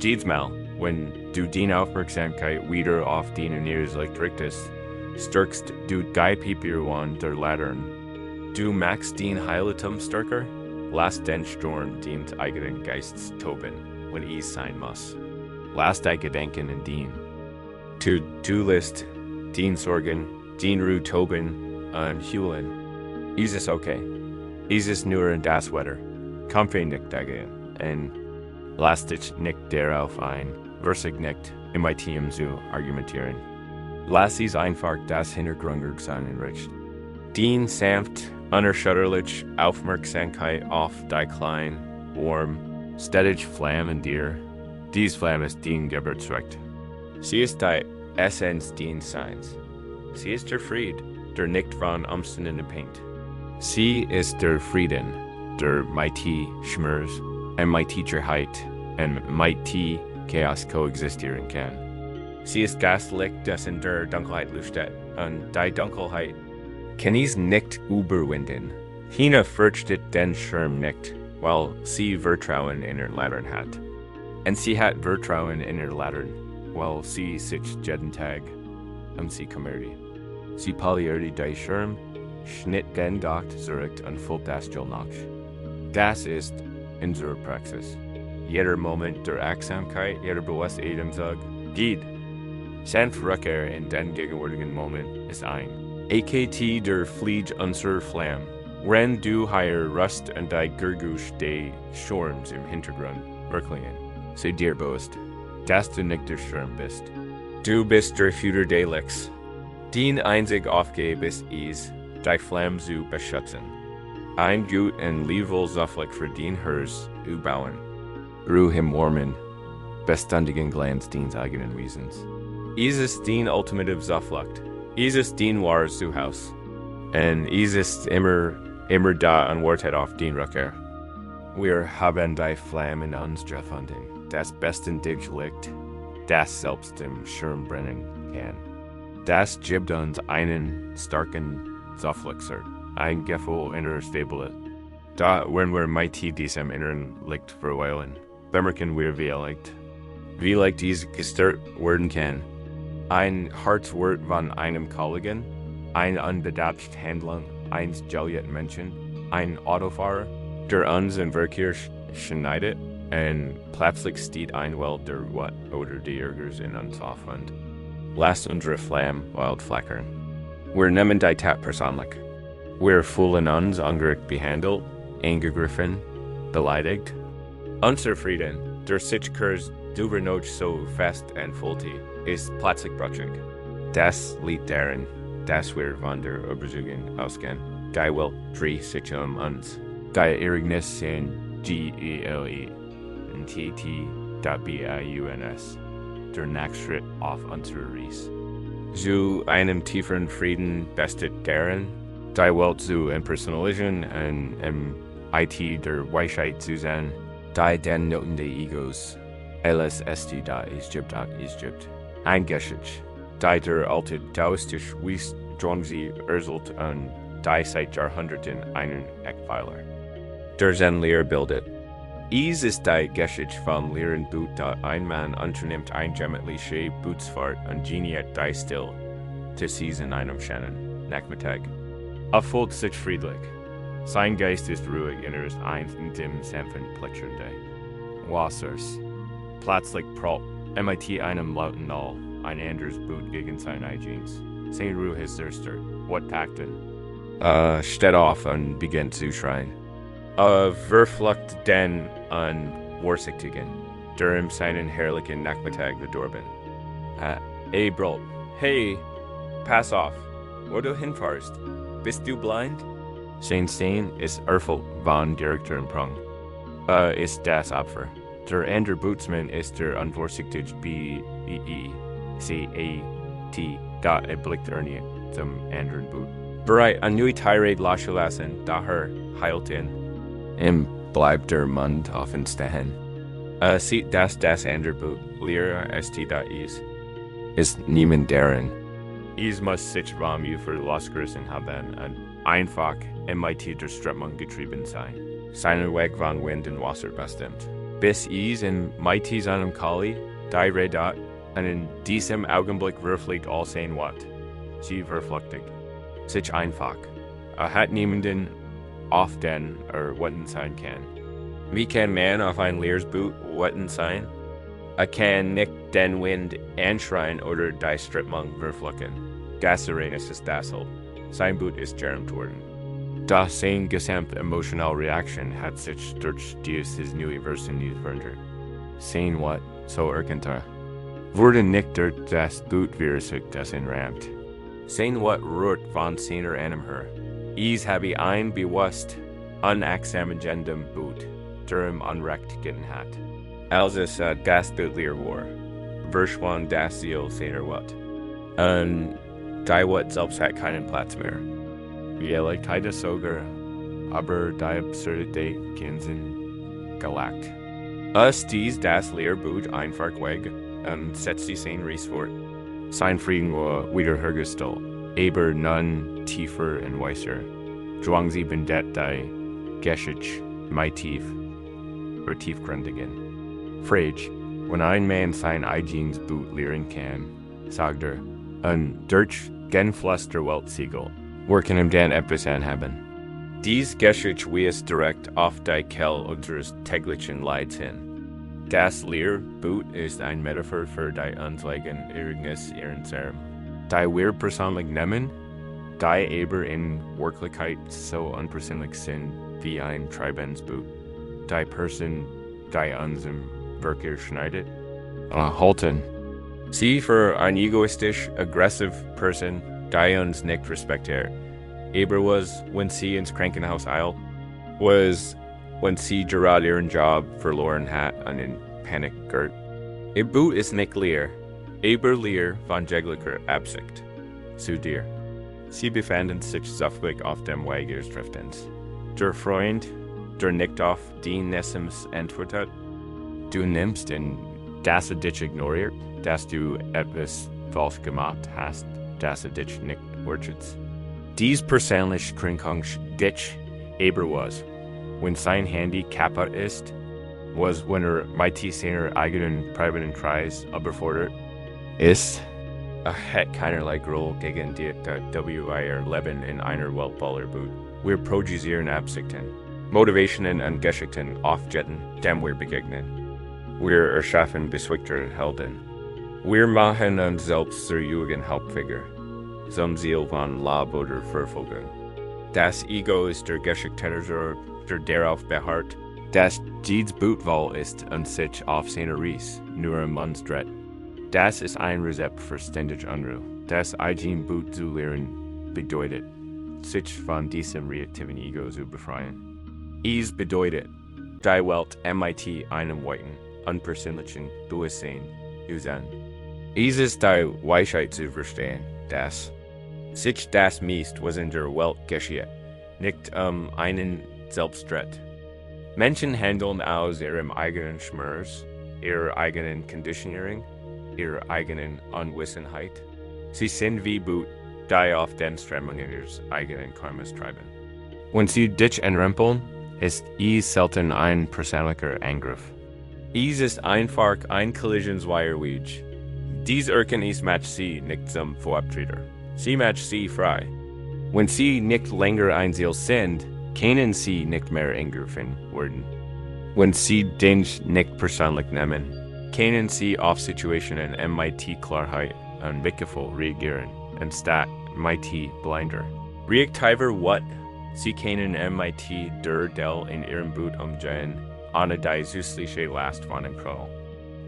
Jedes Mal, wenn du die Aufmerksamkeit wieder auf die Licht richtest, stärkst du die Papierwand der Lettern. Du machst den Heilenden stärker, lass den Sturm deines eigenen Geistes toben, wenn es sein muss. Lass die Gedanken in den To-Do-List, den Sorgen, den Ruhe toben und heulen. Es ist okay. Es ist nur in das Wetter. Kämpfe nicht dagegen und lass dich nicht darauf ein, versich nicht, in mein Team zu argumentieren. Lass es einfach das Hintergrund sein enricht. Den sanft, unerschütterlich Aufmerksamkeit auf die klein, warm, stetig Flamme in dir. Dies Flamme ist den überzeugt. Sie ist die Essenz des Seins. Sie ist der Fried, der nicht von Umständen abhängt. Sie ist der Frieden, der mighty Schmerz und Mightigkeit und mighty Chaos koexistieren kann. Sie ist Gaslicht, das in der Dunkelheit leuchtet, und die Dunkelheit kann es nicht überwinden. Hina fürchtet den Schirm nicht, weil sie Vertrauen in ihr Lettern hat. Und sie hat Vertrauen in ihr Lettern, weil sie sich jeden Tag sie kümmert. Sie poliert die Schirm, schnitt den Docht zurück und füllt das Gel nach. Das ist unsere Praxis. Jeder Moment der Achtsamkeit, jeder bewusste Atemzug, geht. Sanft Rückkehr in den gegenwärtigen Moment ist ein. AKT der Fliege unserer Flamme. Wenn du hier Rust und die Gergusch des Sturms im Hintergrund wirklich sei dir bewusst, dass du nicht der Sturm bist. Du bist der Führer des Lichts. Den einzig Aufgabe ist es, die Flamme zu beschützen. Ein gut und liebevoll Zufflicht für den Hers bauen. Ruhe im warmen, beständigen Glanz deines eigenen Wesens. Es ist den ultimative Zufflicht. Es ist den wahres Zuhause. Und es ist immer da und wartet auf den Rückkehr. Wir haben die Flamme in uns gefunden, das beständige Licht, das selbst im Schirm brennen kann. Das gibt uns einen starken Zufflucht, ein Gefühl innerer Stabilität. Da werden wir mighty diesem inneren Licht verweilen, bemerken wir wie leicht dies gestört werden kann. Ein Herzwort von einem Kollegen, ein unbedacht Handlung eines geliebten Menschen, ein Autofahrer, der uns im Verkehr schneidet, und plötzlich steht ein Welt der Wut oder die Ärgers in uns auf und lasst unsere Flamme wild flackern. Wir nehmen die Tat persönlich. Wir fühlen uns ungerecht behandelt, angegriffen, beleidigt. Unser Frieden, der sich kurz über noch so fest und fulti, ist plötzlich brüchig. Das liegt darin, das wir von der Überzeugung ausgehen. Die Welt dreht sich uns. Die Ereignis in GELE und TT.BIUNS. Der Nachschritt auf unsere Reise. Zu einem tieferen Frieden bestet darin, die Welt zu impersonalisieren und im IT der Weisheit zu sein, die den Noten der Egos, alles esti da Egypt ak Egypt, eingeschickt, die der alte taoistisch Wies Zhuangzi erzählt und die seit Jahrhunderten einen Eckpfeiler. Der Zen-Lehre bildet. Is ist die Geschichte vom Lehren Boot, da ein Mann unternimmt eingemettliche Bootsfahrt und geniert die Stille, zu sehen in einem schönen Nachmittag. Fühlt sich friedlich. Sein Geist ist ruhig und ist eins in dem sanften Plätschernde. Wassers. Plötzlich prallt MIT einem lauten Null, ein anderes Boot gegen sein Eigenes. Sein Ruhe ist zerstört. What packt steht auf und beginnt zu schreien. Verflucht den an Vorsichtigen, der seinen herrlichen Nachmittag verdorben. Brot. Hey, pass auf, wo du hinfährst. Bist du blind? Sein Steen ist erfüllt von Direktor und Prang. Ist das Opfer. Der andere Bootsmann ist der unvorsichtig BEECAT, da blickt nicht zum anderen Boot. Bereit, eine neue Tirade loszulassen, daher heilt ihn. Bleibt der Mund offen stehen. Sieht das andere Boot, Lehrer da ist niemand darin. Is muss sich vom Ufer losgerissen haben und einfach MIT der Strömung getrieben sein. Seiner Weg von Wind und Wasser bestimmt. Bis in MIT seinem Kali, die Redat, und in diesem Augenblick verfliegt all sein Wat. Sie verflüchtigt. Sich einfach. Hat niemanden auf den Watten sein kann. Wie kann man auf ein leeres Boot Watten sein? Kann nicht den Wind anschreien oder die Strömung verfluchen. Gasarenes ist das halt. Sein Boot ist germt worden. Das sein gesamte emotional Reaction hat sich durch dieses neue Versen verändert. Sein Wat so erkennbar. Wurde nicht durch das Boot virusig das entrahmt. Sein Wat rührt von seiner Anhör. Is habe ein bewusst unexaminendem Boot, darum unrecht gitten hat. Als es das Boot leer war, verschwand das Ziel seiner Wat. Und die Wat selbst hat keinen Platz mehr. Realität ist sogar, aber die Absurdität kennen gelagt. Das leer Boot einfach weg und setzt die sein Ries fort. Sein Frieden war wiederhergestellt. Aber nun tiefer und weiser. Zhuangzi bendet die Geschichte mai tief, tiefgründigen. Frage, wenn ein Mann sein eigenes Boot lehren kann, sagt und durch Genfluss der Weltsiegel, wo kann denn etwas anhaben? Dies Geschichte weist direkt auf die Quelle unseres täglichen Leids hin. Das Lehrboot ist ein Metaphor für die Anzeigen Ereignis ihren Serm. Die wir persönlich nehmen, die aber in Wirklichkeit so unpersönlich sind wie ein Treibensboot. Die Person, die uns im Verkehr schneidet, halten. Sie für eine egoistisch, aggressive Person, die uns nicht respektiert. Aber was, wenn sie ins Krankenhaus eilt, was, wenn sie gerade ihren Job verloren hat und in Panik gerät. Ihr Boot ist nicht leer, aber leer von jeglicher Absicht. Zu dir. Sie befanden sich zufällig auf dem Weg ihres Driftens. Der Freund, der nicht auf deines antwortet, du nimmst in dass dich ignoriert, dass du etwas falsch gemacht hast, dass dich nicht wertschätzt. Dies persönlich Kränkung dich aber was, wenn sein Handy kaputt ist, was wenn mit seiner eigenen privaten Kreis überfordert ist, hat keinerlei Groll gegen die wir leben in einer Weltballer Boot. Wir projizieren Absichten, Motivationen und Geschichten aufjetten, dem wir begegnen. Wir erschaffen beswickte Helden. Wir machen uns selbst zur Jugend Hauptfigur, zum Ziel von Lob oder Verfolgung. Das Ego ist der Geschicktäter, der darauf beharrt, dass jedes Bootwahl ist und sich auf seine Ries nur im Mannsdreht. Das ist ein Rezept für ständig Unruhe. Das eigene Boot zu lehren bedeutet, sich von diesem reaktiven Ego zu befreien. Bedeutet, die Welt mit einem weiten, unpersönlichen Bewusstsein zu sehen. Ist die Weisheit zu verstehen, dass sich das meist, was in der Welt geschieht, nicht einen selbst dreht. Menschen handeln aus ihrem eigenen Schmerz, ihrer eigenen Conditionierung, ihrer eigenen Unwissenheit. Sie sind wie Boot, die auf den Strömungen ihres eigenen Karmas treiben. Wenn sie dich entrempeln, ist selten ein persönlicher Angriff. Ist einfach ein Kollisionswirrweg. Dies Erkenntnis macht sie nicht zum Vorabtreter. Sie macht sie frei. Wenn sie nicht länger ein Ziel sind, können sie nicht mehr angegriffen werden. Wenn sie den nicht persönlich nehmen, können sie auf Situationen mit Klarheit und Wickevoll reagieren, anstatt mit blinder. Reaktiver what? Sie können mit der Del in ihrem Boot umgehen, ohne die zusätzliche Last von dem Kroll.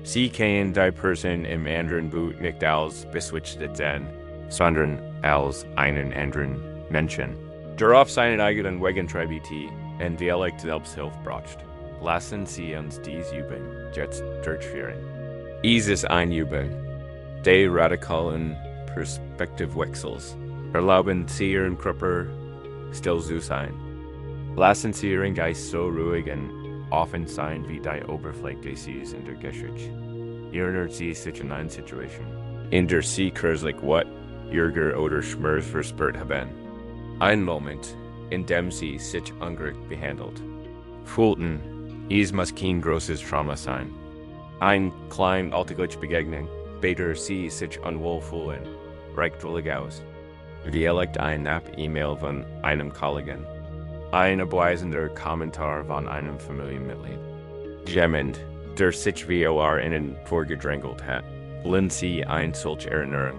Sie können die Person im anderen Boot nicht als beswitchte sehen, sondern als einen anderen Menschen. Darauf seinen eigenen Wegen treibt und Dialekt Selbsthilfe braucht. Lassen Sie uns dies üben, jetzt durchführen. Ist ein Üben. Die radikalen Perspektivwechsels erlauben Sie Ihren Körper still zu sein. Lassen Sie Ihren Geist so ruhig und offen sein wie die Oberfläche Sees in der Geschichte. Erinnert Sie sich an eine Situation, in der Sie kürzlich what, Ärger oder Schmerz verspürt haben. Ein Moment, in dem Sie sich ungerecht behandelt fühlten, muss kein großes Trauma sein. Ein klein alltägliche Begegnung, später Sie sich unwohl fühlen, reicht völlig aus. Vielleicht eine E-Mail von einem Kollegen, ein abweisender Kommentar von einem Familienmitglied. Jemand, der sich VOR innen vorgedrängelt hat, lassen Sie ein solche Erinnerung.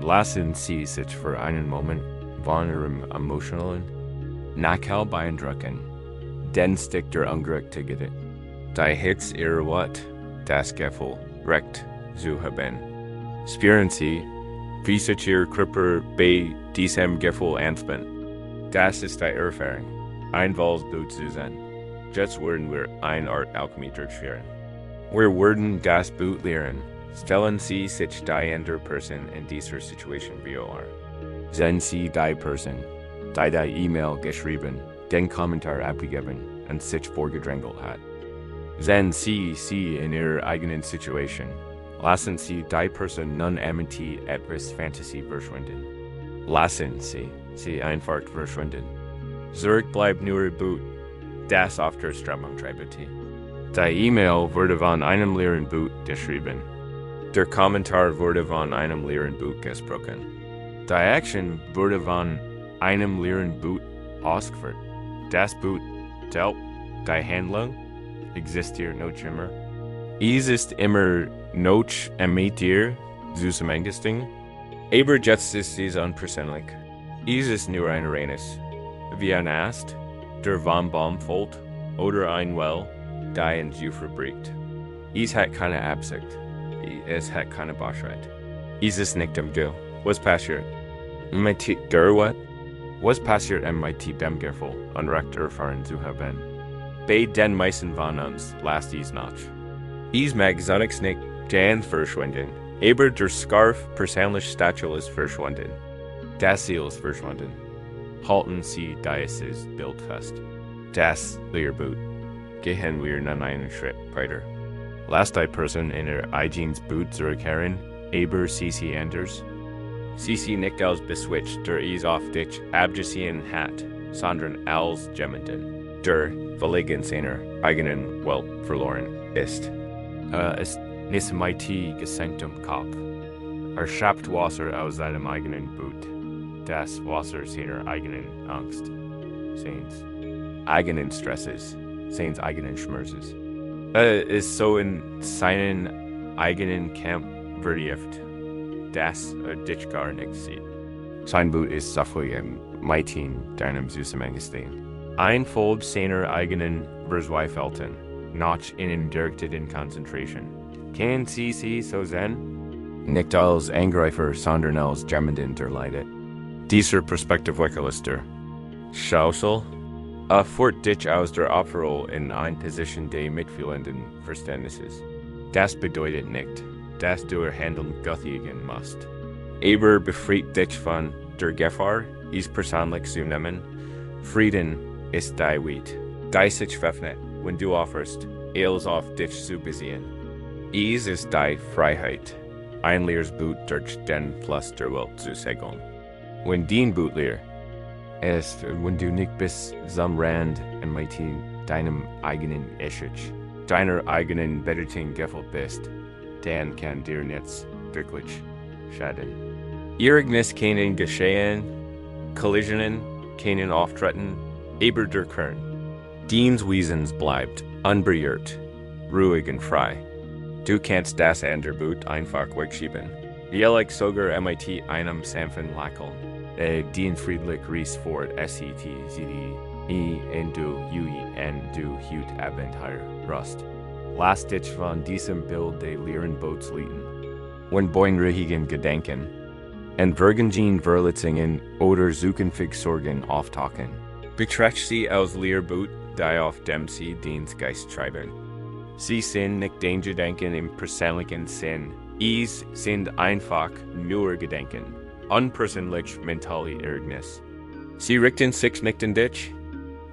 Lassen Sie sich für einen Moment von Ihrem emotionalen Nachhall beeindrucken, den Stick der Ungerechtigkeit. Die Herz Ihr Wort, das Gefühl, recht zu haben. Spüren Sie, wie sich Ihr Körper bei diesem Gefühl anspannt. Das ist die Erfahrung, ein Wahlsboot zu sein. Jetzt werden wir eine Art Alchemie durchführen. Wir werden das Boot lehren. Stellen Sie sich die andere Person in dieser Situation vor. Sehen Sie die Person, die E-Mail geschrieben, den Kommentar abgegeben und sich vorgedrängelt hat. Sehen Sie in Ihrer eigenen Situation. Lassen Sie die Person nun mit etwas Fantasie verschwinden. Lassen Sie einfach verschwinden. Zurück bleibt nur Ihr Boot, das auf der Strömung treibt. Die E-Mail wurde von einem leeren Boot geschrieben. Der Kommentar wurde von einem leeren Boot gesprochen. Die Action wurde von einem leeren Boot ausgeführt. Das Boot teilt die Handlung, existiert nicht immer. Es ist immer noch mit dir zusammengestiegen, aber jetzt ist es unpersönlich. Es ist nur ein reines, wie ein Ast, der vom Baum fällt, oder ein Well, die in Tiefe bricht. Es hat keine Absicht. Es hat keine Bosheit. Es ist nicht im Gefühl. Was passiert? Mit der what? Was passiert mit dem Gefühl, unrecht erfahren zu haben? Bei den meisten von uns lasst es nach. Es mag sonst nicht ganz verschwinden, aber der Scarf persönlich Statue ist verschwunden. Das Ziel ist verschwunden. Halten Sie dieses Bild fest. Das Lehrboot. Gehen wir nun einen Schritt weiter. Lasst die Person in ihr eigenes Boot zurückkehren, aber sie anders. Sie nicht als beswitcht, der es auf dich abgesehen hat, sondern als jemanden, der völlig in seiner eigenen Welt verloren ist. Es ist mit gesenktem Kopf. Schöpft Wasser aus seinem eigenen Boot. Das Wasser seiner eigenen Angst, seines eigenen Stresses, seines eigenen Schmerzes. Ist so in seinen eigenen Kampf vertieft, dass dich gar nicht sieht. Sein Boot ist saftig mit deinem zusammengestehen. Ein Fold seiner eigenen Verzweifelten, noch innen directed in Concentration. Kann sie so sehen? Nicht als Angreifer, sondern als jemanden, der leidet. Diese Perspektivwechselister. Schausel. Führt dich aus der Opferrolle in eine Position der mitfühlenden Verständnisses. Das bedeutet nicht, dass du ihr Handeln guttigen musst. Aber befreit dich von der Gefahr, es persönlich zu nehmen. Frieden ist dein Weit. Dein sich veröffnet, wenn du offerst, alles auf dich zu beziehen. Es ist deine Freiheit. Ein leeres Boot durch den Fluss der Welt zu segeln. Wenn dein Boot leer ist, wenn du nicht bis zum Rand und mit deinem eigenen Essig, deiner eigenen Bedeutung gefüllt bist, dann kann dir nichts wirklich schaden. Irgendes können geschehen, Kollisionen können auftreten, aber der Kern deines Wesens bleibt unberührt, ruhig und frei. Du kannst das Boot einfach wegschieben. Jährlich sogar mit einem sanften Lächeln, den friedlich Ries fort en du hut Abenteuer Rust. Lass dich von diesem Bild der leeren Boots leiten. Wenn beunruhigen Gedanken, entwürdigen Verletzungen oder zukünftige Sorgen auftauchen, betrachte sie als Leerboot, die auf dem sie den Geist schreiben. Sie sind nicht den Gedanken im persönlichen Sinn. Es sind einfach nur Gedanken, unpersönlich mentale Ereignis. Sie richten sich nicht an dich.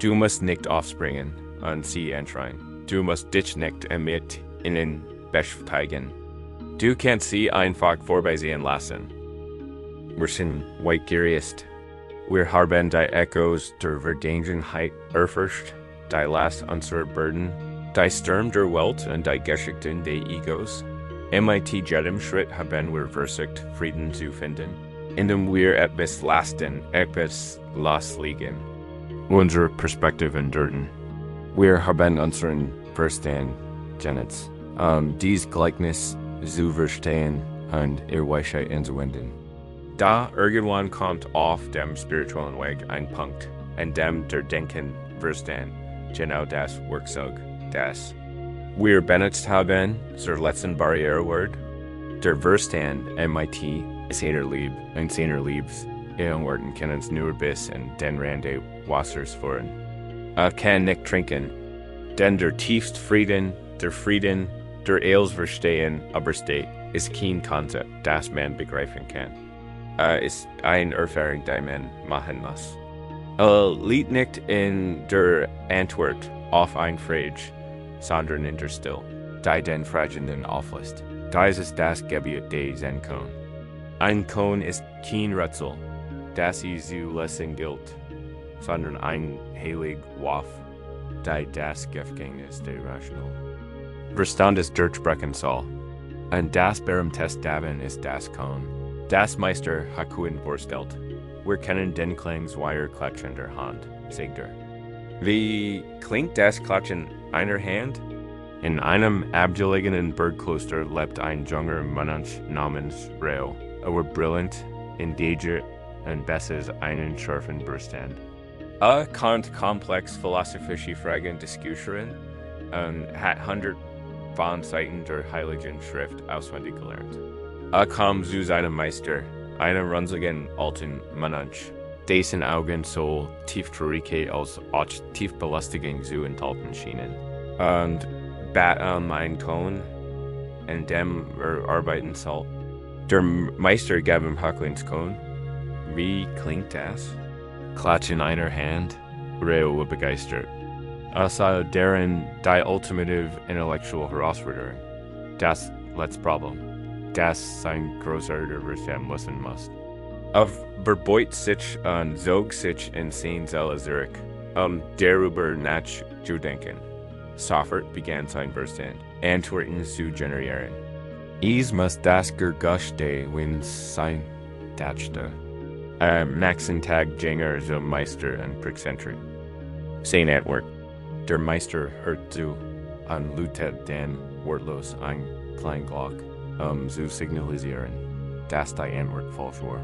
Du musst nicht aufspringen und sie anschreien. Du musst dich nicht mit ihnen beschäftigen. Du kannst sie einfach vorbeisehen lassen. Wir sind weitgierig. Wir haben die Echos der Vergangenheit erforscht, die Last unserer Burden, die Sturm der Welt und die Geschichten der Egos. Mit jedem Schritt haben wir versucht, Frieden zu finden, indem wir etwas lassen, etwas loslegen. Unsere Perspektiven dürten. Wir haben unseren Verstand genutzt, dies Gleichnis zu verstehen und ihr Weisheit anzuwenden. Da irgendwann kommt auf dem spirituellen Weg ein Punkt, an dem der Denken Verstand genau das Werkzeug, das wir benutzt haben, zur letzten Barrierewort. Der Verstand mit seiner Liebe und seiner Liebs Worten kann uns nur bis in den Rand des Wassers führen. Kann nicht trinken, denn der tiefste Frieden, der alles verstehen, aber steht, ist kein Konzept, das man begreifen kann. Ist eine Erfahrung, die man machen muss. Liegt nicht in der Antwort auf ein Frage, sondern in der Stille, die den Fragenden auflässt. Dies ist das Gebiet des Zen-Kon. Ein Kon ist kein Rätsel, das es zu lösen gilt, sondern ein heilig Waff, die das Gefängnis der Rational. Verstand ist durchbrechen soll, und das beim Test daven ist das Kon. Das Meister Hakuen vorstellt. Wir kennen den Klangsweier Klatschen der Hand, sagt er. Wie klingt das Klatschen einer Hand? In einem abgelegenen Bergkloster lebt ein junger Mönch namens Reo, aber brillant, engagiert und besitzt einen scharfen Verstand. Konnte komplex philosophische Fragen diskutieren und hat 100 von Seiten der Heiligen Schrift auswendig gelernt. Kam zu seinem Meister, einem runzligen alten Mönch, dessen Augen so tief traurig als auch tief belustigend zu enthalten schienen, und bat ein Kon, in dem arbeiten soll. Der Meister gab ihm Haklins Kon. Wie klingt das? Klatsch in einer Hand, Reo war begeistert. Sah darin die ultimative intellektuelle Herausforderung, das letzte Problem, das sein großartiger Verstand lösen muss. Auf Verbeut sich und zog sich in sein Seele zurück, darüber nachzudenken. Sofort begann sein Verstand, Antworten zu generieren. Es muss das Gerguschte wenn sein dachte. Nächsten Tag ging zum Meister und Prixentrik. Sein Antwort. Der Meister hört zu und lutet den wortlos ein Kleinglock, zu signalisieren, dass die Antwort falsch war.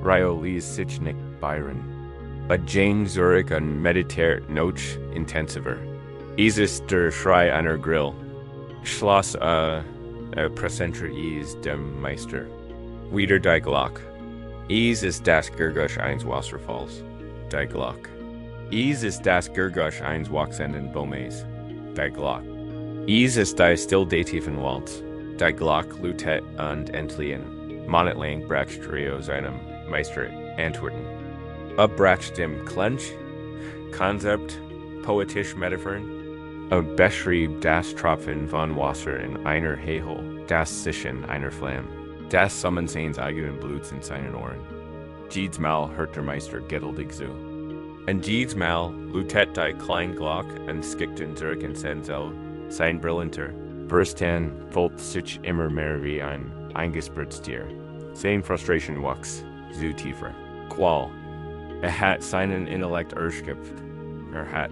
Ryo ließ sich nicht beirren. Ging zurück und meditiert noch intensiver. Es ist der Schrei einer Grill. Schloss Prixentrik dem Meister. Wieder die Glock. ist das Gurgush eins Wasserfalls, die Glock. Ist das Gurgush eins Wachsenden Bomes, die Glock. Ist die still Tiefen Waltz, die Glock Lutet und Entliehen, Monatlang bracht Trio seinem Meister Antworten. Bracht dem Clench, Konzept, poetisch Metaphern, beschrieb das Tropfen von Wasser in einer Hehel, das Zischen einer Flamme, das Summen seines eigenen Bluts in seinen Ohren. Jedes Mal hört der Meister geduldig zu. Und jedes Mal lutet die Kleinglock und skickten zurück in sein brillanter, Verstand folgt sich immer mehr wie ein eingesperrtes Tier. Seine Frustration wächst zu tiefer. Qual, hat seinen Intellekt erschöpft. Hat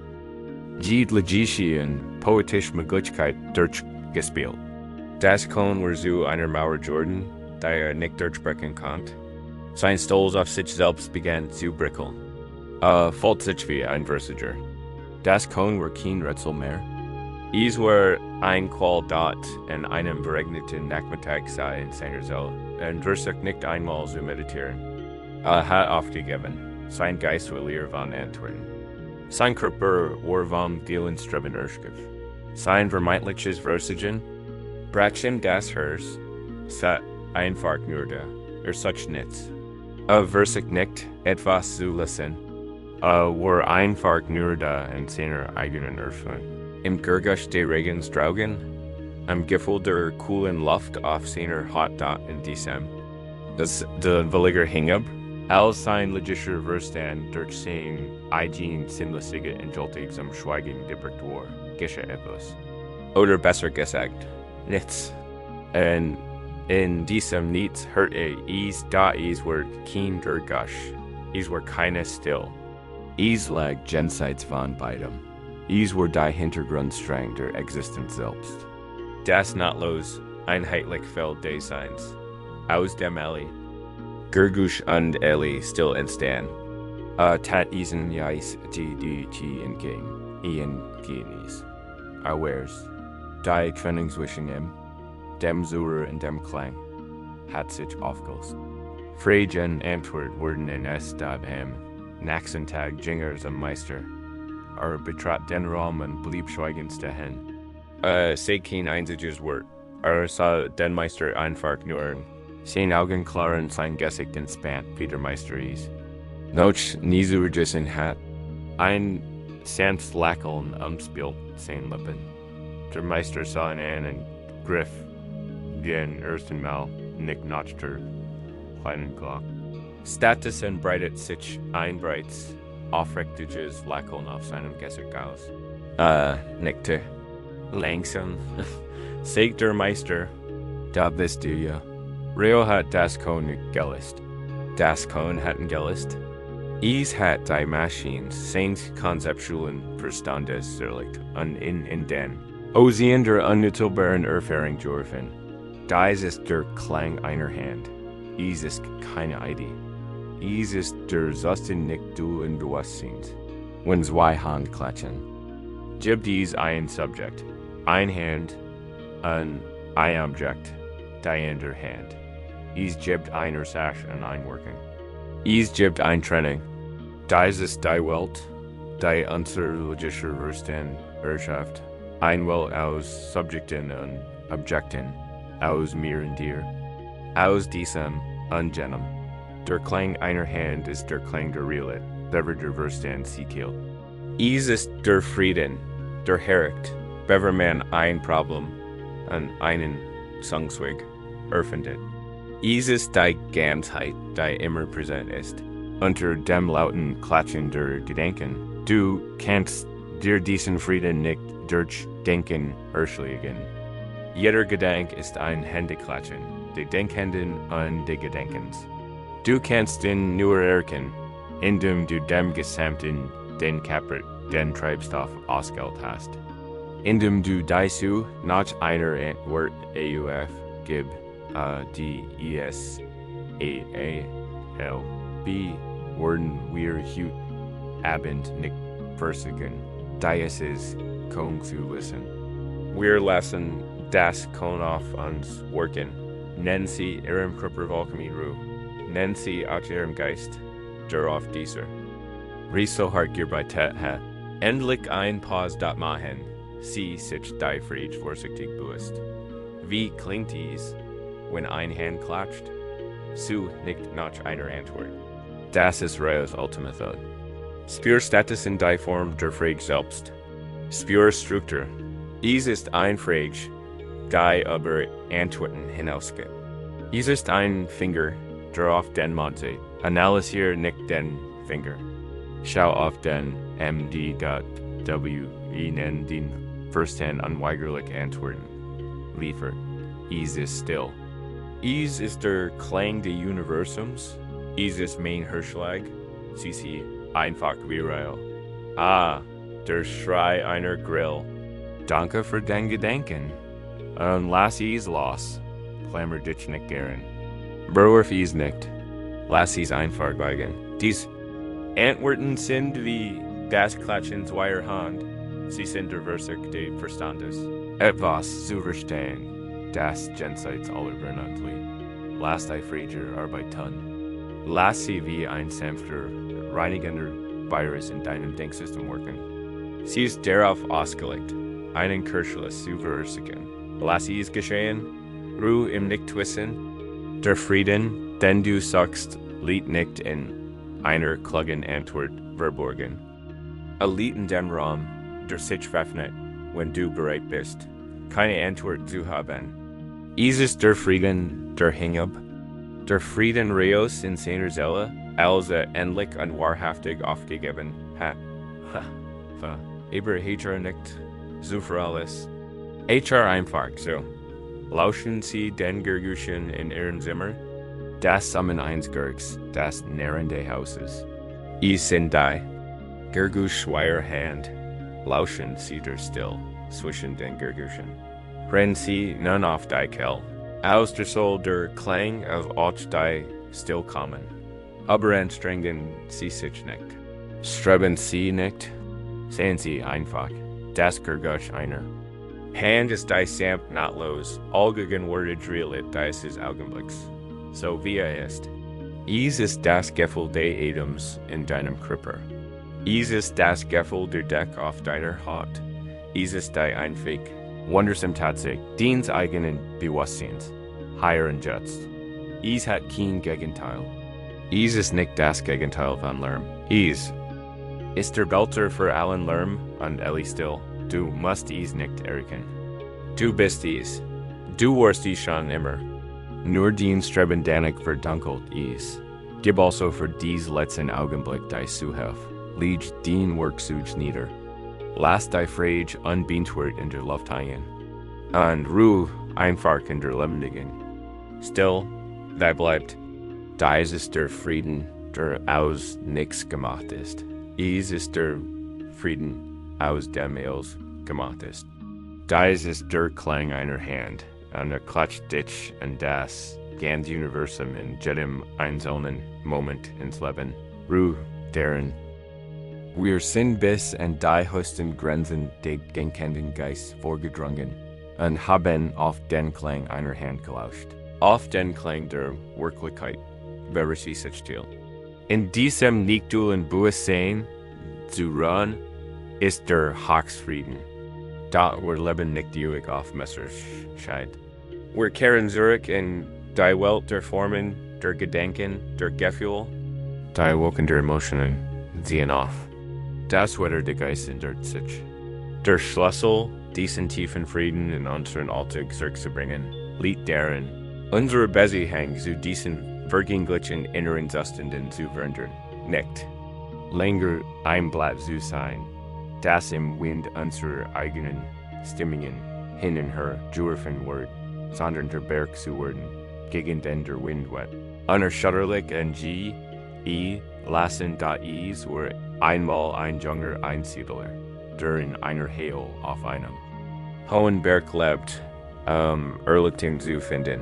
jede logische und poetische Möglichkeit durchgespielt. Das Kohn war zu einer Mauer Jordan, die nicht durchbrechen konnte. Sein Stolz auf sich selbst begann zu brickeln. Folgt sich wie ein Versiger. Das Kohn war kein Rätsel mehr. Es war ein Qual dort in einem beregneten Nachmittag sei in seiner Seele, und durfte nicht einmal zu meditieren. Hat aufgegeben. Sein Geist will ihr von Antworten. Sein Körper war vom vielen Streben erschöpft. Sein vermeintliches Versigen brachte ihm das Herz, sah einfach nur da, such nichts. Versig nicht, etwas zu lassen, war einfach nur da in seiner eigenen Erfüllung. Im Gurgush der Regenstraugen, am Gefühl der kühlen Luft auf seiner Haut dort in diesem, das der Williger hingab, als sein logischer Verstand durch sein eigen sinnliche Entschuldigung zum Schweigen geprägt war, geschah etwas. Oder besser gesagt, nichts. Und in diesem Nichts hört es, da es war kein Gurgush, es war keine Still. Es lag jenseits von beidem. Es war der Hintergrundstrang der Existenz selbst. Das nahtlos, einheitlich Feld des Seins. Aus dem Ellie, Gurgush und Ellie still entstehen. Tat isen jais die entgegen, genieß. Awares, die Trennung zwischen dem Zuhörer und dem Klang, hat sich aufgelöst. Frage und Antwort wurden in Estabham, nächsten Tag Jingers am Meister. Betrat den Raum und blieb schweigend stehen. Sei kein einziges Wort. Sah den Meister einfach nur. Sein Augen klar und sein Gesicht entspannt, wie der Meister ist. Noch nie so vergessen hat. Ein sanftes Lächeln umspielt seine Lippen. Der Meister sah ihn an und griff den ersten Mal nicht nach der kleinen Glock. Status und breitet sich ein breites, aufrichtiges Lächeln auf seinem Gesicht aus. Nickte. Langsam, sagt der Meister, da bist du ja. Reo hat das Kohn nicht gelöst. Das Kohn hatten gelöst. Es hat die Maschinen seines konzeptuellen Verstandes erlegt und in den Osien der unmittelbaren Erfahrung dürfen. Dies ist der Klang einer Hand. Es ist keine Idee. Es ist der Zustand nicht du und Bewusstseins. Wenn zwei Hand klatschen. Gibt es ein Subjekt, ein Hand und ein Objekt, die andere Hand. Es gibt ein Ursache und ein Wirken. Es gibt ein Trennung. Dies ist die Welt, die unser logischer Verstand erschafft. Ein Welt aus Subjekten und Objekten, aus mir und dir, aus diesem und jenem. Der Klang einer Hand ist der Klang der Realität, der der Verstand sieht. Es ist der Frieden, der Herricht, wenn man ein Problem und einen Sungsweg erfindet. Es ist die Ganzheit, die immer präsent ist. Unter dem lauten Klatschen der Gedanken. Du kannst dir diesen Frieden nicht durchdenken erschlagen. Jeder Gedanke ist ein Händeklatschen, die Denkenden und die Gedankens. Du kannst ihn nur erkennen, indem du dem Gesamten den Kapert, den Treibstoff ausgewählt hast. Indem du dazu noch einer Antwort AUF gib, die ISAALB worden wir heute Abend nicht versichern. Dies ist Kohn zu wissen. Wir lassen das Kohn auf uns wirken. Nennen Sie Ihrem Körper Volkami Ruhe. nennt sie aus ihrem Geist, der auf dieser. Riso hart ihr bei Tet hat. Endlich ein Pause dat machen, sie sich die Fried vorsichtig bewusst. Wie klingt dies, wenn ein Hand klatscht? Su nicht nach einer Antwort. Das ist Reos Ultimate Thought. Spür Status in die Form der Frage selbst. Spür Struktur. Dies ist ein Frage, die über Antworten hinausgeht. Dies ist ein Finger, der auf den Mond sieht. Analysier nicht den Finger. Schau auf den MD.W. Ihnen den firsthand unweigerlich Antworten liefert. Dies ist still. Dies ist der Klang des Universums. Dies ist mein Hirschlag. Sie einfach wie Rail. Der Schrei einer Grill. Danke für den Gedanken. Und lass is los. Klammer dich nicht gern. Berwurf is nicht. Lass is einfach wagen. Dies Antworten sind wie das Klatschen zweier Hand. Sie sind der Versuch des Verstandes. Etwas zu verstehen, das jenseits aller Vernunft. Lass die Frieder Arbeit tun. Lass sie wie ein sanfter, reinigender Virus in deinem Denksystem wirken. Sie ist darauf ausgelegt, einen Kirschless zu verursachen. Lass es geschehen, Ruhe im Nichtwissen. Der Frieden, den du suchst, liegt nicht in einer klugen Antwort verborgen. Er liegt in dem Raum, der sich öffnet, wenn du bereit bist, keine Antwort zu haben. Es ist der Frieden, der hinab, der Frieden Reos in seiner Seele, als endlich und wahrhaftig aufgegeben hat. Aber HR nicht so für alles. HR einfach so. Lauschen Sie den Gerüchen in Ihrem Zimmer? Das Sammen eins Gergs, das nährende Hauses. Es sind die. Gergusch schweier Hand. Lauschen Sie der still, zwischen den Gerguschen. Renn Sie nun auf die Kell. Aus der Soul der Klang of auch die still kommen. Aber anstrengen Sie sich nicht. Streben Sie nicht. Sehen Sie einfach. Das Gergusch einer. Hand ist die samt nahtlos, allgegenwärtig realit dieses Augenblicks. So wie ist. Es ist das Gefühl des Atoms in deinem Körper. Es ist das Gefühl der Deck auf deiner Haut. Es ist die Einweg, wundersam Tatsache, deines eigenen Bewusstseins, higher und jetzt. Es hat kein Gegenteil. Es ist nicht das Gegenteil von Lärm. Es ist der Belter für allen Lärm und alle still. Du musst es nicht erkennen. Du bist es. Du warst es schon immer. Nur den Streben danig verdunkelt es. Gib also für dies letzten Augenblick die Zuhilfe. Leg den Werkzeug nieder. Lass die Frage unbeantwortet in der Luft hängen. Und Ruhe einfach in der Lebendigen. Still, die bleibt. Dies ist der Frieden, der aus nichts gemacht ist. Es ist der Frieden, aus dem es gemacht ist. Dies ist der Klang einer Hand, und klatscht dich und das ganz Universum in jedem einzelnen Moment ins Leben. Ruhe deren. Wir sind bis an die höchsten Grenzen des denkenden Geistes vorgedrungen und haben auf den Klang einer Hand gelauscht. Auf den Klang der Wirklichkeit, wer sie sich still. In diesem nicht-dualen Bewusstsein zu ruhen, ist der Hacksfrieden. Da wir leben nicht ewig auf Messerscheid. Wir kehren zurück in die Welt der Formen, der Gedanken, der Gefühle, die Woken der Emotionen ziehen auf. Das Wetter der Geist ändert sich. Der Schlüssel, diesen tiefen Frieden in unseren Alltag zurückzubringen, liegt darin, unsere Beziehung zu diesen vergänglichen inneren Zustanden zu verändern, nicht länger ein Blatt zu sein, das im Wind unserer eigenen Stimmungen hin und her dürfen wird, sondern der Berg zu werden, gegen den der Wind weht. Unerschütterlich und lassen da es war einmal ein junger Einsiedler, der in einer Höhle auf einem hohen Berg lebt, Erleuchtung zu finden.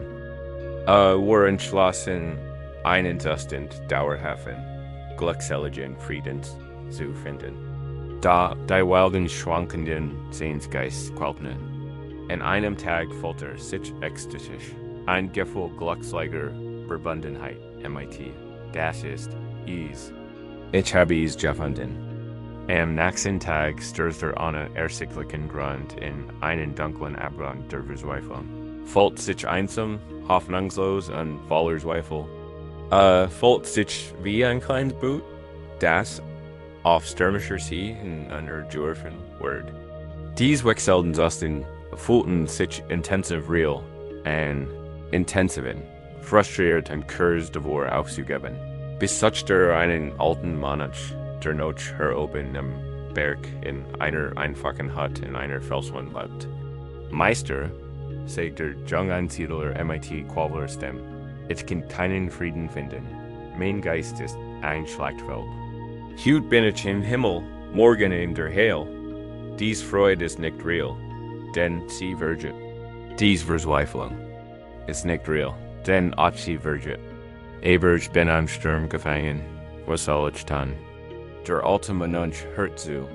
War entschlossen, einen Zustand dauerhaften, glückseligen Friedens zu finden. Da die wilden, schwankenden Sehensgeist quälten. In einem Tag fühlte sich ekstatisch, ein Gefühl glückseliger Verbundenheit MIT, das ist, ich habe es gefunden. Am nächsten Tag stürzt eine ersichtlichen Grund in einen dunklen Abgrund der Verzweiflung. Fühlt sich einsam, hoffnungslos und voller Zweifel. Fühlt sich wie ein kleines Boot, das auf stürmischer See in einer dürfen wird. Dies wechseln Zustand fühlten sich intensiv real und intensiven, frustriert und kurz davor aufzugeben. Bis such der einen alten Monat der Noche her oben am Berg in einer einfachen Hut in einer Felswand lebt. Meister, sagt der Jung-Einsiedler MIT Quavler-Stem, ich kann keinen Frieden finden. Mein Geist ist ein Schlachtfeld. Heut bin ich im Himmel, morgen in der Heil. Dies Freude ist nicht real, denn sie vergeht. Dies Verzweiflung ist nicht real, denn auch sie vergeht. Aber ich bin am Sturm gefangen, was soll ich tun? Der alte Mensch hört zu,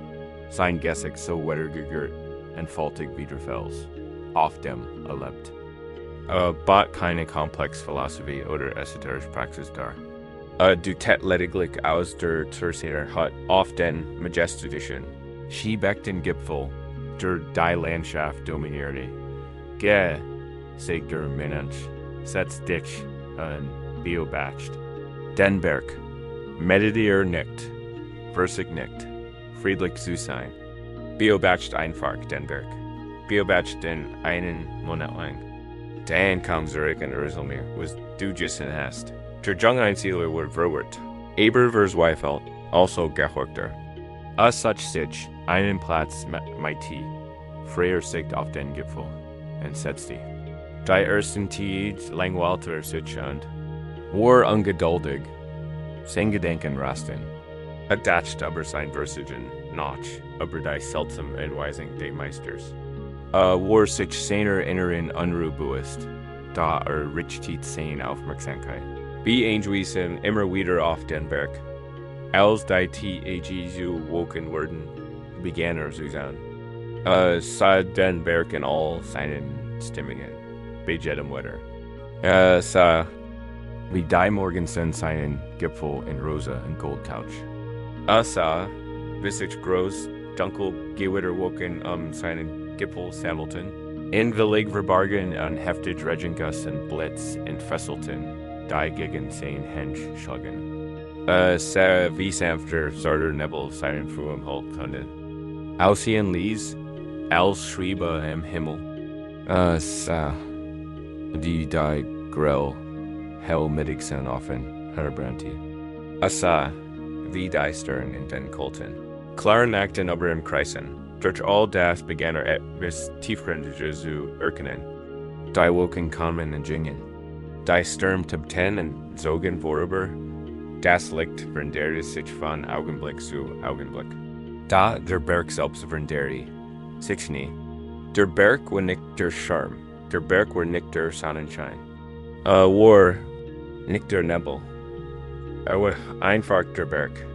sein Gesicht so wettergegürt und faltig wie der Fels, auf dem lebt. Bat keine komplexe Philosophie oder esoterische Praxis dar. Du tät lediglich aus der Tertiärer Hut auf den majestatischen, schiebeckten Gipfel der die Landschaft dominierte. Geh, sagt der Mensch, setz dich und beobacht. Den Berg, meditiere nicht, versig nicht, friedlich zu sein. Beobacht einfach den Berg. Beobacht den einen Monat lang. Dann kam zurück und erzähl was du gessen hast. Der Jung-Einsiedler wird verwirrt, aber verzweifelt, also gehorchter. Als such sich einen Platz mighty, freier sich auf den Gipfel, und setzt die. Die ersten Tids langweilte sich und war ungeduldig, sein Gedanken rasten. Dacht aber sein Versigen noch über die seltsame Anweisung des Meisters. War sich seiner inneren Unruhe bewusst, da richtet seine Aufmerksamkeit. Beeingewiesen immer wieder auf den Berg. Als die Jesu woken wurden, begann zu sein. Sah den Berg in all seinen Stimmungen, bei jedem Wetter. Sah, wie die Morgensen seinen Gipfel in rosa und gold couch. Sah, wie sich groß, dunkel Gewitterwolken seinen Gipfel sammelten, inwillig verbargen und heftig Regenguss und Blitz entfesselten, die gegen sein Hench schlagen. Sah, wie sanfter, zarter Nebel seinen frühen Halt konnte. Aussehen ließ, als schriebe im Himmel. Sah, die grell, hellmittig sind offen, herbrannte. Sah, wie die Stern in den Kolten. Klaren Nachten aber im Kreisen. Durch all das begann etwas tiefgründiger zu erkennen. Die Wolken kamen und gingen. Die Stürme tobten und zogen vorüber. Das Licht veränderte sich von Augenblick zu Augenblick. Da der Berg selbst veränderte sich nie. Der Berg war nicht der Charme. Der Berg war nicht der Sonnenschein. War nicht der Nebel. War einfach der Berg.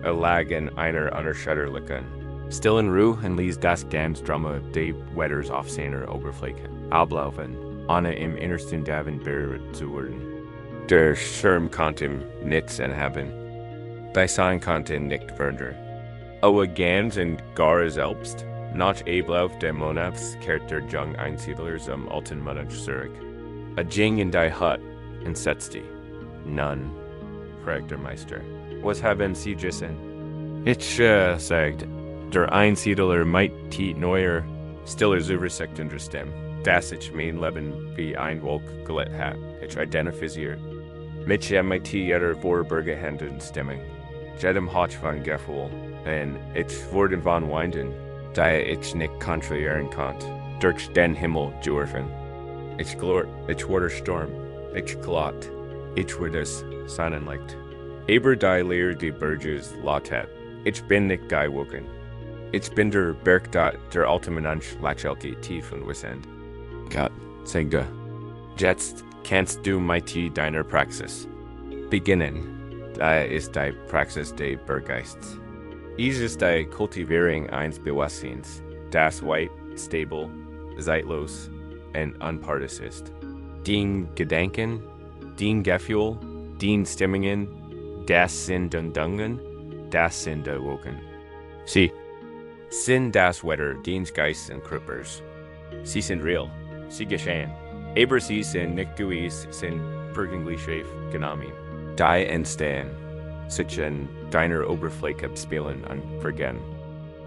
Lag in einer unerschütterlichen, stillen Ruhe und ließ das ganz Drama des Wetters auf seiner Oberfläche ablaufen, ohne im Innersten davon berührt zu werden. Der Schirm konnte ihm nichts anhaben. Die Sein konnte nicht verändern. Aber ganz und gar selbst, nach Ablauf der Monats kehrt der Jung-Einsiedler zum alten Mensch zurück. Ging in die Hut und setzte. Nun, fragt der Meister, was haben Sie gegessen? Ich, sagt, der Einsiedler meint die neuer, stiller Übersicht in der Stimme, dass ich mein Leben wie ein Wolk gelebt hat, ich identifiziert. Mit MIT jeder Vorberge Händen Stimmung, jedem Hotch von Gefühl, und ich wurde von Winden, da ich nicht kontrollieren konnte, durch den Himmel dürfen. Ich glort, ich wurde Sturm, ich glott, ich wurde das Sonnenlicht. Aber die Leer die Berges lautet, ich bin nicht gewogen. Ich bin der Berg dort, der alte Mensch lächelte tief und wissend. Gott, sagte, jetzt kannst du mit deiner Praxis beginnen. Da ist die Praxis des Berggeists. Es ist die Kultivierung eines Bewusstseins, das weit, stabil, zeitlos und unparteiisch ist. Den Gedanken, den Gefühl dien Stimmungen, das Sinn-Dundungen, das Sinn der Woken. Sie das Wetter, diens Geistes und Krippers. Sie sind real, sie geschehen. Aber sie sind nicht gewiss, sind vergänglich genommen. Die entstehen, sich in deiner Oberfläche abspielen und vergehen.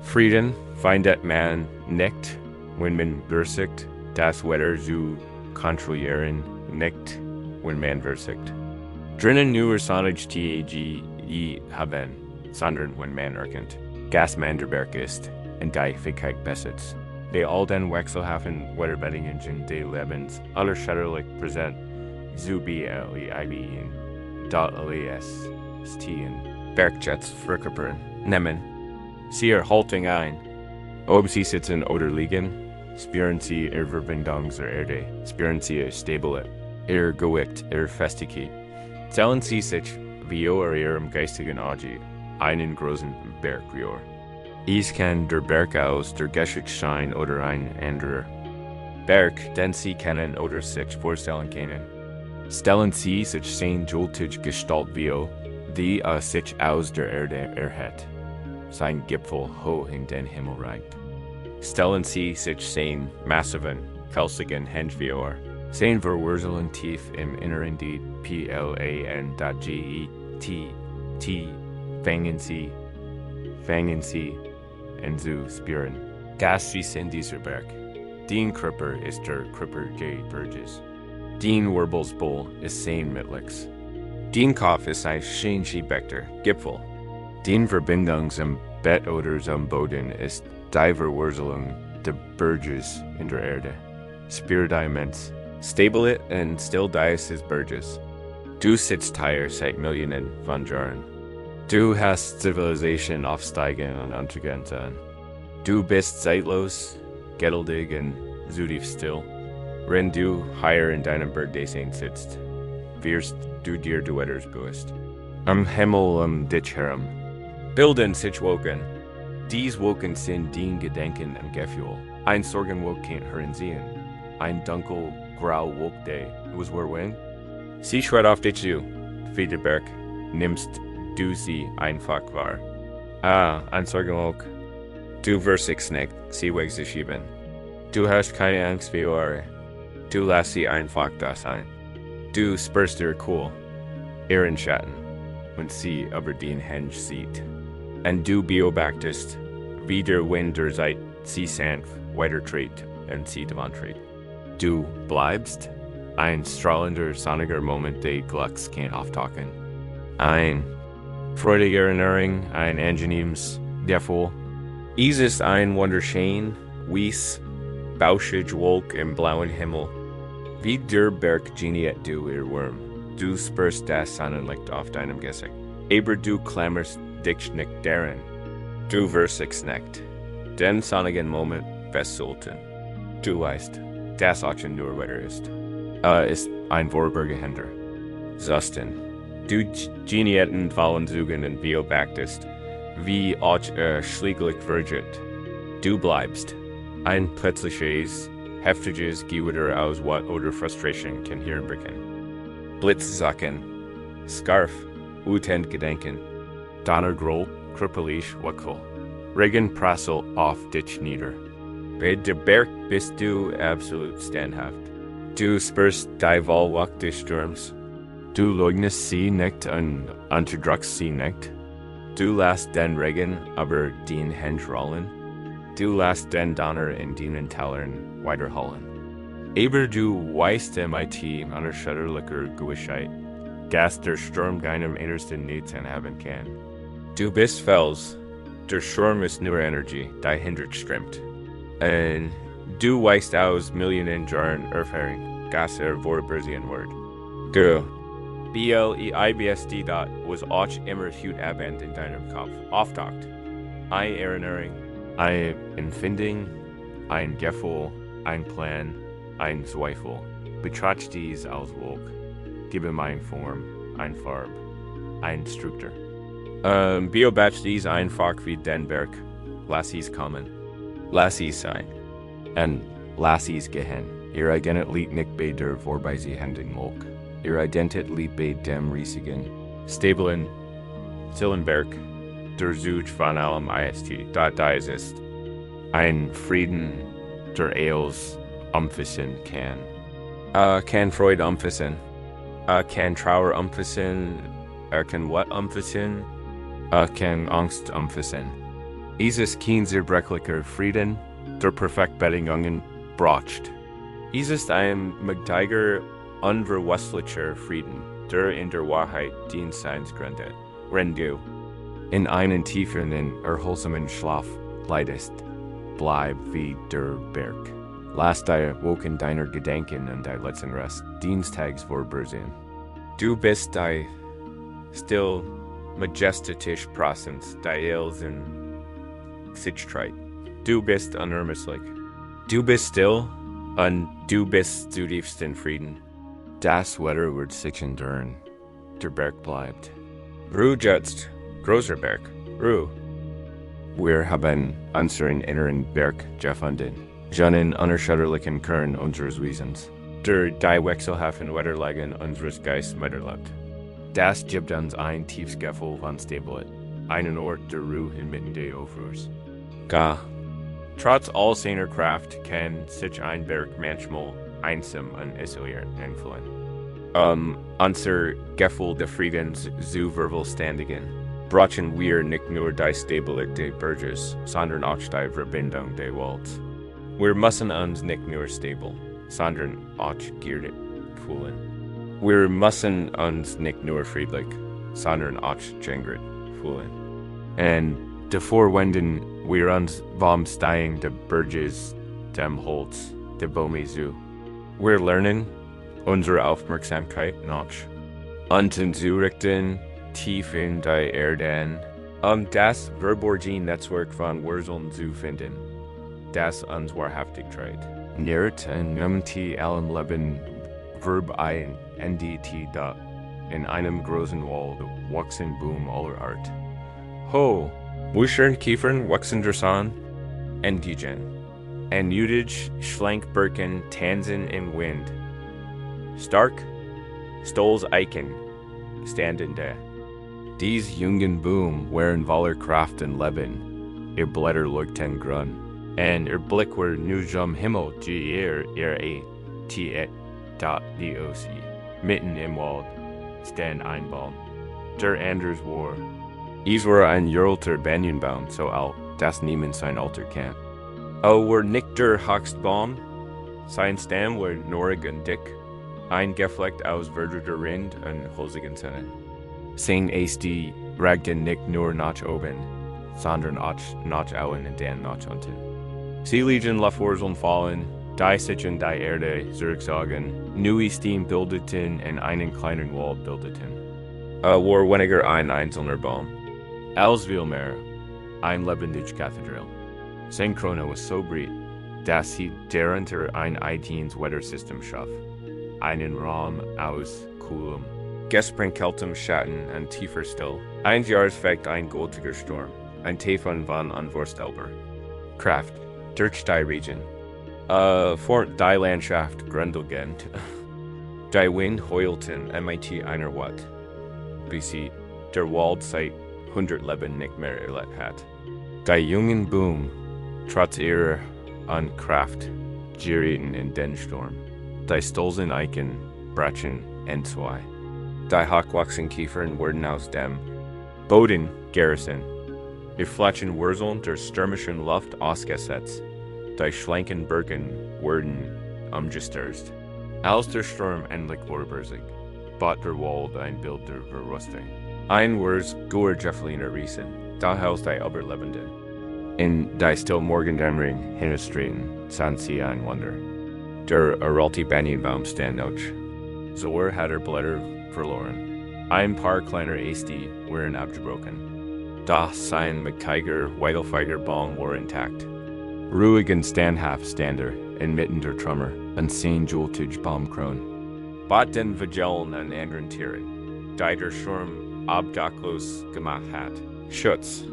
Frieden findet man nicht, wenn man versucht, das Wetter zu kontrollieren, nicht, wenn man versucht. Drinnen nur sonnig TAG haben, sondern wenn man erkennt, dass man der Berg ist, und die Fähigkeit besitzt. Die all den wechselhaften Wetterbedingungen des Lebens allerschatterlich präsent, zu BLEIBen, .les, stehen, Bergjets verkörpern, nehmen. Sie erhalten ein. Ob sie sitzen oder liegen, spüren sie ihre Verbindung zur Erde, spüren sie ihre Stabilität, ihr Gewicht, ihre Festigkeit. Zählen sie sich wie ihrem geistigen Auge einen großen Bergrior. Dies kann der Berg aus der Geschichte sein oder ein anderer Berg, den sie kennen oder sich vorstellen können. Stellen sie sich sein jultige Gestalt wie, die sich aus der Erde erhebt, sein Gipfel hoch in den Himmel reicht. Stellen sie sich sein massiven, felsigen Hände wie, sein verwurzeln tief im Inneren die PLAN.GET, fangen sie, und zu spüren. Dass sie sind dieser Berg. Dien Kripper ist der Kripper des Berges. Dien Wirbelsbull ist sein Mittlix. Dien Kopf ist ein Scheinschiebechter Gipfel. Dien Verbindung zum Bett oder zum Boden ist die Verwurzelung der Berges in der Erde. Spür die Mens. Stabilit und still deines des Berges. Du sitzt hier seit Millionen von Jahren. Du hast Zivilisation aufsteigen und untergehen sehen. Du bist zeitlos, geduldig und so tief still. Wenn du hier in deinem Bergdasein sitzt, wirst du dir du etwas bewusst. Am Himmel dich herum. Bilden sich Woken. Dies Woken sind dien Gedanken und Gefühl. Ein Sorgenwolk kennt hören sehen. Ein dunkel, grau Wolk, der was wing. Sie schreibt auf dich zu, wie der Berg, nimmst du sie einfach wahr. Ein Sorgenwolk. Du wirst dich nicht, sie wegschieben. Du hast keine Angst wie Ohren. Du lässt sie einfach da sein. Du spürst ihr cool, ihren Schatten, wenn sie über den Hänge sieht. Und du beobachtest, wie der Wind der Zeit sie sanft weitertritt und sie davontritt. Du bleibst ein strahlender, sonniger Moment, der Glücks kann auftauchen. Ein freudige Erinnerung, ein angenehmes Gefühl. Es ist ein wunderschön, weiss, bauschig Wolk im blauen Himmel. Wie der Berg geniert du ihr Wurm. Du spürst das Sonnenlicht auf deinem Gesicht. Aber du klammerst dich nicht daran. Du wirst dich nicht. Den sonnigen Moment festhalten. Du weißt, dass auch nur Wetter ist. Ist ein vorübergehender. Zusten. Du genierten vollen Zügen und beobachtest, wie auch schläglich wird. Du bleibst. Ein plötzliches, heftiges Gewitter aus Wut oder Frustration kann hier beginnen. Blitzsacken, Scarf, Utent Gedanken, Donnergroll, krüppelig Wackel. Regen prasselt auf dich nieder. Bei der Berg bist du absolut standhaft. Du spürst die Wollwach des Sturms. Du leugnest sie nicht und unterdrückst sie nicht. Du lässt den Regen aber den Hände rollen. Du lässt den Donner in den Tälern weiterhallen. Aber du weißt MIT unerschütterlicher Gewissheit, dass der Sturm deinem Innersten nichts anhaben kann. Du bist Fels. Der Sturm ist nur Energie, die hindert strömt. Und du weißt aus Millionen Jahren Erfahrung, dass vorüberziehen wird. Du. BLEIBSD was auch immer gut erwähnt in deinem Kopf. Auftaucht. Eine Erinnerung, ein Empfinden, ein Gefühl, ein Plan, ein Zweifel. Betrachte dies als Wolk. Gib ihm eine Form, eine Farbe, eine Struktur. Beobachte dies einfach wie den Berg. Lass es kommen. Lass es sein. Und lass es gehen. Ihr eigenes liegt nicht bei der vorbeiziehenden Wolk. Ihr Identität bei dem Riesigen. Stablen, Sillenberg, der Zuge von allem ist, dies ist. Ein Frieden, der alles umfassen kann. Kann Freude umfassen. Kann Trauer umfassen. Kann what umfassen. Kann Angst umfassen. Dieses kein zerbrechlicher Frieden, der perfekt Bedingungen bracht. Es ist ein mächtiger, unverwüstlicher Frieden, der in der Wahrheit Dienstseins gründet, wenn du in einen tiefen, erholsamen Schlaf leidest, bleib wie der Berg. Lass dich woken deiner Gedanken und dein letzten Rest Dienstags vorbersehen. Du bist die still, majestatisch Präsenz, die Els in Sichtstreit. Du bist unermesslich. Du bist still, und du bist zutiefst in Frieden. Das Wetter wird sich enduren. Der Berg bleibt. Ruhe jetzt, großer Berg, Ruhe. Wir haben unseren inneren Berg gefunden, einen unerschütterlichen Kern unseres Wesens, der die wechselhaften Wetterlagen unseres Geistes miterlebt. Das gibt uns ein tiefes Gefühl von Stabilität, einen Ort der Ruhe inmitten des Aufruhrs. Trotz all seiner Kraft kann sich ein Berg manchmal einsam und isoliert anfühlen. Unser Gefühl des Friedens zu vervollständigen, brauchen wir nicht nur die Stabilität des Berges, sondern auch die Verbindung des Walds. Wir müssen uns nicht nur stabil, sondern auch geerdet fühlen. Wir müssen uns nicht nur friedlich, sondern auch gengert fühlen. Und davor wenden wir uns vom Steigen der Berges, dem Holz, der Bäume zu. Wir lernen, unsere Aufmerksamkeit noch anzurichten, tief in die Erde, das verborgene Netzwerk von Wurzeln zu finden, das uns wahrhaftig trägt. Nährt und allem Leben Verb ein NDT da in einem großen Wald wachsen Boom aller Art. Ho! Wuschern Kiefern wachsender San, Endigen, en Jüdig schlank Birken tanzen im Wind. Stark, Stolz Eichen, standen da. Dies jungen Boom wären voller Kraft und Leben, ihr Blätter leuchten grün, en ihr Blick war nu zum Himmel, die da die Osi. Mitten im Wald, stand ein Baum, der anders war. Es war ein uralter Banyanbaum, so alt, dass niemand sein Alter kennt. War nicht der höchste Baum, sein Stamm war norig und dick, eingefleckt aus verderter Rind und holzigen Zinnen. Sein Äste ragten nicht nur nach oben, sondern auch nach außen und dann nach unten. Sie liegen Wurzeln fallen, die sich in die Erde zurücksagen, neue Stem bildeten und einen kleinen Wald bildeten. War weniger ein einzelner Baum. Als vielmehr ein lebendig Kathedral. Sein Krone war so breit, dass sie darunter ein eigenes Wettersystem schuf. Einen Raum aus kühlem, gesprenkeltem Schatten und tiefer Still. Eines Jahres fegt ein goldiger Sturm, ein Taifun von unvorstellbar Kraft durch die Region. Vor die Landschaft grundlegend. Die Wind heulten MIT einer Watt. BC, der Wald seit 100 Leben nicht mehr erlebt hat. Die jungen Boom, trotz ihrer Kraft, gerieten in den Sturm. Die stolzen Eichen brachen entzwei. Die hochwachsenden Kiefern wurden aus dem Boden gerissen. Ihr flachen Wurzeln der stürmischen Luft ausgesetzt. Die schlanken Birken wurden umgestürzt. Als der Sturm endlich vorüber sich, bot der Wald ein Bild der Verrüstung. Ein Wurs guer Jeffliner Riesen, da haust die Überlebenden. In die still Morgendämmerung hinterstreten, sahen sie ein Wunder. Der uralte Banyanbaum stand noch. Zor hat Blätter verloren. Ein paar kleiner Äste waren abgebrochen. Doch sein mächtiger, weidelfeiger Baum war intakt. Ruhig und standhaft stand inmitten der Trümmer, und sein jultig Baumkron. Bot den Vigelen und anderen Tieren, die der Sturm obdachlos gemacht hat. Schutz.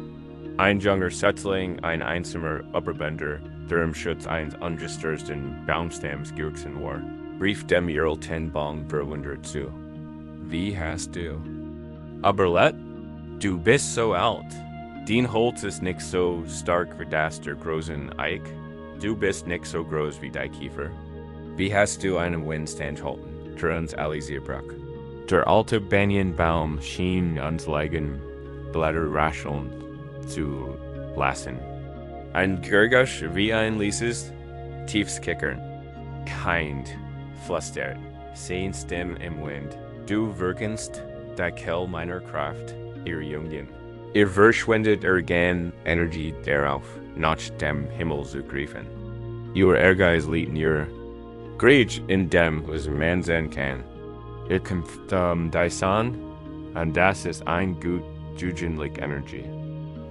Ein junger Setzling, ein einsamer Überbänder, der im Schutz eines ungestürzten Baumstamms gewachsen war, rief dem uralten Baum verwundert zu. wie hast du? Aber du bist so alt. Den Holz ist nicht so stark wie das der großen Eik. Du bist nicht so groß wie die Kiefer. Wie hast du einen Wind standhalten, der uns alle zerbrach? Der alte Banienbaum schien uns liegen, Blätter rascheln zu lassen. Ein Gurgasch wie ein Lieses, tiefs Kickern. Kind, flüstert, sehen Stimme im Wind. Du wirkst, die Kell meiner Kraft, ihr Jungen. Ihr verschwendet gern Energie darauf, nach dem Himmel zu greifen. Ihr Ehrgeiz liegt ihr Grage in dem, was man sein kann. Ihr kämpft die San, und das ist ein gut jugendlich Energie.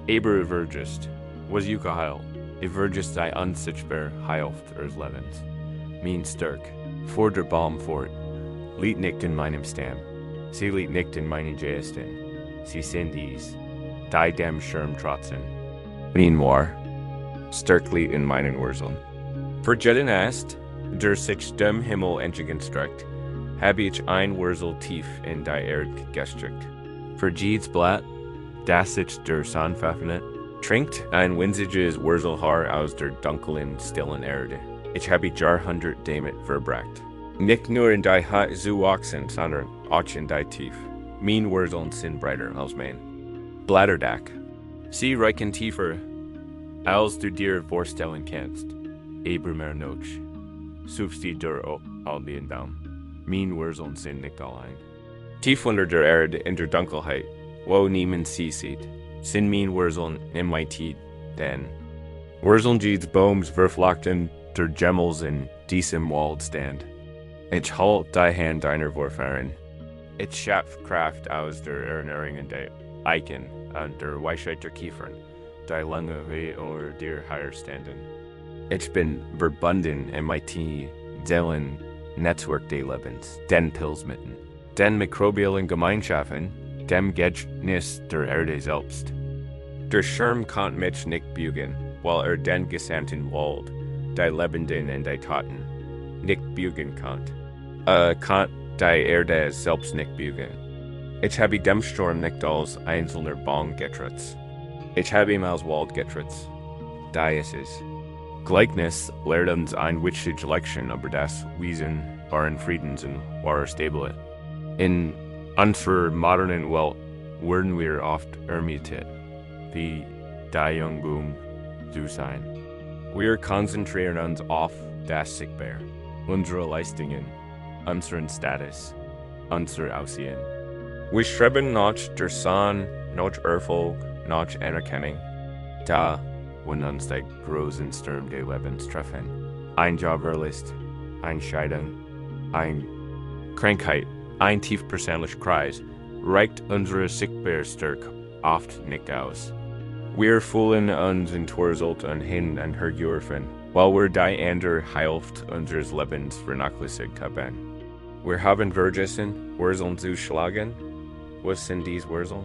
Aber ihr vergisst, was ihr geheilt. Ihr vergisst die unsichtbar Heilft eures Lebens. Mein Stärk, vor der Baum fort, liegt nicht in meinem Stamm. Sie liegt nicht in meinen Geisten. Sie sind dies, die dem Schirm trotzen. Mein Moor, Stärk liegt in meinen Wurzeln. Für jeden Ast, der sich dem Himmel entgegenstreckt, habe ich ein Wurzel tief in die Erde gestrickt. Für jedes Blatt, das sich der Sonne öffnet, trinkt ein winziges Wurzelhaar aus der dunklen, stillen Erde. Ich habe Jahrhundert damit verbracht. Nicht nur in die Hut zu wachsen, sondern auch in die Tief. Mein Wurzeln sind breiter als mein Blatterdach. Sie reichen tiefer, als du dir vorstellen kannst. Aber mehr noch, suchst du der Ambient-Baum. Mein Wurzeln sind nicht allein. Tief unter der Erde in der Dunkelheit, wo niemand sie sieht, sind mein Wurzeln in mein Tiet, denn Wurzeln jedes Baums verflochten der Gemmels in diesem Wald stand. Ich halt die Hand deiner Vorfahren. Ich schöpf Kraft aus der Erinnerungen der Eichen und der Weisheit der Kiefern, die lange wie über dir herstanden. Ich bin verbunden in mein Seelen Netzwerk des Lebens, den Pilzmitten, den mikrobiellen Gemeinschaften, dem Gedächtnis der Erde selbst. Der Schirm kann mich nicht bügen, weil den gesamten Wald, die Lebenden und die Toten, nicht bügen kann. Kann die Erde selbst nicht bügen. Ich habe dem Sturm nicht als einzelner Baum getrotzt. Ich habe ihm als Wald getrotzt. Deines. Gleichnis lehrt uns ein wichtige Lektion über das Wesen wahren Friedens und wahrer Stabilität. In unserer modernen Welt werden wir oft ermüdet, wie die Jungboom zu sein. Wir konzentrieren uns auf das Sichtbare, unsere Leistungen, unseren Status, unser Aussehen. Wir streben nach der Sonne, nach Erfolg, nach Anerkennung. Da, wenn uns die großen Stürme des Lebens treffen, ein Jobverlust, eine Scheidung, eine Krankheit, ein tiefpersönlicher Kreis, reicht unsere sichtbare Stärke oft nicht aus. Wir fühlen uns enttäuscht und hin und her geworfen, weil wir die andere Hälfte unseres Lebens vernachlässigt haben. Wir haben vergessen, Wurzeln zu schlagen. Was sind diese Wurzeln?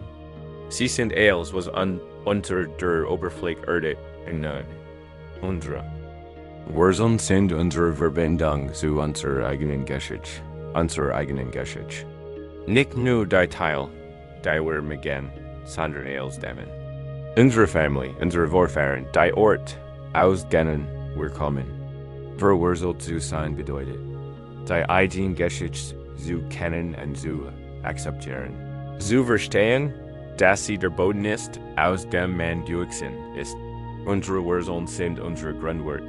Sie sind alles, was unter der Oberfläche Erde innert. Unsere Wurzeln sind unsere Verbindung zu unserer eigenen Geschichte. Nicht nur die Teil, die wir mögen, sondern alles denen. Unsere Familie, unsere Vorfahren, die Ort, aus denen wir kommen. Verwurzelt zu sein bedeutet, die eigene Geschichte zu kennen und zu akzeptieren. Zu verstehen, dass sie der Boden ist, aus dem man gewachsen ist. Unsere Wurzeln sind unsere Grundwort,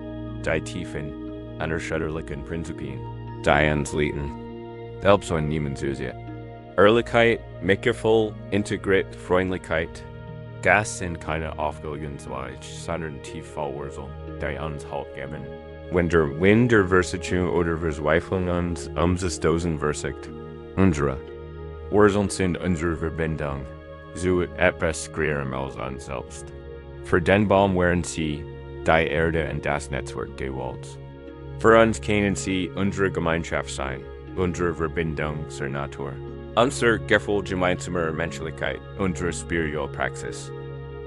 die tiefen, unerschütterlichen Prinzipien, die uns leiten. Selbst wenn niemand zusieht. Ehrlichkeit, Mitgefühl, Integrität, Freundlichkeit, das sind keine Aufgabenweise, sondern tiefe Wurzeln, die uns Halt geben. Wenn der Wind der Versation oder Verzweiflung uns umstoßen versiegt, unsere Wurzeln sind unsere Verbindung zu etwas Größerem als uns selbst. Für den Baum wären sie die Erde und das Netzwerk des Walds. Für uns können sie unsere Gemeinschaft sein, unsere Verbindung zur Natur. Unser Gefühl gemeinsamer Menschlichkeit, unsere spirituelle Praxis.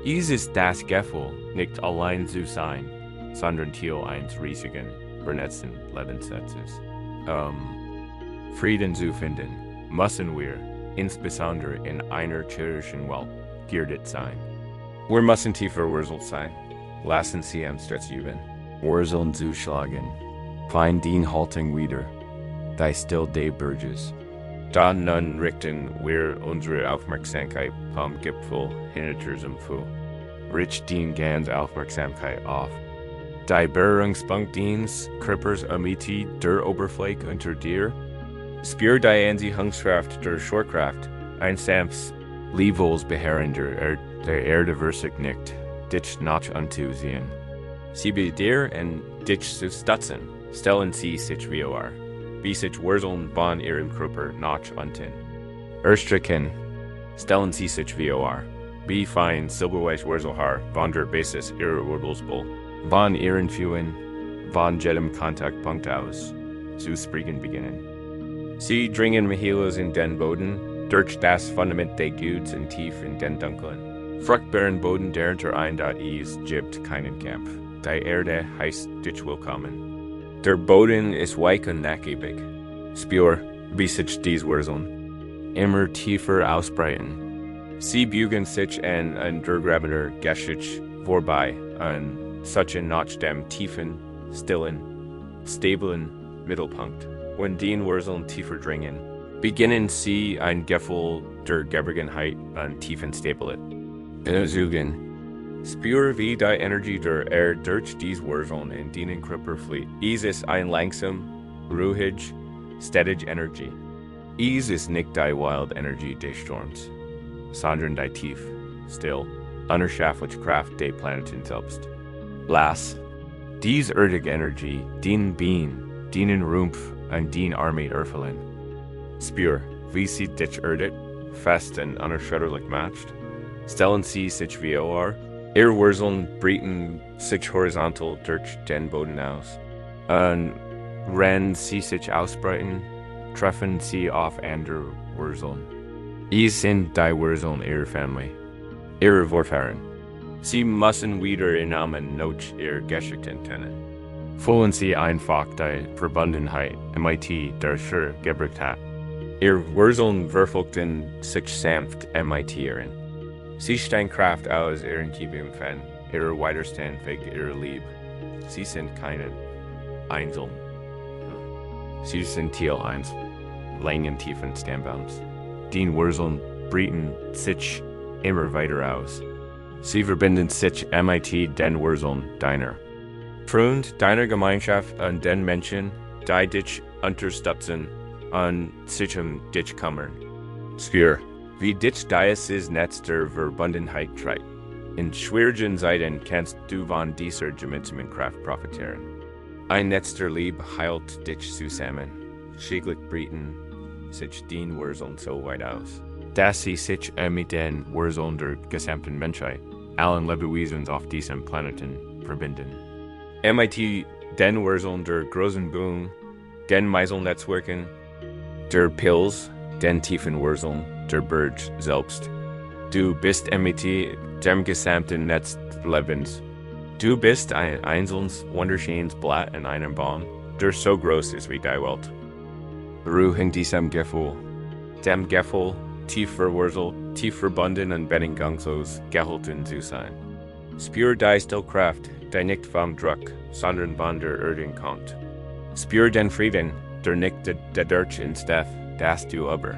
Dies ist das Gefühl, nicht allein zu sein, sondern Teil eines riesigen, vernetzten Lebensnetzes. Frieden zu finden, müssen wir, insbesondere in einer tierischen Welt, geerdet sein. Wir müssen tiefer wurzelt sein. Lassen Sie am Stretz üben. Wurzeln zuschlagen. Find den Haltung wieder. Die still de Burgess. Da nun richten wir unsere Aufmerksamkeit vom Gipfel hinter zum Fu. Rich den ganz Aufmerksamkeit auf. Die Berührungspunkt Diens, Krippers amiti der Oberfläche unter dir. Spür die Anziehungskraft der Schwerkraft, ein sanftes Liebesbeherrender der Erde versigt nicht, dich noch anzusehen. Sie bei dir und dich zu stutzen, stellen Sie sich wie wie sich Wurzeln von Ihrem Körper noch unten. Erstrecken, stellen Sie sich wie wie fein silberweiß Wurzelhaar von der Basis Ihrer Wurzelball, von Ihren Fühlen, von jedem Kontaktpunkt aus, zu sprechen beginnen. Sie dringen Mihilos in den Boden, durch das Fundament der Guts und tief in den Dunklen. Fruchtbaren Boden der ein is gibt keinen Kampf. Die Erde heißt dich willkommen. Der Boden ist weich und nachgiebig. Spür, wie sich dies Wurzeln immer tiefer ausbreiten. Sie bügen sich an durchgrabender Geschichte vorbei an solchen nach dem tiefen, stillen, stablen Mittelpunkt. Wenn die Wurzeln tiefer dringen, beginnen sie ein Gefühl der Geborgenheit und tiefen Stabilität. Spür wie die Energie der Erde durch diese Wurzeln in den Körper flieht. Es ist ein langsam, ruhig, stetig Energie. Es ist nicht die wild Energie des Sturms, sondern die tief, still, unerschaffliche Kraft der Planeten selbst. Lass diese erdige Energie den Bein, den Rumpf und den Arme erfüllen. Spür, wie sie dich erdet, fest und unerschütterlich macht. Stellen Sie sich wie Ihre Wurzeln breiten sich horizontal durch den Boden aus. Und wenn sie sich ausbreiten, treffen sie auf andere Wurzeln. Es sind die Wurzeln Ihrer Familie, Ihrer Vorfahren. Sie müssen wieder in Namen noch Ihre Geschichten kennen. Fühlen Sie einfach die Verbundenheit mit der Schur gebracht hat. Ihre Wurzeln verfolgten sich sanft mit Ihren. Sie stehen Kraft aus Ihren Kiebem fan, Ihrer Widerstand wegen Ihrer Liebe. Sie sind keine Einzeln. Sie sind Teil eins, langen tiefen Stammbaums. Die Wurzeln breiten sich immer weiter aus. Sie verbinden sich mit den Wurzeln deiner. Freund deiner Gemeinschaft und den Menschen, die dich unterstützen und sich dich kümmern. Spür, wie dich dieses Netz der Verbundenheit trägt. In schwierigen Zeiten kannst du von dieser gemeinsamen Kraft profitieren. Ein Netz der Liebe heilt dich zusammen. Schicklich breiten sich die Wurzeln so weit aus, dass sie sich mit den Wurzeln der gesamten Menschheit, allen Lebewesen auf diesem Planeten, verbinden. Mit den Wurzeln der großen Boom, den Meiselnetzwerken, der Pilz, den tiefen Wurzeln, der Berg selbst. Du bist mit dem gesamten Netz Lebens. Du bist ein einzelnes, wunderschönes Blatt in einem Baum, der so groß ist wie die Welt. Ruhe in diesem Gefühl. Dem Gefühl, tief verwurzelt, tief verbunden und bedingungslos gehalten zu sein. Spür die Stillkraft, die nicht vom Druck, sondern von der Erde kommt. Spür den Frieden, der nicht dadurch entsteht, dass du über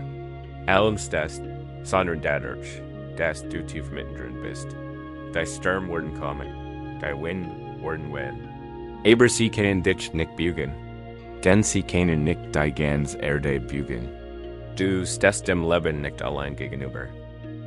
allem stehst, sondern dadurch, dass du tief mittendrin bist. Die Sturm werden kommen, die Wind werden wehen. Aber sie können dich nicht bügen, denn sie können nicht die ganze Erde bügen. Du stehst dem Leben nicht allein gegenüber.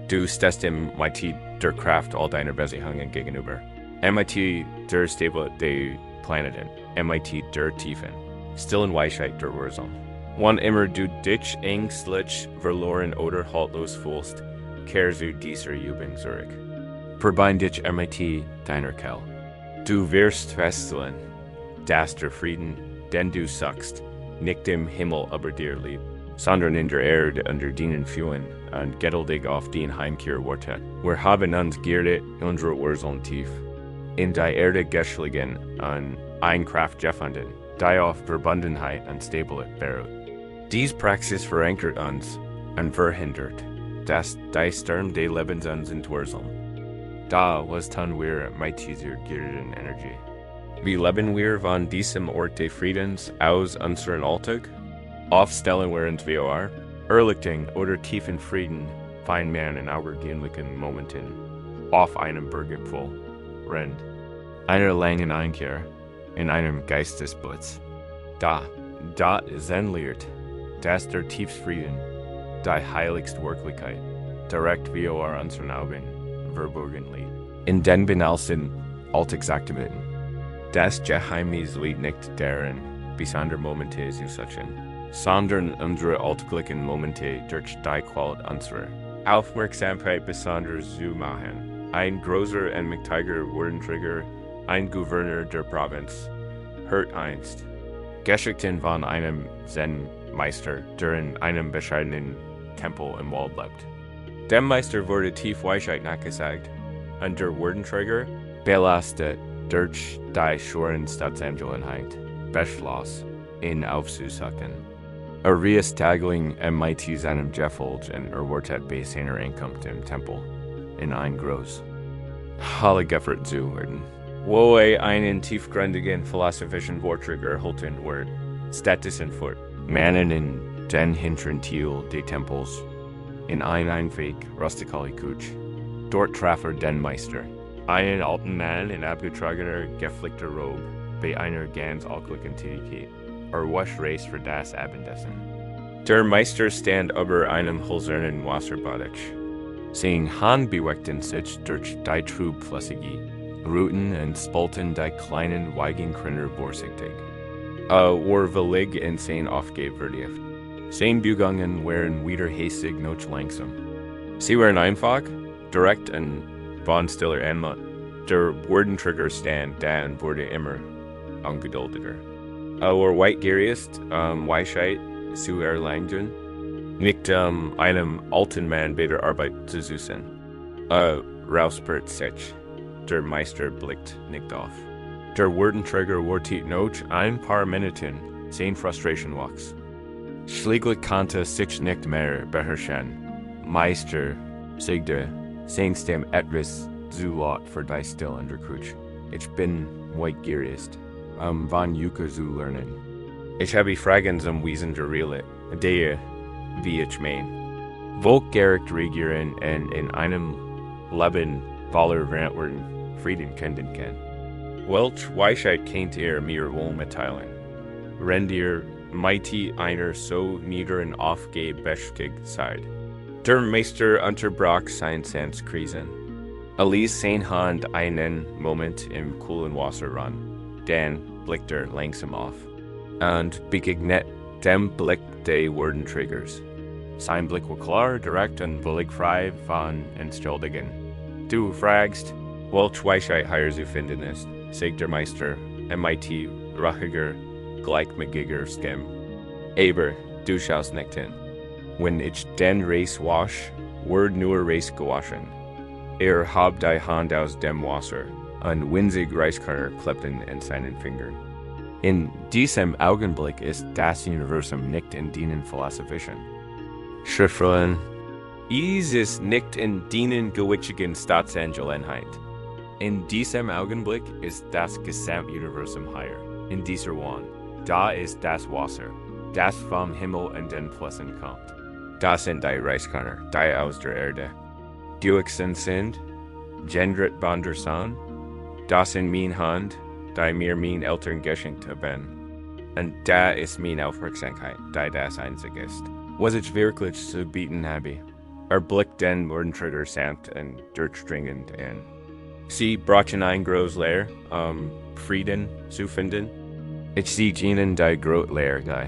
Du stehst dem mit der Kraft all deiner Beziehungen gegenüber. Mit der Stabilität der Planeten, mit der Tiefen, stillen Weisheit der Wurzeln. Wann immer du dich ängstlich, verloren oder haltlos fühlst, kehrst du dieser Übung zurück. Verbind dich mit deiner Quelle. Du wirst feststellen, dass der Frieden, den du suchst, nicht im Himmel über dir liegt, sondern in der Erde unter deinen Füßen und geduldig auf den Heimkehr wartet. Wir haben uns geerdet unsere Wurzeln tief, in die Erde geschlagen und eine Kraft gefunden, die auf Verbundenheit und Stabilität beruht. Dies Praxis verankert uns und verhindert, dass die Sturm des Lebens uns entwurzeln. Da was tun wir mit dieser gierigen Energie. Wie leben wir von diesem Ort des Friedens aus unseren Alltag? Oft stellen wir uns vor, Erlichtung oder tiefen Frieden find man in augenblicklichen Momenten, auf einem Berggipfel, rennt, einer langen Einkehr, in einem Geistesblitz. Da Zen-Lehrt, dass der Tiefsfrieden, die heiligste Wirklichkeit, direkt vor unseren Augen verborgen liegt. In den banalsten Alltagsaktivitäten. Das Geheimnis liegt nicht darin, besondere Momente zu suchen, sondern unsere alltäglichen Momente durch die Qualität unserer Aufmerksamkeit besonders zu machen. Ein großer und mächtiger Wordenträger, ein Gouverneur der Provinz, hört einst, Geschichten von einem Zen-Meister, der in einem bescheidenen Tempel im Wald lebt. Dem Meister wurde tief Weisheit nachgesagt, und der Wordenträger, belastet durch die schweren Stadtangelegenheit, beschloss, ihn aufzusuchen. Riesstagling mit seinem Gefällt und wurde bei seiner Ankunft im Tempel in ein groß Hallegeffert zu werden. Wo einen tiefgründigen philosophischen Vortrag erhalten wird, Städtischen fort, Mannen in den hinteren Teil des Tempels, in ein einweg rustikale Kutsch. Dort traf den Meister, einen alten Mann in abgetragener, geflickter Robe, bei einer ganz alltäglichen Tätigkeit, wasch Reis für das Abendessen. Der Meister stand über einem hölzernen Wasserbadach. Sein Hand bewegten sich durch die trübflüssige Ruten und spalten die kleinen Weigenkrinner vorsichtig. Willig in sein Aufgabverdieft. Seine Bewegungen waren wieder hastig noch langsam. Sie waren einfach, direkt und von stiller Anmut. Der Wordenträger stand da und wurde immer ungeduldiger. Weitgierigst Weisheit zu erlangen, nicht einem alten Mann bei der Arbeit zu suchen. Rauspert sich. Der Meister blickt nicht auf. Der Wordenträger wartet noch ein paar Minuten, seine Frustration wuchs. Schließlich konnte sich nicht mehr beherrschen. Meister, sagte, sein Stimme etwas zu laut für die Stille in der Kutsch. Ich bin weitgierig, von Yuka zu lernen. Ich habe Fragen zum Wesen der Realität, die, wie ich meine, wohlgerecht regieren und in einem Leben voller Verantwortung Frieden finden kann. Welch Weisheit kennt ihr mir wohl mitteilen? Rennt ihr mighty einer so niederen aufgebestigt seid? Der Meister unterbrach sein Sanskriesen. Ließ sein Hand einen Moment im kühlen Wasser ran, dann blickte langsam auf und begegnet dem Blick des Wordenträgers. Sein Blick war klar, direkt und völlig frei von Entschuldigen. Du fragst, welch Weisheit hier zu finden ist, sagt der Meister, mit rachiger, gleichmäßiger Stimme. Aber du schaust nicht hin. Wenn ich den Reis wasch, wird nur Reis gewaschen. Habt die Hand aus dem Wasser, und winzig Reiskörner kleppten in seinen Fingern. In diesem Augenblick ist das Universum nicht in dienen philosophischen Schriftrollen. Es ist nicht in dienen gewitzigen Staatsangelegenheit. In diesem Augenblick ist das Gesamtuniversum hier, in dieser Wand. Da ist das Wasser, das vom Himmel in den Flüssen kommt. Das sind die Reiskörner, die aus der Erde. Duixen sind, gendret von der Sonne. Das in mein Hand, die mir mein Eltern geschenkt haben. Und da ist meine Aufmerksamkeit, die das einzig ist. Was ich wirklich zu bieten habe. Blickt den Wordenträger sanft und durchdringend an. Sie brachen ein groß Leer, Frieden zu finden. Ich sehe ihnen die groß Leer guy.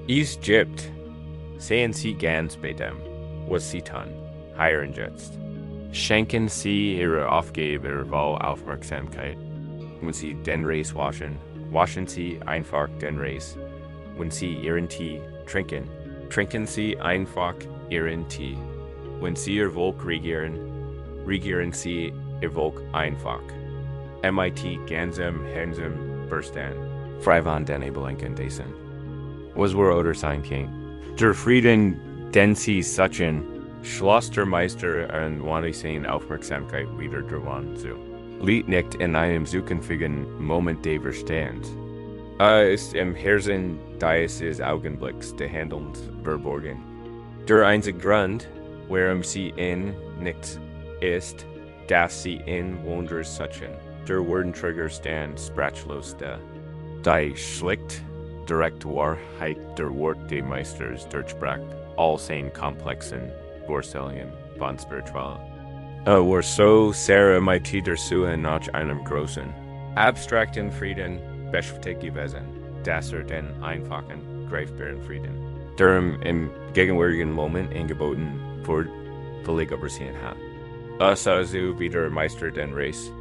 Es gibt, sehen Sie ganz bei dem, was Sie tun, hier und jetzt. Schenken Sie Ihre Aufgabe Ihre Aufmerksamkeit. Wenn Sie den Reis waschen, waschen Sie einfach den Reis. Wenn Sie Ihren Tee trinken, trinken Sie einfach Ihren Tee. Wenn Sie Ihr Volk regieren, regieren Sie Ihr Volk einfach. MIT Gansam Hensam Burstan. Frei von den Ebelenken dessen. Was wir oder sein King, Der Frieden, den sie suchen, schloss der Meister an seine Aufmerksamkeit wieder daran zu. Liegt nicht in einem zukünftigen Moment des Verstands. Ist im Herzen des Augenblicks des Handelns verborgen. Der einzige Grund, warum sie in nichts ist, dass sie in Wunders suchen. Der Wordentrigger stand sprachlos da. Die schlicht direkt Wahrheit der Wort des Meisters durchbrach all seine komplexen Vorstellungen von Spiritual. War so sehr mit der Suche nach einem großen, abstrakten Frieden beschäftigt gewesen, dass den einfachen, greifbaren Frieden, der im gegenwärtigen Moment angeboten wird, völlig übersehen hat. Also wie der Meister den Reis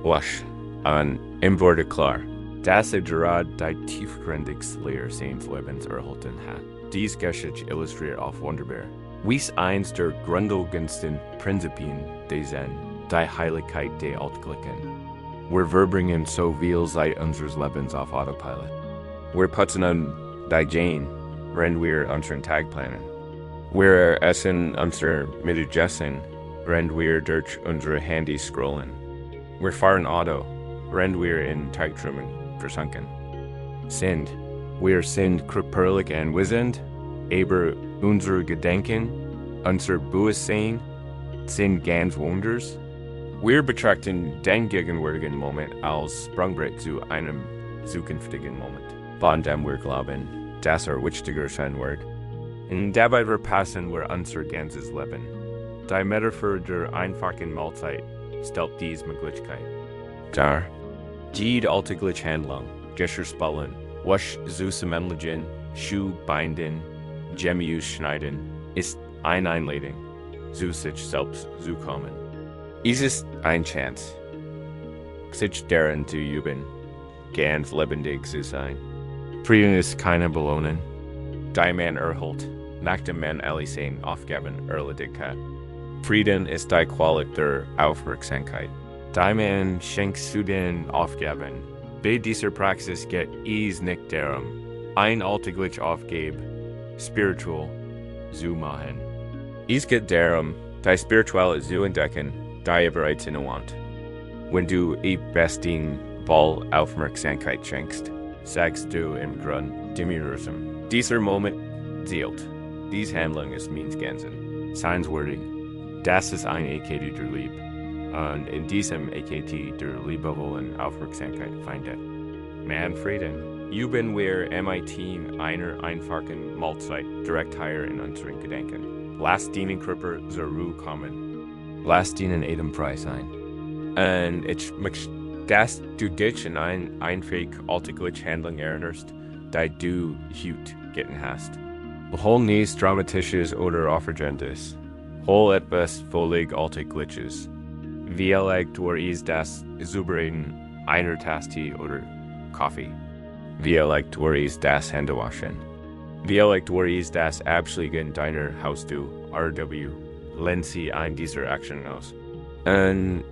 wasch an im Worte klar, dass gerade die tiefgründigste Lehre seines Lebens erhalten hat. Dies Geschichte illustriert auf wunderbar, wies eins der grundlegendsten Prinzipien des Zen, die Heiligkeit des Alltäglichen. Wir verbringen so viel Zeit unseres Lebens auf Autopilot. Wir putzen an die Jane, wenn wir unseren Tag planen. Wir essen unser Mittagessen, wenn wir durch unsere Handys scrollen. Wir fahren Auto, wenn wir in Tagträumen versunken wir sind körperlich anwesend, aber unsere Gedanken, unser Bewusstsein sind ganz woanders. Wir betrachten den gegenwärtigen Moment als Sprungbrett zu einem zukünftigen Moment, von dem wir glauben, dass wichtiger sein wird. Und dabei verpassen wir unser ganzes Leben. Die Metaphor der einfachen Mahlzeit stellt diese Möglichkeit dar. Jede alltägliche Handlung, Geschirrspülen, Wasch zusammenlegen, Schuh binden, Gemüse schneiden, ist eine Einladung, zu sich selbst zu kommen. Es ist eine Chance, sich daran zu üben, ganz lebendig zu sein. Frieden ist keine Belohnung, die man erhält, nachdem man alle seine Aufgaben erledigt hat. Frieden ist die Qualität der Aufmerksamkeit, die man schenkt zu den Aufgaben. Bei dieser Praxis geht es nicht darum, ein alltäglich Aufgabe spirituell zu machen. Es geht darum, die Spirituelle zu entdecken, die bereits innewohnt. Wenn du besten voll Aufmerksamkeit schenkst, sagst du im Grund dem Universum, dieser Moment zählt. Diese Handlung ist meins Ganzen. Seinswürdig. Das ist ein EKT der Liebe. Und in diesem EKT der liebevollen Aufmerksamkeit findet man Frieden. Üben wir MIT einer einfachen Mahlzeit direkt hier in unseren Gedanken. Lasst den Körper zur Ruhe kommen. Lasst ihn atemfrei sein. Und ich möchte, dass du dich in eine einfache alltägliche Handlung erinnerst, die du heute getan hast. Hol nichts Dramatisches oder Aufregendes. Hol etwas völlig Alltägliches. Vielleicht ist das Zubereiten einer Tasse Tee oder Kaffee. Vielleicht ist das Händewaschen. Vielleicht ist das Abschließen deiner Haustür, RW. Lehnt sie ein dieser Action aus. Und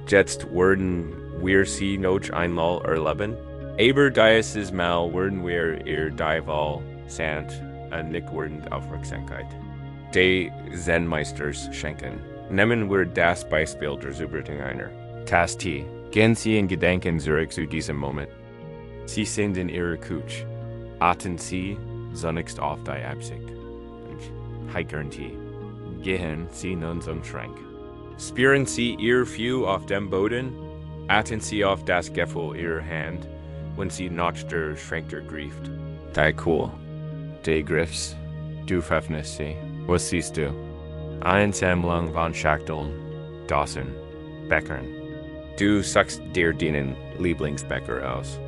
jetzt werden wir sie noch einmal erleben. Aber dieses Mal werden wir ihr Diewahl sanft und nicht werdend Aufmerksamkeit des Zen-Meisters schenken. Nehmen wir das Beispiel der Zubereitung einer Tasse Tee. Gehen Sie in Gedanken zurück zu diesem Moment. Sie sind in Ihrer Küche. Achten Sie zunächst auf die Absicht. Heikern Sie. Gehen Sie nun zum Schrank. Spüren Sie Ihr Fuß auf dem Boden. Achten Sie auf das Gefühl Ihrer Hand, wenn Sie nach der Schrank greift. Die Cool. Die Griffs. Du öffnest sie. Was siehst du? Eine Sammlung von Schachteln, Dosen, Bechern. Du suchst dir deinen Lieblingsbecher aus.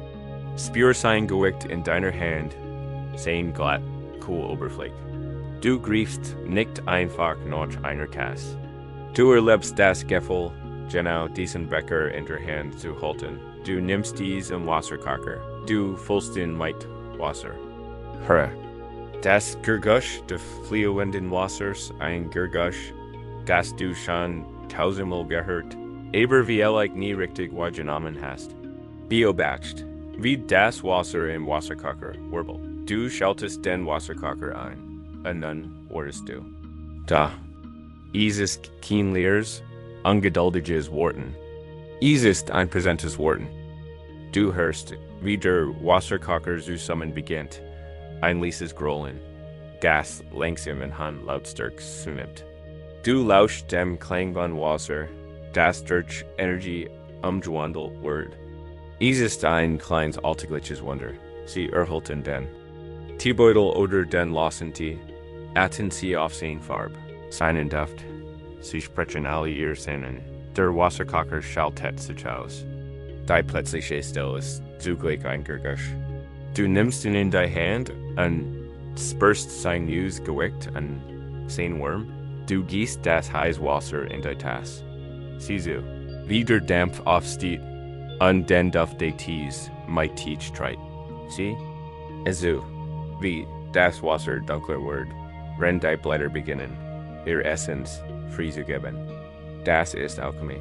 Spür sein Gewicht in deiner Hand, sein glatt, cool Oberfläche. Du griffst nicht einfach nach einer Tasse. Du erlebst das Gefühl, genau diesen Becher in der Hand zu halten. Du nimmst dies im Wasserkocher. Du füllst ihn mit Wasser. Hör. Das Geräusch des fließenden Wassers, ein Geräusch, das du schon tausendmal gehört, aber vielleicht nie richtig wahrgenommen hast. Beobacht, wie das Wasser im Wasserkocher wirbelt. Du schaltest den Wasserkocher ein. und nun wurdest du. Da, ist kein Leers, ungeduldiges Worten. Ist ein präsentes Worten. Du hörst, wie der Wasserkocher zusammen beginnt, ein leises Grollen, Gas langsam in Hand lautstark zunimmt. Du lauscht dem Klang von Wasser, das durch Energie umgewandelt wird. Ist ein kleines alltägliches Wunder, sie erhalten den Teebeutel oder den lassen Tee, achten sie auf seine Farbe, seinen Duft, sie sprechen alle ihr Sinnen, der Wasserkocher schaltet sich aus. Die plötzliche Stille ist zugleich ein Gergusch. Du nimmst ihn in die Hand und spürst sein neues Gewicht und sein Wurm. Du gießt das heiße Wasser in die Tasse. Sieh so, wie der Dampf aufsteht und den Duft des Tees mit Teach treit. Sieh? So, wie das Wasser dunkler wird, wenn die Blätter beginnen, ihr Essenz freizugeben. Das ist Alchemie.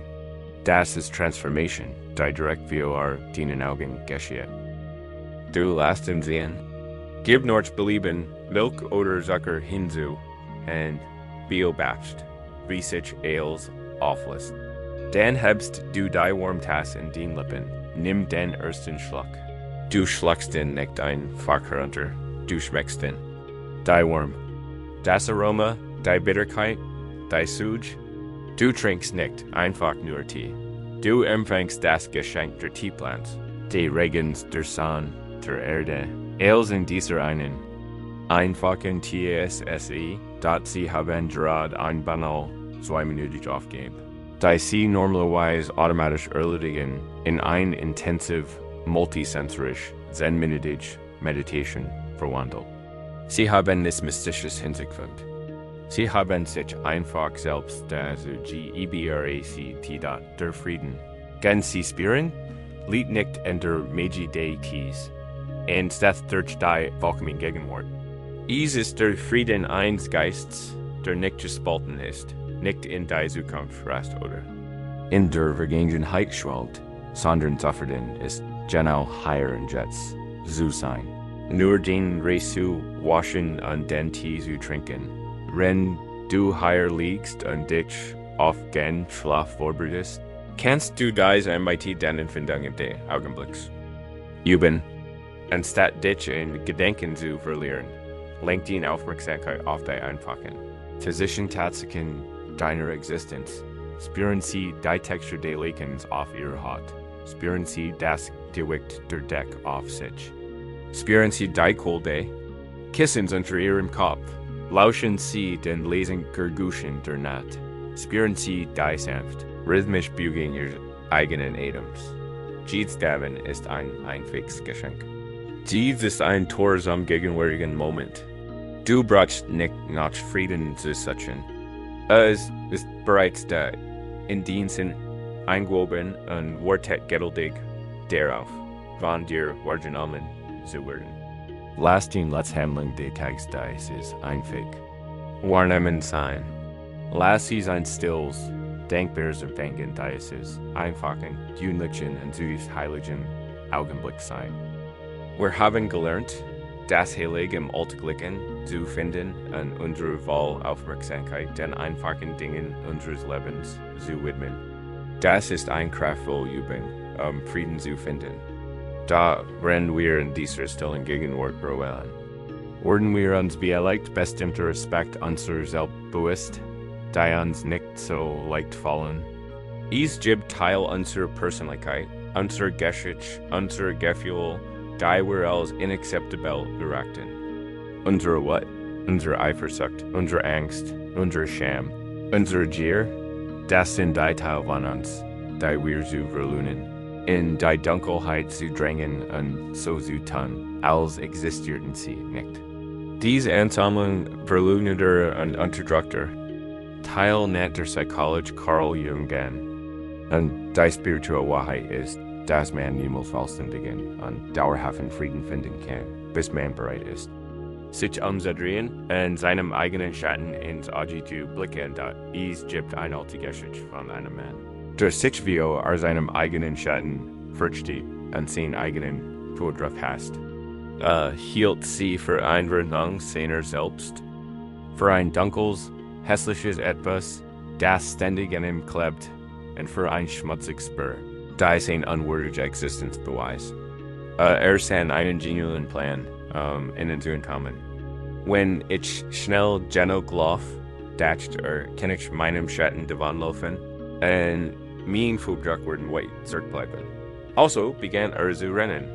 Das ist Transformation, die direkt vor deinen Augen geschieht. Du lässt ihn sehen. Gib nur Belieben, Milch oder Zucker hinzu, und beobacht, wie sich alles auflöst. Dann hebst du die Wurmtasse in den Lippen, nimm den ersten Schluck. Du schluckst ihn nicht einfach herunter, du schmeckst ihn. Die Wurm, das Aroma, die Bitterkeit, die Suge. Du trinkst nicht einfach nur Tee. Du empfängst das Geschenk der Teepflanze, die Regens der Sonne, der Erde, alles in dieser einen einfachen TSSI, dat sie haben gerade ein banal 2 Minuten aufgeben. Die sie normalerweise automatisch erledigen in ein intensiv, multisensorisch, zen-minütig Meditation verwandelt. Sie haben nichts Mystisches Hintergrund. Sie haben sich einfach selbst also GEBRACT der Frieden. Gen sie spüren, liegt nicht in der Magie des Keys. Und das durch die vollkommene Gegenwart. Ist der Frieden eines Geistes, der nicht gespalten ist, nicht in die Zukunft rast oder in der Vergangenheit schwelgt, sondern zufrieden ist genau hier und jetzt zu sein. Nur den Resu waschen und den Tee zu trinken. Wenn du hier liegst und dich auf den Schlaf vorbereitest, kannst du diese mit den Empfindungen des Augenblicks üben, anstatt dich in Gedanken zu verlieren. Lenk die Aufmerksamkeit auf die einfachen, physischen Tatsachen deiner Existenz. Spüren Sie die Textur des Lekens auf Ihrer Haut. Spüren Sie das Gewicht der Decke auf sich. Spüren Sie die Kolde, Kissens unter Ihrem Kopf. Lauschen Sie den leisen Gerguschen der Nacht. Spüren Sie die sanft, rhythmisch Bügen Ihres eigenen Atems. Jedes Daven ist ein einziges Geschenk. Dies ist ein Tor zum gegenwärtigen Moment. Du brauchst nicht nach Frieden zu suchen. Es ist bereits da, in den Sinn eingewoben und wartet geduldig darauf, wann dir wahrgenommen zu werden. Lass den Letzthandlung des Tages dies ist einfach. Wahrnehmen sein. Lass sie sein stilles, denkbares Erdenken dies ist einfachen, günlichen und süß heiligen Augenblick sein. Wir haben gelernt, das Heilige im Alltäglichen zu finden und unsere Aufmerksamkeit den einfachen Dingen unseres Lebens zu widmen. Das ist ein kraftvolle Übung, Frieden zu finden. Da rennen wir in dieser stillen Gegenwart beruhen. Werden wir uns beleidigt bestimmter Respekt unser Selbstbewusst, die uns nicht so leicht fallen. Es gibt Teil unserer Persönlichkeit, unser Geschichte, unser Gefühl, die wir als inakzeptabel erachten. Unsere Wut, unsere Eifersucht, unsere Angst, unsere Scham, unsere Gier, das sind die Teile von uns, die wir zu verlohnen. In die Dunkelheit zu drängen und so zu tun, als existierten sie nicht. Diese Ansammlung verleugneter und unterdrückter Teil nennt der Psychologe Carl Jung an. Und die spirituelle Wahrheit ist, dass man niemals vollständigen und dauerhaften Frieden finden kann, bis man bereit ist, sich umzudrehen und seinem eigenen Schatten ins Auge zu blicken, da es gibt ein altes Geschichte von einem Mann, der sich wie seinem eigenen Schatten versteht und seinen eigenen Todruf hasst. Hielt sie für Einwirkung seiner selbst, Für ein dunkles, hässliches Etwas, das ständig an ihm klebt, und für ein schmutziges Spür, das ein unwürdige Existenzbeweis. Sein einen genuinen Plan, innen zu entkommen. Wenn ich schnell genug lauf, dacht kann ich meinem Schatten davonlaufen, und mein Fußdruck werden weit zurückbleiben. Also begann zu rennen.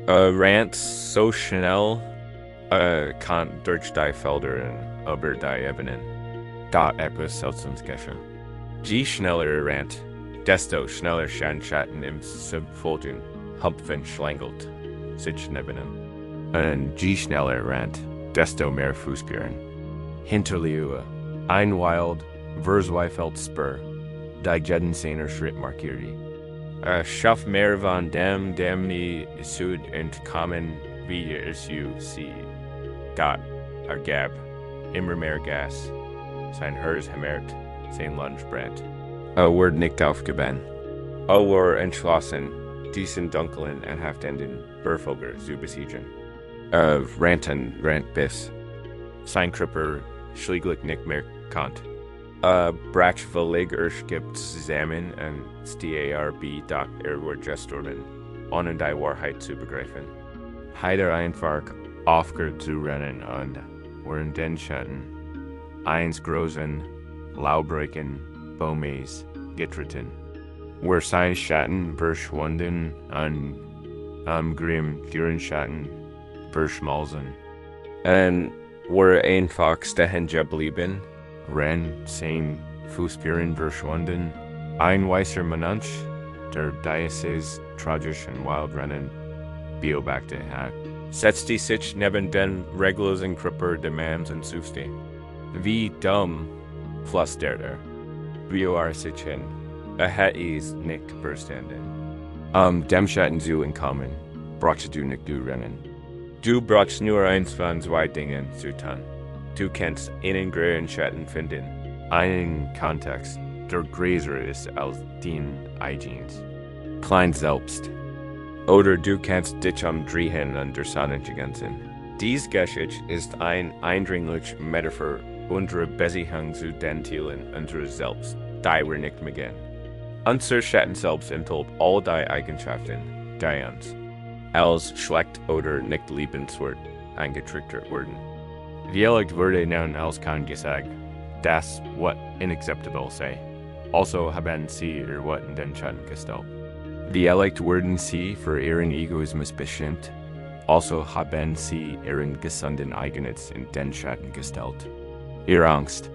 Rant so schnell, kann durch die Felder und über die Ebenen. Da etwas Seltsames geschah. Je schneller rennt, desto schneller scheint Schatten im Subfolgen, Hupfen schlängelt, sich neben ihm. Und je schneller rennt, desto mehr Fußspuren. Hinterlieu, ein Wild, Verzweifelt Spur, die jeden seiner Schritt markierte. Schaff mehr von dem nie Süd entkommen, wie es sie Gott, gab, immer mehr Gas, sein Herz hämmert, sein Lunge brennt. Word nicht aufgeben. War entschlossen, diesen dunklen und haftenden Verfolger zu besiegen. Rant bis. Sein Kripper schläglich nicht mehr konnt. Brachwillig gibt zusammen und starb, doch war gestorben, ohne die Wahrheit zu begreifen. Heider einfach aufgehört zu rennen und während den Schatten eins großen, laubrigen Baumes getreten, where sein Schatten verschwunden und grimm deren Schatten verschmolzen. Und where einfach stehen geblieben, ren sein Fußspuren verschwunden, ein weißer Mensch, der Geistes tragisch und wild rennen, beobachte hat. Setzte sich neben den reglosen Kripper Demands und suchte. Wie dumm, flüsterte wie sich hin. Hat nicht verstanden. Dem Schatten zu entkommen, brauchst du nicht zu rennen. Du brauchst nur eins von zwei Dingen zu tun. Du kannst einen grellen Schatten finden, einen Kontext, der größer ist als den eigenes. Klein selbst. Oder du kannst dich drehen und der Sonne ergänzen. Dies Geschichte ist ein eindringliche Metapher unserer Beziehung zu den Teilen unseres Selbst, die wir nicht mehr kennen. Unser Schatten selbst enthält all die Eigenschaften, die uns als schlecht oder nicht liebenswert eingetrichtert wurden. Vielleicht wurde nun als kann gesagt, das, was unacceptable sei. Also haben sie what in den Schatten gestellt. Vielleicht wurden sie für ihren Egoismus bestimmt. Also haben sie ihren gesunden Eigennutz in den Schatten gestellt. Ihre Angst,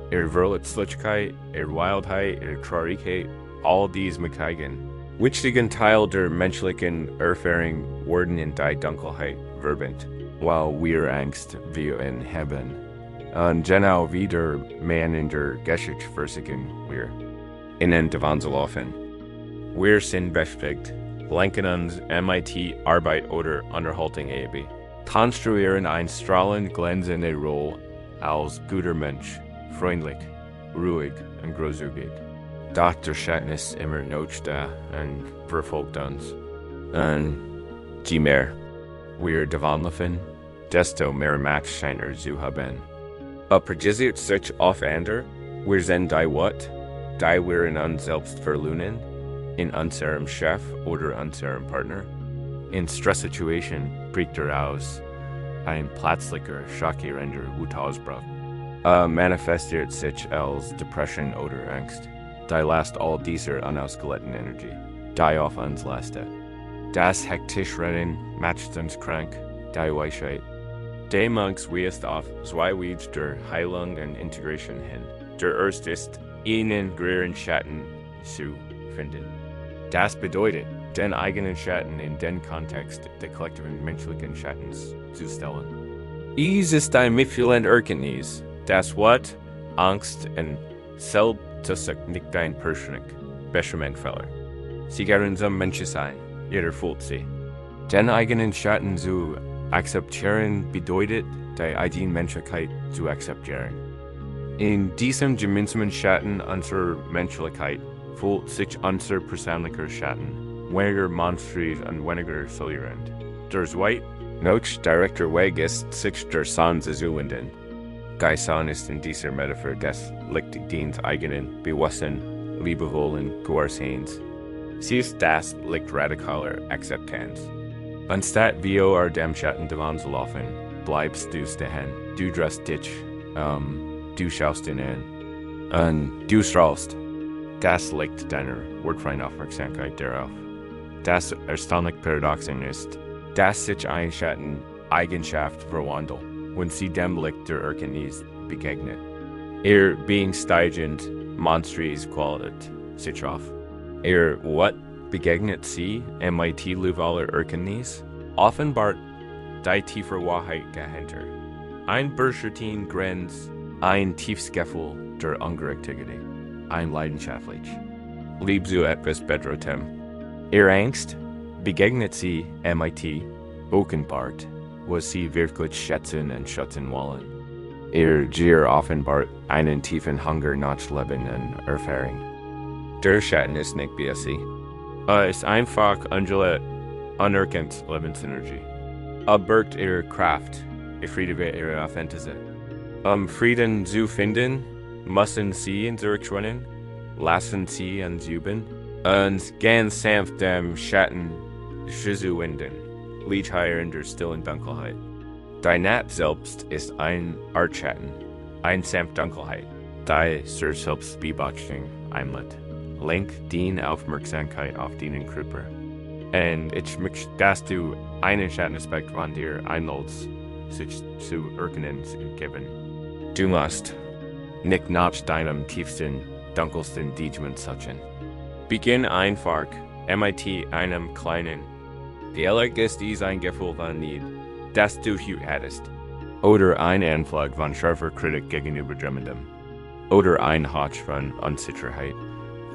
ihre Verletzlichkeit, ihre Wildheit, ihre Traurigkeit, all dies Möglichkeiten. Wichtigen Teil der menschlichen Erfahrung wurden in die Dunkelheit verbend, while wir Angst wir in haben. Und genau wie der Mann in der Geschichte versichern wir, innen davon zu laufen. Wir sind beschäftigt, lenken uns MIT Arbeit oder Unterhaltung AB, konstruieren ein strahlend glänzende Rolle als guter Mensch, freundlich, ruhig und großzügig. Doch der Schatten ist immer noch da und verfolgt uns. Und je mehr wir davonlaufen, desto mehr Macht scheint zu haben. Projisiert sich auf andere, wir sind die what, die wir in uns selbst verlieren, in unserem Chef oder unserem Partner. In Stresssituationen bricht aus ein plötzlicher, schockierender Wutausbruch. Manifestiert sich als Depression oder Angst. Die lasst all dieser unausgeleiteten Energie, die auf uns lastet. Das hektisch Rennen macht uns krank, die Weisheit. Der Monks weist auf zwei Wege der Heilung und Integration hin. Der erste ist, einen größeren Schatten zu finden. Das bedeutet, den eigenen Schatten in den Kontext der kollektiven menschlichen Schattens zu stellen. Dies ist ein mitfühlend Erkenntnis, das Wort, Angst und Selbstzucht nicht ein persönlich Beschämungsfehler. Sie gehören zum Menschsein, jeder fühlt sie. Den eigenen Schatten zu akzeptieren bedeutet, die eigene Menschlichkeit zu akzeptieren. In diesem gemeinsamen Schatten unserer Menschlichkeit fühlt sich unser persönlicher Schatten weniger monströs und weniger tolerant. Der Zweit, noch direkter Weg ist, sich der Sonne zu wenden. Geistes ist in dieser Metapher des liegt dient eigenen Bewusstsein, Liebevollen, Gehorsehens. Sie ist das liegt radikaler Akzeptanz. Anstatt wie dem Schatten davon zu laufen, bleibst du stehen, du drehst dich, du schaust ihn an, und du strahlst. Das liegt deiner wortfreien Aufmerksamkeit darauf. Das erstaunliche Paradoxon ist, dass sich ein Schatten Eigenschaft verwandelt, wenn sie dem Licht der Erkenntnis begegnet. Being steigend monstries Qualität sich auf. What begegnet sie mit Luvaler Erkenntnis? Offenbart die tiefe Wahrheit dahinter. Ein Berschertin Grenz, ein tiefes Gefühl der Ungerechtigkeit, ein leidenschaftlich. Liebst du etwas Bedeutung? Angst begegnet sie mit Offenbart, was sie wirklich schätzen und schätzen wollen. Gier offenbart einen tiefen Hunger nach Leben und Erfahrung. Der Schatten ist nicht wie sie. Ist einfach unerkannt Lebensenergie. Birgt ihre Kraft, Friede ihre Authentizität. Frieden zu finden, müssen sie in zurückschrennen, lassen sie uns üben, und ganz sanft dem Schatten zu wenden, liegt higher in der stillen Dunkelheit. Dein selbst ist ein Artschatten, ein sanft Dunkelheit, die zur Selbstbeobachtung einlädt. Lenk die Aufmerksamkeit auf deinen Körper. Und ich möchte, dass du einen Schattenaspekt von dir einlädst, sich zu erkennen zu geben. Du musst nicht nach deinem tiefsten, dunkelsten Demon suchen. Beginn einfach mit einem kleinen. Vielleicht ist dies ein Gefühl von Need, das du hattest. Oder ein Anflug von scharfer Kritik gegenüber Jemandem. Oder ein Hotch von Unsicherheit.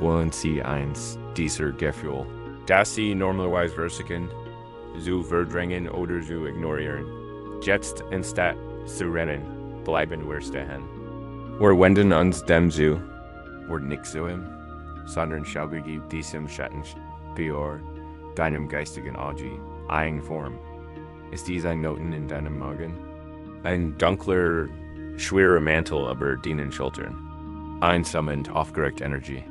Wollen sie eins dieser Gefühle, das sie normalerweise versuchen, zu verdrängen oder zu ignorieren. Jetzt anstatt zu rennen, bleiben wir stehen. Wir wenden uns dem zu, wir nicht zu ihm, sondern schauen diesem Schatten Bior, deinem geistigen Audio, eine Form. Ist dies ein Noten in deinem Magen? Ein dunkler, schwerer Mantel über deinen Schultern. Einsammelnd aufgeregt Energie.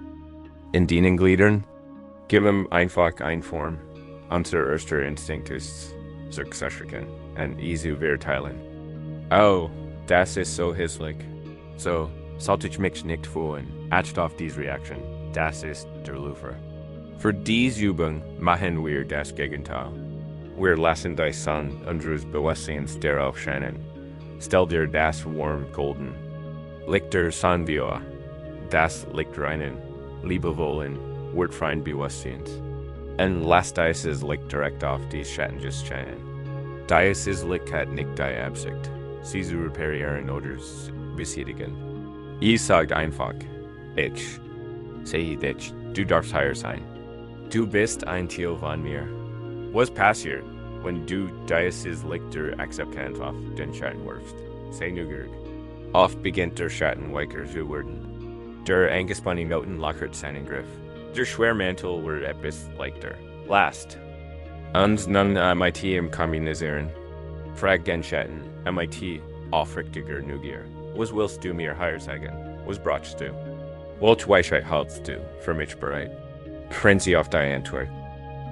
In deinen Gliedern, gib ihm einfach eine Form. Unser erster Instinkt ist, sich zu schrecken und zu verteilen. Oh, das ist so hässlich. So, sollte ich mich nicht fühlen, acht auf diese Reaktion. Das ist der Lufer. Für diese Übung machen wir das Gegenteil. Wir lassen die Sonne unseres Bewusstseins darauf scheinen. Stell dir das warm golden. Licht der Sonnenviewer, das Licht reinen. Liebevollen, wortfreien Bewusstseins. Und lass dieses Licht direkt auf die Schatten just scheinen. Dieses Licht hat nicht die Absicht, sie zu reparieren oder beseitigen. Ich sage einfach, ich. Sehe dich, du darfst higher sein. Du bist ein Teil von mir. Was passiert, wenn du dieses Licht der Akzeptanz auf den Schatten wirfst? Sei neugierig. Oft beginnt der Schatten weicher zu werden. Der angespannte Noten lockert seinen Griff. Der Schwermantel wird etwas leichter. Last. Und nun mit im Kommunisieren. Frag den Schatten, mit aufrichtiger Neugier. Was willst du mir higher sagen? Was brauchst du? Welche Weisheit hältst du für mich bereit? Frenzy auf die Antwort.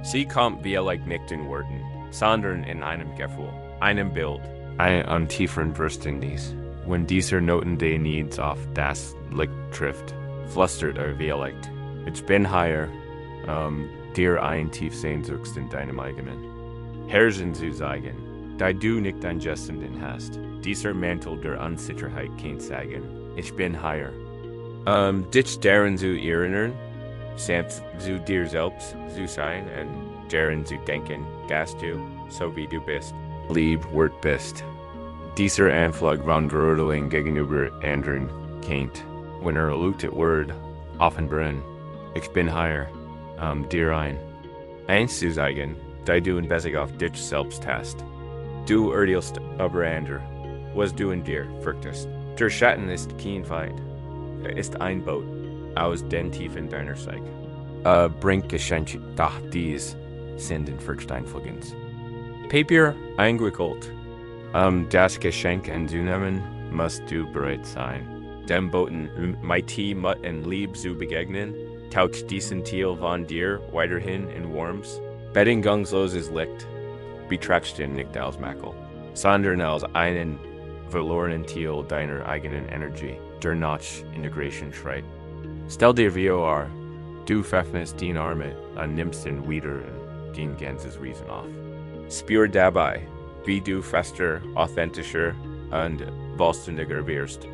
Sie kommt vielleicht nicht in Worten, sondern in einem Gefühl, einem Bild, einem tieferen Verständnis. Wenn dieser Noten die Needs auf das Licht trifft, flüstert vielleicht, ich bin higher, dir ein tief Sehnsucht in deinem eigenen. Herzen zu sagen, da du nicht anjustenden hast, dieser Mantel der Unsicherheit kann sagen, ich bin higher. Dich daran zu erinnern, sanft zu dir selbst zu sein und daran zu denken, dass du, so wie du bist, lieb wert bist. Dieser Anflug von Verurteilung gegenüber anderen kennt, wenn lugt Wort offenbaren, ich bin higher, dir ein. Eins zu sagen, da du in Bezug auf dich selbst hast. Du urteilst über andere, was du in dir fürchtest. Der Schatten ist kein Feind, ist ein Boot aus den Tiefen deiner Psyche. Bringt Geschenk, doch dies sind in Furchteinflugens. Papier eingewickelt. Das Geschenk anzunehmen, must du bereit sein. Dem boten mighty mut en lieb zu begegnen, tauch diesen Tiel von dir weiterhin in Worms. Bedingungslos is licht, betrachten nicht als Makel, sondern als einen verlorenen Tiel deiner eigenen Energie, der nach Integration schreit. Stell dir vor, du pfeffnest den Arme und nimmst ihn wieder in den ganzes Riesen auf. Spür dabei, wie du fester, authentischer und vollständiger wirst.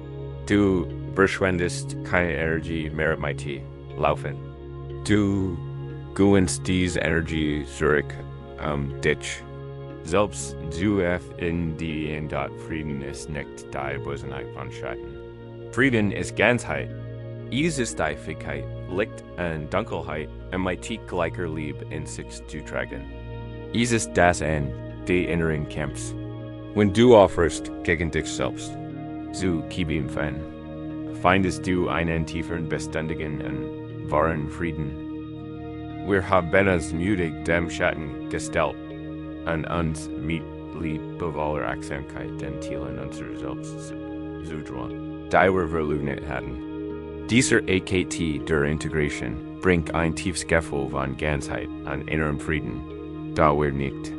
Du verschwendest keine Energie mehr mit dir laufen. Du gewinnst diese Energie zurück dich. Selbst du in die in dort Frieden ist nicht die Bosenheit von Schatten. Frieden ist Ganzheit. Ease ist die Fähigkeit, Licht und Dunkelheit und mit gleicher Liebe in sich zu tragen. Ease ist das Ende des inneren Kampfs. Wenn du aufrüst gegen dich selbst, so kieben findest du einen tieferen, beständigen und wahren Frieden. Wir haben uns mutig dem Schatten gestellt und uns mit liebevoller Achtsamkeit den Zielen unserer selbst zu drohen, die wir verleugnet hatten. Dieser AKT der Integration bringt ein tiefes Gefühl von Ganzheit und innerem Frieden, da wir nicht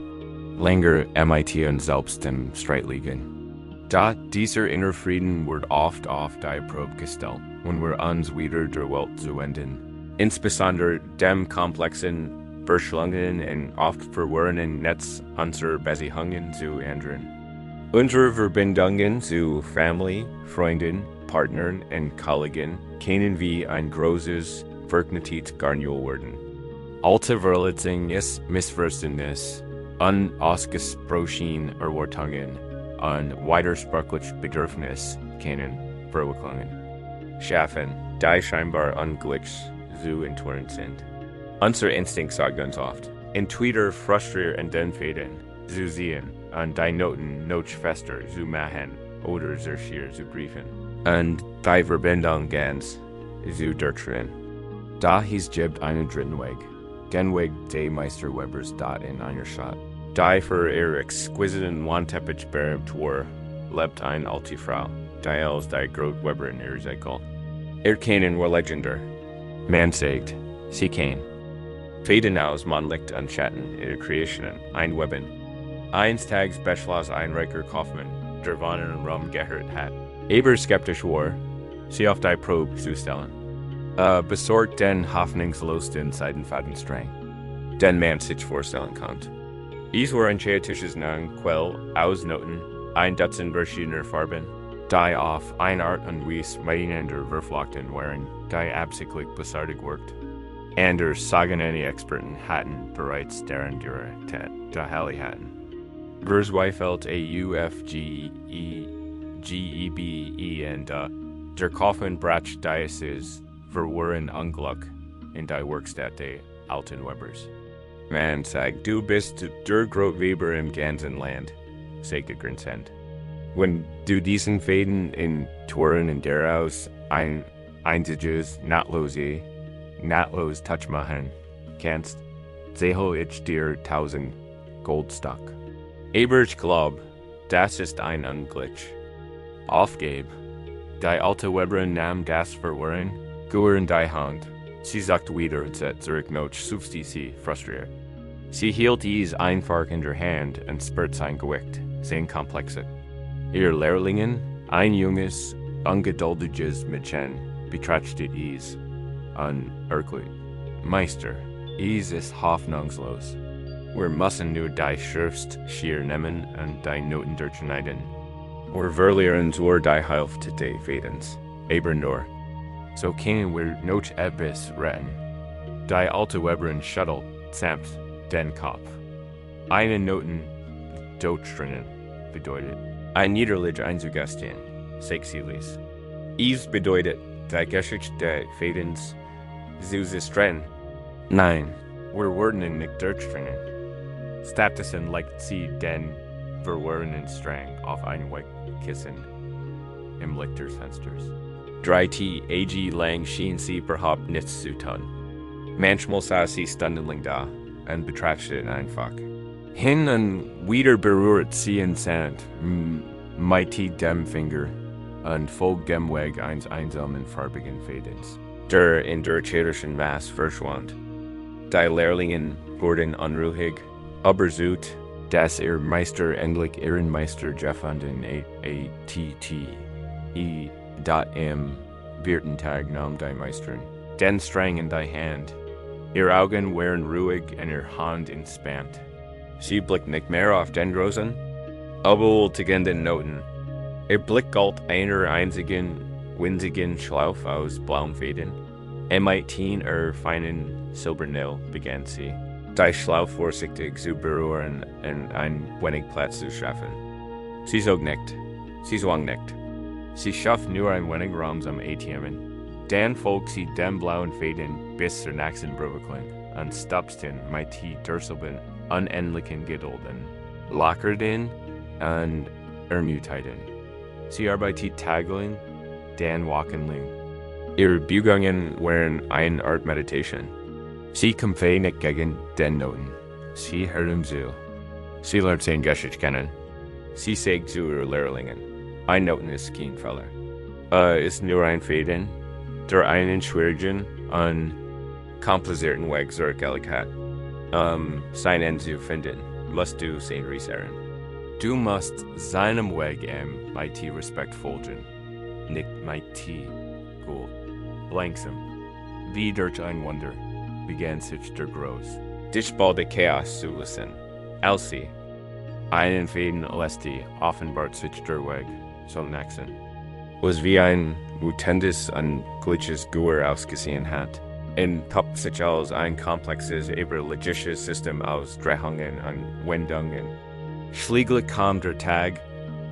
länger mit uns selbst im Streit liegen. Da dieser innere Frieden wird oft auf die Probe gestellt, wenn wir uns wieder der Welt zuwenden. Insbesondere dem komplexen, verschlungenen und oft verworrenen Netz unserer Beziehungen zu anderen. Unsere Verbindungen zu Familie, Freunden, Partnern und Kollegen können wie ein großes Vergnügungsgarnul werden. Alte Verletzungen, Missverständnisse, unausgesprochene Erwartungen und widersprüchliche Bedürfnisse können Verwicklungen schaffen, die scheinbar ungleich zu entwirren sind. Unser Instinkt sagt uns oft, Twitter frustriert den Fäden zu sehen und die Noten noch fester zu machen oder sehr schier zu briefen. Und die Verbindung ganz zu durchdrehen. Da hieß gibt einen dritten Weg, den Weg des Meister Webers dort in einer Stadt. Die für ihre exquisiten Wandteppich berühmt war, lebt eine alte Frau, die als die Grote Weber in ihrer Zeit galt. Kennen war legendär. Man sagt, sie kann. Fäden aus man Licht und Schatten ihrer Kreationen einweben. Eines Tages beschloss ein reicher Kaufmann, der Wein und Rum gehört hat, aber skeptisch war, sie auf die Probe zu stellen. Besorgt den hoffnungslosen Seidenfadenstrang, den man sich vorstellen konnte. Es war ein chaotisches Nang, Quell, Ausnoten, ein Dutzend verschiedener Farben, die auf eine Art und Weise miteinander verflochten waren, die absichtlich bösartig wirkte. Anders sogenannte Experten hatten bereits deren Dualität der hatten. Verzweifelt GEBE und der Kaufmann brach dieses verworren Unglück in die Werkstatt der alten Webers. Man sagt, du bist der Grote Weber im ganzen Land, sagte grinsend. Wenn du diesen Fäden in Toren und daraus ein einziges nahtlos Touch machen kannst, sehe ich dir 1000 Goldstock. Aber ich glaub, das ist ein Unglück. Aufgeb. Die alte Weberin nahm das Verworren, Guer in die Hand. Sie sagte wieder und set zurück noch sie frustriert. Sie hielt dies einfach in der Hand und spürt sein Gewicht, sein Komplexet. Ihr Lehrlingen, ein junges, ungeduldiges Mädchen, betrachtete dies und erklärt, Meister, dies ist hoffnungslos. Wir müssen nur die Schrift schier nehmen und die Noten durchschneiden. Wir verlieren zur die Hälfte des Fädens, aber nur. So können wir noch etwas retten. Die alte Weberin schüttelt sanft den Kopf. Eine Noten durchtrennen bedeutet, ein Niederlage einzugestehen, sagt sie ließ. Es bedeutet, die Geschichte des Fädens zu zerstrennen. Nein, wir werden ihn nicht durchtrennen. Stattdessen legt sie den verworrenen Strang auf ein Kissen im Licht des Fensters. 3 lang schien sie überhaupt nichts zu tun. Manchmal saß sie stundenlang da und betrachtete ihn einfach. Hin und wieder berührt sie in Sand, mit dem Finger und folgt dem Weg eines einsamen, farbigen Fadens, der in der tierischen Mass verschwand. Die Lehrlingen wurden unruhig, aber sucht, dass ihr Meister endlich ihren Meister gefunden dat im vierten Tag nahm die Meisterin den Strang in die Hand. Ihr Augen waren ruhig und ihr Hand entspannt. Sie blickt nicht mehr auf den Rosen, aber wohl gegen den Noten. Ihr Blick galt einer einzigen, winzigen Schlaufe aus blauen Fäden. Mit feinen Silbernell begann sie, die Schlaufe vorsichtig zu berühren und ein wenig Platz zu schaffen. Sie zog nicht, sie zwang nicht. Sie schafft nur ein wenig Raum zum Atmen. Dann folgt sie dem blauen Fäden bis zur nächsten Brücke und stopsten mit die derselben unendlichen Gedulden, Lockerden und Ermüdheiten. Sie arbeitet täglich, dann wochenlang. Ihre Bewegungen waren eine Art Meditation. Sie kämpfte nicht gegen den Noten. Sie hört ihm zu. Sie lernt sein Geschichte kennen. Sie sagt zu ihren Lehrlingen, ein Noten ist kein Fehler. Ist nur ein Fäden, der einen schwierigen und komplizierten Weg zurückgelegt hat. Sein Ende zu finden, musst du sein resehren. Du musst seinem Weg mit Respekt folgen, nicht mit Gold. Langsam, wie durch ein Wunder, begann sich der Groß. Dich bald Chaos zu lassen. Elsie, einen Fäden lässt die offenbart sich der Weg zum nächsten. Was wie ein mutendes und glitches Gur ausgesehen hat. Top sich als ein komplexes, überlogisches System aus Drehungen und Wendungen. Schließlich kam der Tag,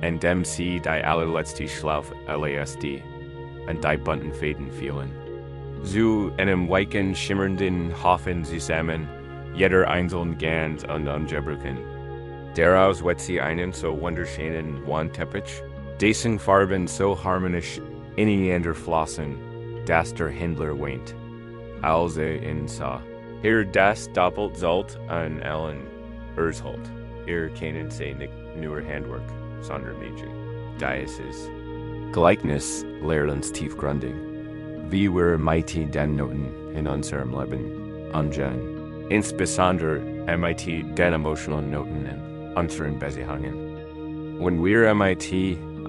an dem sie die allerletzte Schlaufe LASD und die bunten Fäden fielen. Zu einem weichen, schimmernden Haufen zusammen, jeder einzeln ganz und ungebrochen. Daraus wird sie einen so wunderschönen Wandteppich, dessen Farben so harmonisch ineinander flossen, dass der Händler weint, als ihn sah. Hier das doppelt sollt an allen Erzholt. Ihr kennen sie nicht nur Handwerk, sondern Mädchen. Geistes. Gleichnis lehrens tiefgründig. Wie wir mit den Noten in unserem Leben umgehen. Insbesondere mit den emotionalen Noten in unseren Beziehungen. Wenn wir mit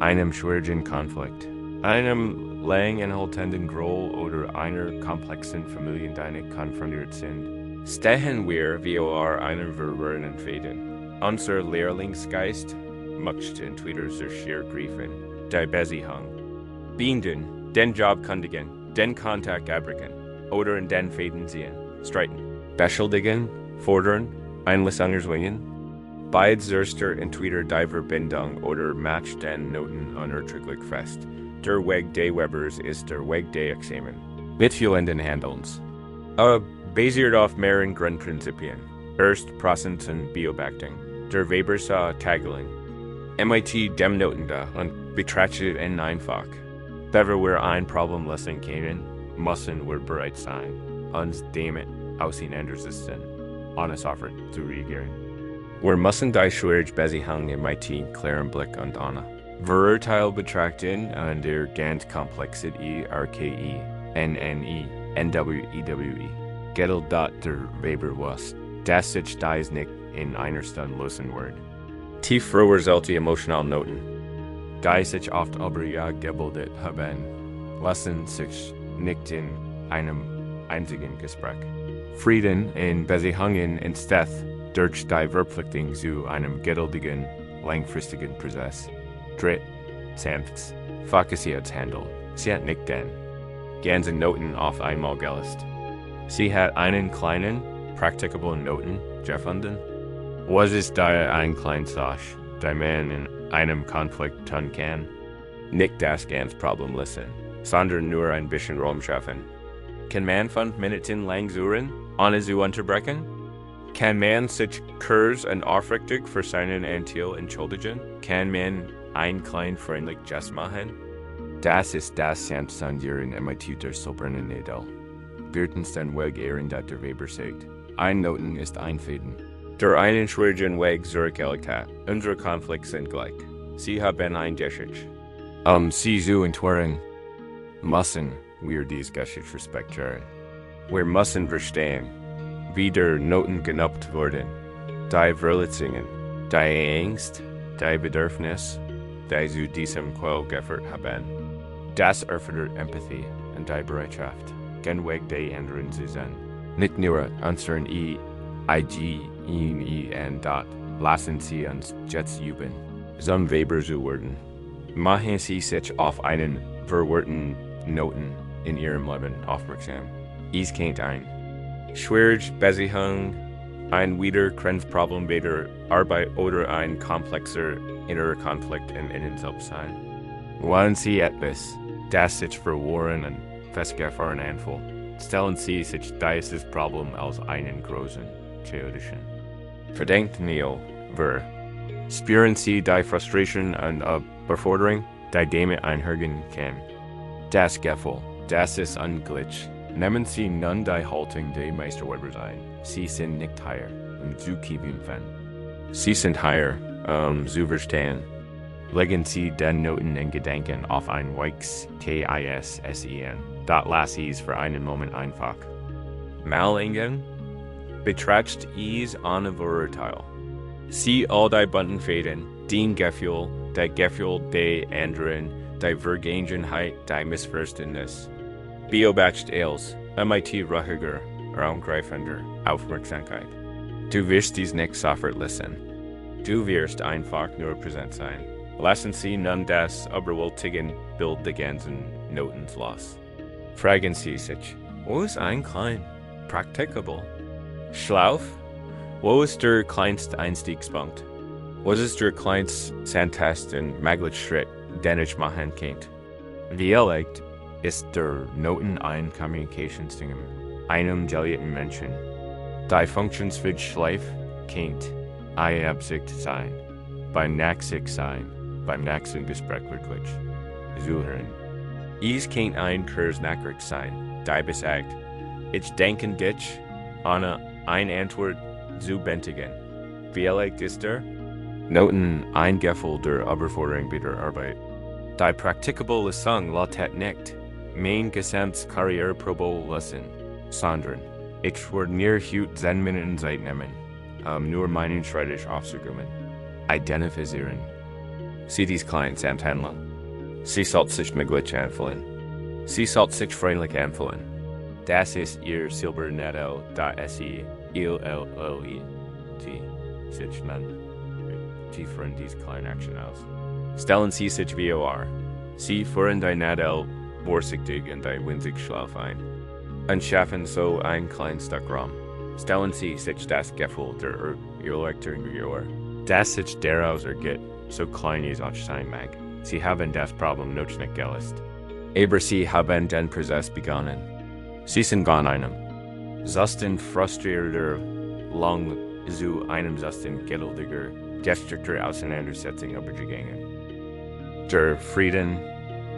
einem schwierigen Konflikt, einem lang anhaltenden Groll oder einer komplexen Familiendynamik konfrontiert sind, stehen wir wie einer verwirrenden Fäden. Unser Lehrlingsgeist möchte entweder zur schier griefen, die Beziehung, binden, den Job kündigen, den Kontakt abbrechen oder in den Fäden sehen, streiten, beschuldigen, fordern, Einlassung erzwingen. Beides erster entweder die Verbindung oder matcht den Noten unerträglich fest. Der Weg des Webers ist der Weg des Examen. Mitfühlenden Handelns. Basiert auf mehreren Grundprinzipien. Erst Prozent und Beobachtung. Der Weber sah Tageling. MIT dem Noten da und betrachtet ihn einfach. Bevor wir ein Problem lösen können, müssen wir bereit sein, uns damit auseinandersetzen, ohne sofort zu reagieren. Wir müssen die schwierige Beziehung mit klaren Blick und ohne Verurteil betrachten und der ganz komplexe RKI, NNI, NWEWE. Geduld der Weber was, dass sich dies nicht in einer Stunde lösen wird. Tief verurteilte emotional Noten. Die sich oft aber ja gebildet haben, lassen sich nicht in einem einzigen Gespräch. Frieden in Beziehungen entsteht durch die Verpflichtung zu einem geduldigen, langfristigen Prozess. Dritt, sanft, fokussiertes Handeln. Sie hat nicht den ganzen Noten auf einmal gelöst. Sie hat einen kleinen, praktikablen Noten gefunden. Was ist da ein kleines Sache, die man in einem Konflikt tun kann? Nicht das ganze Problem lösen, sondern nur ein bisschen Raum schaffen. Kann man 5 Minuten lang suchen, ohne zu unterbrechen? Kann man sich kurz und aufrichtig für seinen Anteil entschuldigen? Kann man ein klein freundlich Gest machen? Das ist das Sanftsondieren mit der silbernen Nadel. Viertens den Weg ehren, dat der Weber sagt. Ein Noten ist ein Fäden. Der einen schwierigen Weg zurückgelegt hat. Unsere Konflikte sind gleich. Sie haben ein Deschicht. Sie zu entweren, müssen wir dies Geschichte respektieren. Wir müssen verstehen, wie der Noten genutzt wurden, die Verletzungen, die Angst, die Bedürfnis, die zu diesem Quell geführt haben. Das erfordert Empathie und die Bereitschaft, gen Weg die anderen zu sehen. Nicht nur unseren ihn dort lassen sie uns jetzt üben, zum Weber zu werden. Machen sie sich auf einen verwirrten Noten in ihrem Leben aufmerksam. Es kennt ein schwierig Beziehung, ein Wiederkennungsproblem bei der Arbeit oder ein komplexer innerer Konflikt in ihnen selbst sein. Wollen sie etwas, das sich verworren und festgefahren anfühlt, stellen sie sich dieses Problem als einen großen, chaotischen. Verdenkt Neo, ver. Spüren sie die Frustration und Überforderung, die damit einhergehen kann. Das Gefühl, das ist unglücklich. Nehmen Sie nun die Haltung der Meisterweber ein. Sie sind nicht hier, zu kippen werden. Sie sind hier, zu verstehen. Legen Sie den Noten und Gedanken auf ein weiches KISSEN. Dort lasse ich es für einen Moment einfach. Mal eingehen, betrachtet es ohne Verurteil. Sie all die bunten Fäden, den Gefühl der anderen, die Vergangenheit, die Missverständnis. Beobacht els, MIT ruhiger, raumgreifender Aufmerksamkeit. Du wirst dies nicht sofort lesen. Du wirst einfach nur präsent sein. Lassen Sie nun das überwältigende Bild der ganzen Noten los. Fragen Sie sich, wo ist ein klein, praktikabel? Schlaf? Wo ist der kleinste Einstiegspunkt? Was ist der kleinste, sanfte und mögliche Schritt, den ich machen kann? Wie erlegt ist der Noten ein Kommunikationsding einem geliebten Menschen. Die funktionsfähige Schlaf kennt eine Absicht sein, beim nächsten sein, beim nächsten Gespräch wirklich zuhören. Es kann ein Kursnachricht sein, die besagt, ich denke dich, ohne eine Antwort zu bändigen. Wie erlegt ist der? Noten ein Gefühl der Überforderung bei der Arbeit. Die praktikable Lesung lautet nicht, mein gesamtes Karriereprobe lassen, sondern ich werde mir heute 10 Minuten Zeit nehmen, nur meinen Schreibtisch aufzuräumen. Identifizieren. Sie dies klein samt handeln. Sie sollte sich möglich anfühlen. Sie sollte sich freundlich anfühlen. Das ist ihr Silbernetto, da sie ILLIT sich nennen. Tiefer in dies kleinen Action aus. Stellen Sie sich VOR. Sie führen die Nadel vorsichtig in die winzig Schlaf ein. Und schaffen so ein kleines Stück Raum. Stellen Sie sich das Gefühl der Erleuchtung vor. Das sich daraus ergibt, so klein es auch sein mag. Sie haben das Problem noch nicht gelöst. Aber Sie haben den Prozess begonnen. Sie sind gar einem. Zusten frustrierter, lang zu einem zusten geduldiger, gestrikter Auseinandersetzung übergegangen. Der Frieden,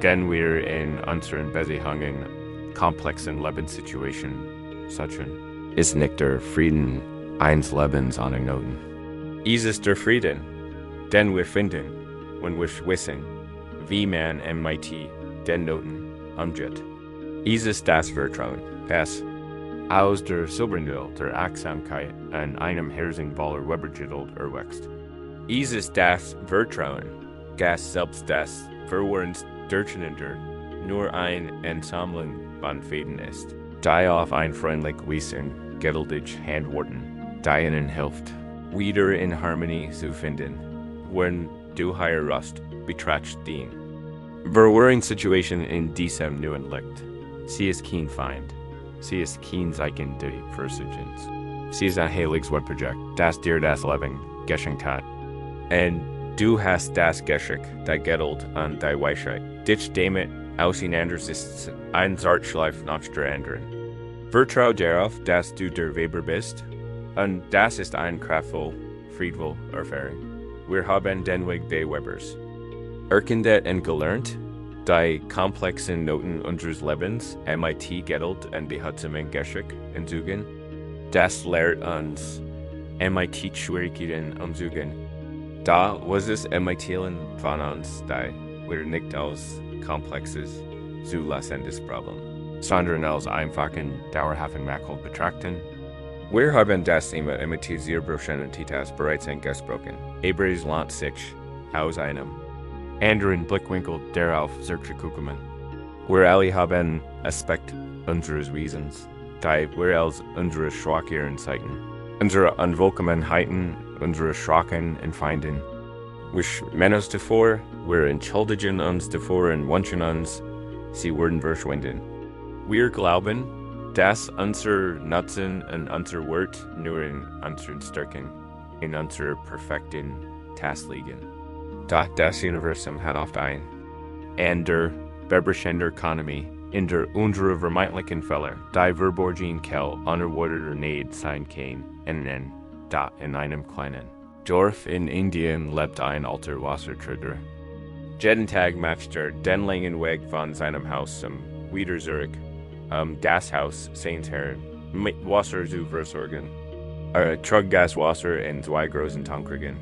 den wir in unseren Beziehungen, komplexen Lebenssituationen suchen, ist nicht der Frieden eines Lebens ohne Noten. Es ist der Frieden, den wir finden, wenn wir wissen, wie man MIT den Noten umgeht. Es ist das Vertrauen, das aus der Silberndel der Achtsamkeit an einem Herzen voller Webergeduld erwächst. Es ist das Vertrauen, das selbst das Verwirrens Durcheinander nur ein Ensembling von Fäden ist, die auf ein freundlich Wissen, geduldig Handworten, die ihnen hilft, wieder in Harmonie zu finden, wenn du hier rust, betracht den. Verwirrende Situation in diesem neuen Licht. Sie ist kein Feind. Sie ist kein Zeichen der Versuchens. Sie ist ein heiliges Webprojekt, das dir das Leben geschenkt hat. Und du hast das Geschick, die Geduld und die Weisheit, dich damit auseinandersetzt, ein Zartschleif nach der anderen. Vertrau darauf, dass du der Weber bist, und das ist ein kraftvoll, friedvoll Erfahrung. Wir haben den Weg des Webers. Erkannt und gelernt, die komplexen Noten unseres Lebens, MIT Geduld und behutsam Geschick umzugehen. Das lehrt uns, MIT Schwierigkeiten umzugehen. Da was es MITlen von uns, die wir nicht aus Komplexes zu lassen das Problem, sondern als einfachen, dauerhaften Merkmal betrachten. Wir haben das Thema mit dieser bestimmten Titas bereits angesprochen. Ebers lohnt sich aus einem anderen Blickwinkel darauf zurückzukommen. Wir alle haben Aspekt unseres Wesens, die wir als unsere Schwachheiten zeigen. Unsere Unvollkommenheiten, unsere Schwachen und Feinden. Wir schämen uns davor, wir entschuldigen uns davor und wünschen uns, sie würden verschwinden. Wir glauben, dass unser Nutzen und unser Wert nur in unseren Stärken, in unserer perfekten Tat liegen. Doch das Universum hat oft ein, in der beherrschenden Ökonomie, in der unserer vermeintlichen Fälle, die verborgen Kell unerwarteter Need sein kann, in einem kleinen Dorf in Indien lebt ein alter Wasserträger. Jeden Tag macht den langen Weg von seinem Haus zum Wiederzurück, das Haus seines Herrn mit Wasser zu versorgen. Trug das Wasser in 2 großen Tankrigen,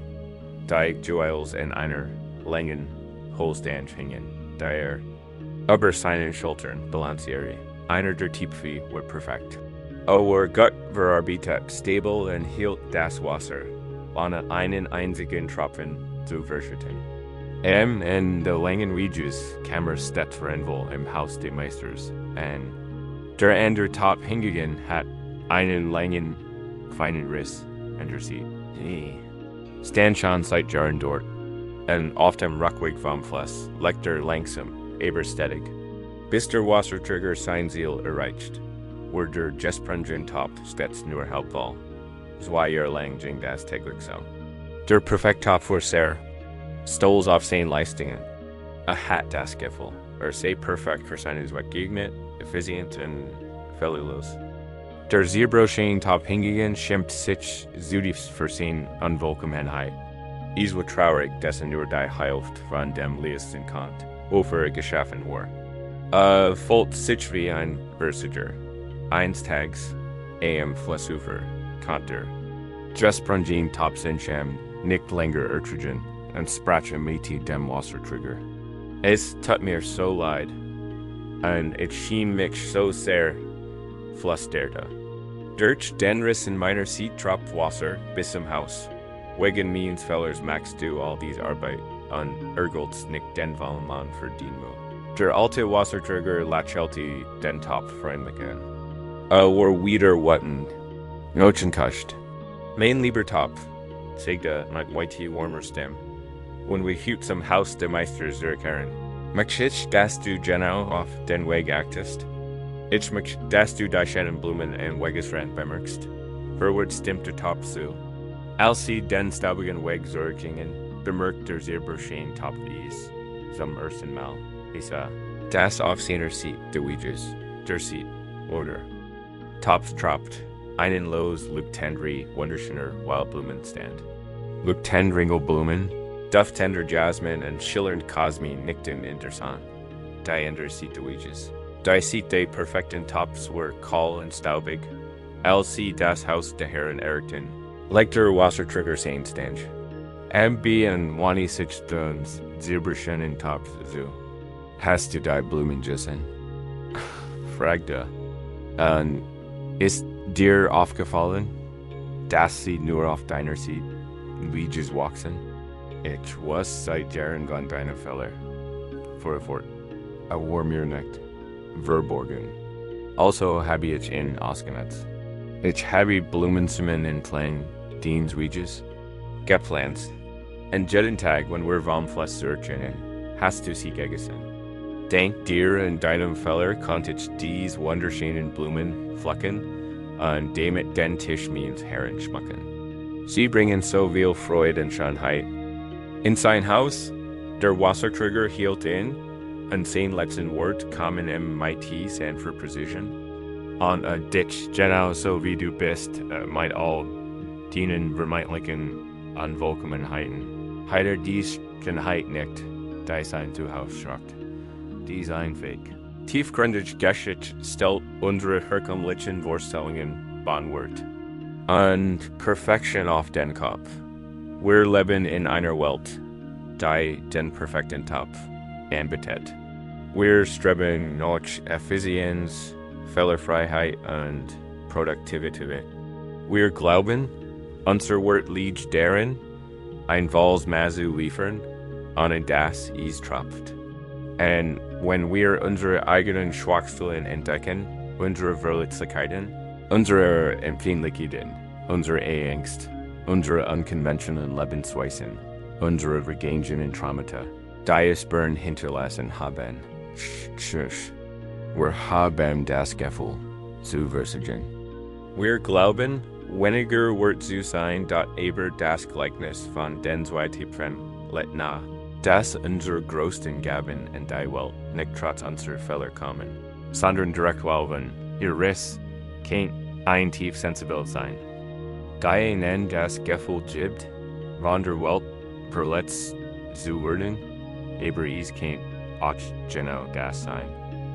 die Jewels in einer langen Holzstand hingen, der über seinen Schultern balanciere. Einer der Tiefe war perfekt. Gott verarbeitet stabil und hielt das Wasser, ohne einen einzigen Tropfen zu verschütten. In der langen Regius kam stets Veränderung im Haus des Meisters, und der an der Top hingegen hat einen langen, feinen Riss in der Seite. Stand schon seit Jahren dort, und auf dem Rückweg vom Fluss legt langsam, aber stetig, bis der Wasserträger sein Ziel erreicht, wo der gesprungen Top stets nur halbvoll. 2 Jahre lang ging das täglich so. Der perfekt Top war sehr stolz auf seine Leistungen. Hat das Gefühl, sehr perfekt für seine Begegnung, effizient und fehlerlos. Der Zebra-Schein Top hingegen schämt sich zutiefst für seine Unvollkommenheit. Es war traurig, dass nur die Hälfte von dem leisten konnte, wofür geschaffen war. Folgt sich wie ein Berserker. Eines Tages, am Flussufer, konnte gesprungen Top Sincham nicht länger ertragen und sprach mit dem Wasserträger. Es tut mir so leid, und es schien mich so sehr, flüsterte. Durch den Riss in meiner Seite tropft Wasser bis zum Haus. Wegen meines Fehlers machst du all diese Arbeit und ärgerst nicht den vollen Mann für den Müll. Der alte Wasserträger lächelte den Top freundlich an. War wieder wattend. Notchen kascht. Mein lieber Top, sagte mit weiter warmer Stimme, wenn wir heute zum Haus des Meisters zurückkehren. Möchte ich, dass du genau auf den Weg achtest? Ich möchte, dass du die schönen Blumen am Wegesrand bemerkst. Verwirrt stimmt der Top zu. Als sie den staubigen Weg zurückgingen, bemerkte der Zebra-Schein Top dies zum ersten Mal. Ich sah, das auf seiner Seite der Weges, der Seite, oder? Top tropft einen los Luktendri wunderschöner Wildblumenstand. Luktendringle Blumen, duftender Jasmin und schillernd Kosmin nickten interessant. Die andere Seite der Weges. Die Seite der perfekten Tops war kahl und staubig, als sie das Haus der Herren erreichten. Like der Wasserträger sein stand. Und wann sich den Zebra-Schein Tops zu. Hast du die Blumen gesehen? Fragte. Und ist dir aufgefallen, dass sie nur auf deiner Seite Weges wachsen? Ich was seit Jahren an deiner Fälle. Fort. War mir nicht verborgen. Also habe ich ihn ausgenutzt. Ich habe Blumensamen in kleinen Deans Weges gepflanzt. Und jeden Tag, wenn wir vom Fluss zurückgehen, hast du sie gegessen. Dank dir und deinem Feller konnte ich diese wunderschönen Blumen pflücken und damit den Tisch meines Herrn schmücken. Sie bringen so viel Freude und Schönheit. In sein Haus, der Wasserträger hielt in, und sein letzten Wort kam ihm mit sanfter Precision. Und dich, genau so wie du bist, mit all deinen vermeintlichen Unvollkommenheiten. Heider dies Kenheit nicht, die sein Zuhause schockt. Dies ein Weg. Tiefgründig geschickt stellt unsere herkömmlichen Vorstellungen Bahnwort. Und Perfektion auf den Kopf. Wir leben in einer Welt, die den perfekten Topf Ambient-Musik. Wir streben nach Effizienz, Fehlerfreiheit und Produktivität. Wir glauben, unser Wort liegt darin, ein wahres Maße liefern, ohne das es tropft. Und wenn wir unsere eigenen Schwachstellen entdecken, unsere Verletzlichkeiten, unsere Empfindlichkeiten, unsere Ängste, unsere unkonventionellen Lebensweisen, unsere vergangenen Traumata, die es Burn hinterlassen haben, wir haben das Gefühl zu versagen. Wir glauben, weniger wird zu sein, aber das Gleichnis von den zwei Typen let nahe, dass unsere größten Gaben in die Welt nicht trotz unserer Fehler kommen, sondern direkt weil ihr Riss kein ein tief sensibel sein. Die ihnen das Gefühl gibt, von der Welt verletzt zu werden, aber es kann auch genau das sein,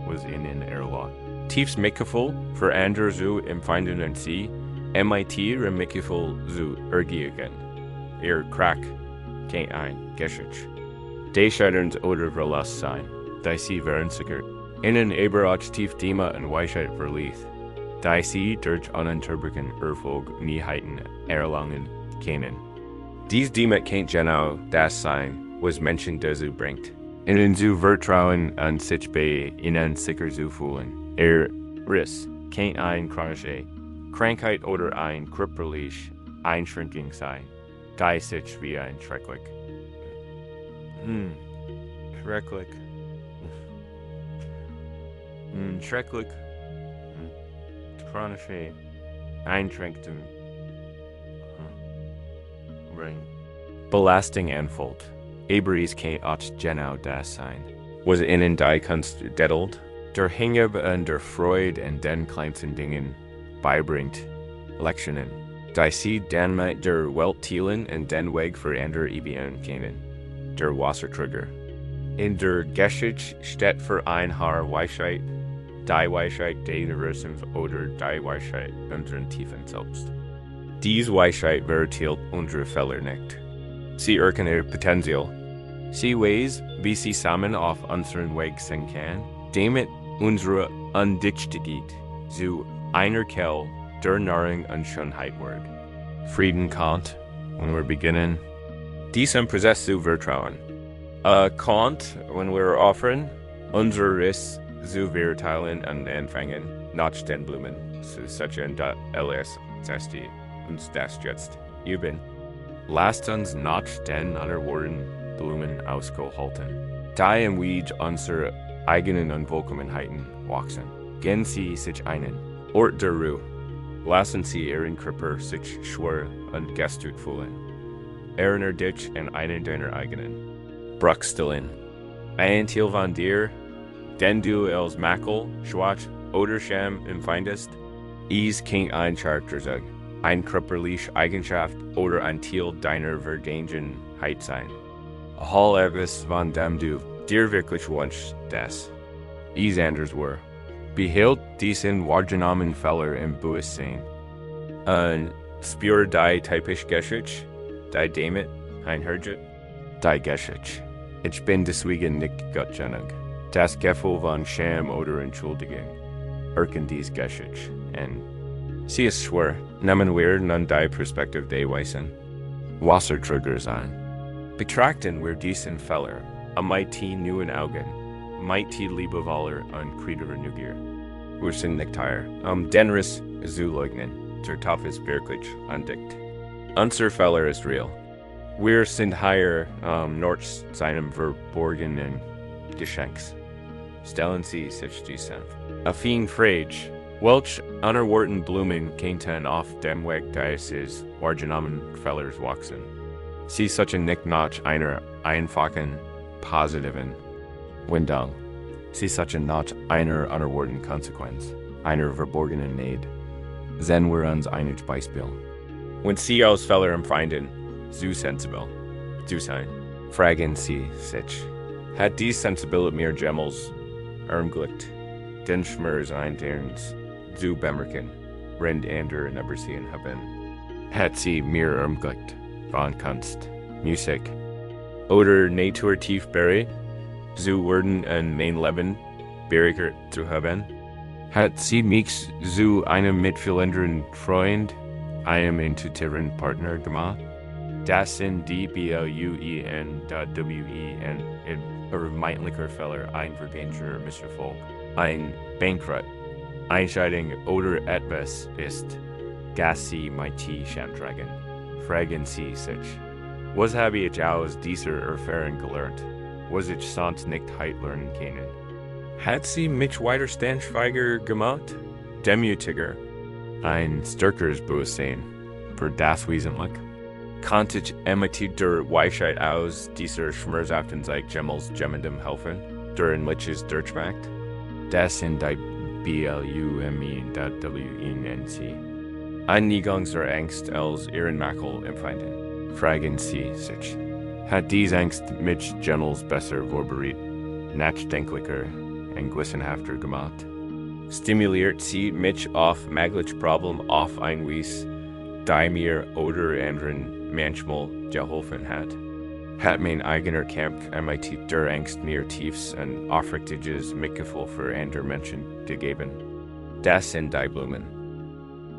was ihnen erlaubt. Tiefs Mitgefühl für andere zu empfinden und sie, MIT Mitgefühl zu ergeben. Ihr Krack kein ein Geschichte. Die Scheiterns oder verlassen sein, die sie werden sicher. Ihnen aber auch tief Thema und Weisheit verlieth, die sie durch ununterbrochen Erfolg Nieheiten erlangen können. Dies Thema kann genau das sein, was Menschen dazu bringt. Ihnen zu vertrauen und sich bei ihnen sicher zu fühlen. Riss kann ein chronische Krankheit oder ein körperliche Einschränkung sein, die sich wie ein schrecklich chronische Einschränkung Belasting anfühlt. Aber es kann auch genau das sein, was ihnen die Kunst dettelt, der Hingabe und der Freude in den kleinsten Dingen beibringt, Lektionen, die sie dann mit der Welt teilen und den Weg für andere üben können, der Wassertrigger. In der Geschichte steht für ein Haar Weisheit, die Weisheit des Universums oder die Weisheit unseren tiefen Selbst. Diese Weisheit verteilt unsere Fehler nicht. Sie erkennen ihr Potenzial. Sie weiß, wie sie zusammen auf unseren Weg sein kann, damit unsere Undichtigkeit zu einer Quelle der Nahrung und Schönheit wird. Frieden kommt, wenn wir beginnen, diesem Prozess zu vertrauen. Kommt, wenn wir offern, unser Riss zu verteilen und empfangen, nach den Blumen, zu sichern, dass LS uns das jetzt üben. Lasst uns nach den anderen Worten Blumen ausgehalten. Da im Weg unserer eigenen Unvollkommenheiten wachsen. Gehen Sie sich einen Ort der Ruhe. Lassen Sie Ihren Körper sich schwer und gestört fühlen. Erinnere dich an einen deiner eigenen Bruchstellen. Ein Teil von dir, den du als Makel, Schwach oder Scham empfindest, ist kein ein Charakter sein, eine körperliche Eigenschaft oder ein Teil deiner Vergangenheit sein. All etwas, von dem du dir wirklich wünschst, das is anders war. Behält diesen wahrgenommenen Fehler im Bewusstsein. Und spür die typisch Geschichte, die damit einhergeht, die Geschichte. Ich bin deswegen nicht gottschalk. Das Gefühl von Scham oder Entschuldigung. Erken dies Geschichte. Und sie ist schwer, nehmen wir nun die Perspektive der Weisen. Wassertrigger sein. Betrachten wir diesen Fehler, mit neuen Augen, mit liebevoller und kritischerer Neugier. Wir sind nicht hier, den Riss zu leugnen, der Topf ist wirklich entdeckt. Unser Fehler ist real. Wir sind hier nach seinem verborgenen Geschenks. Stellen Sie sich dies an. Auf ihn Frage, welch unerwarteten Blumen könnten auf dem Weg dieses wahrgenommenen Fehlers wachsen? Sie suchen nicht nach einer einfachen, positiven Wendung. Sie suchen nach einer unerwarteten Konsequenz, einer verborgenen Need. Sehen wir uns ein Beispiel. Wenn Sie als Fehler empfinden, zu sensibel zu sein, fragen Sie sich, hat die Sensibilität mir jemals ermöglicht, den Schmerz eines zu bemerken, wenn andere übersehen haben? Hat sie mir ermöglicht, von Kunst, Musik oder Natur tief buried, zu werden und mein Leben bereichert zu haben? Hat sie mich zu einem mitfühlenden Freund, einem intuitiven Partner gemacht? Das sind die Beruhigender in vermeintlicher Fälle ein vergänglicher Misserfolg, ein Bankrott, Einscheidung oder etwas ist, das sie mein Tisch antragen. Fragen sie sich, was habe ich aus dieser Erfahrung gelernt? Was ich sonst nicht hätte lernen können? Hat sie mich widerstandsfähiger gemacht? Demütiger, ein stärkeres Bewusstsein für das Wesentliche? Konnte ich mit der Weisheit aus dieser schmerzhaften Zeit jemals jemandem helfen, der ein Liches durchmacht? Das sind die BLUMINC. Eingangs der Angst als ihren Makel empfinden. Fragen sie sich, hat diese Angst mich jemals besser vorbereitet, nachdenklicher und gewissenhafter gemacht? Stimuliert sie mich auf mögliche Probleme auf ein Weise, die mir oder anderen manchmal geholfen hat? Hat mein eigener Kampf mit der Angst mir tiefes und aufrichtiges Mitgefühl für andere Menschen gegeben? Das sind die Blumen.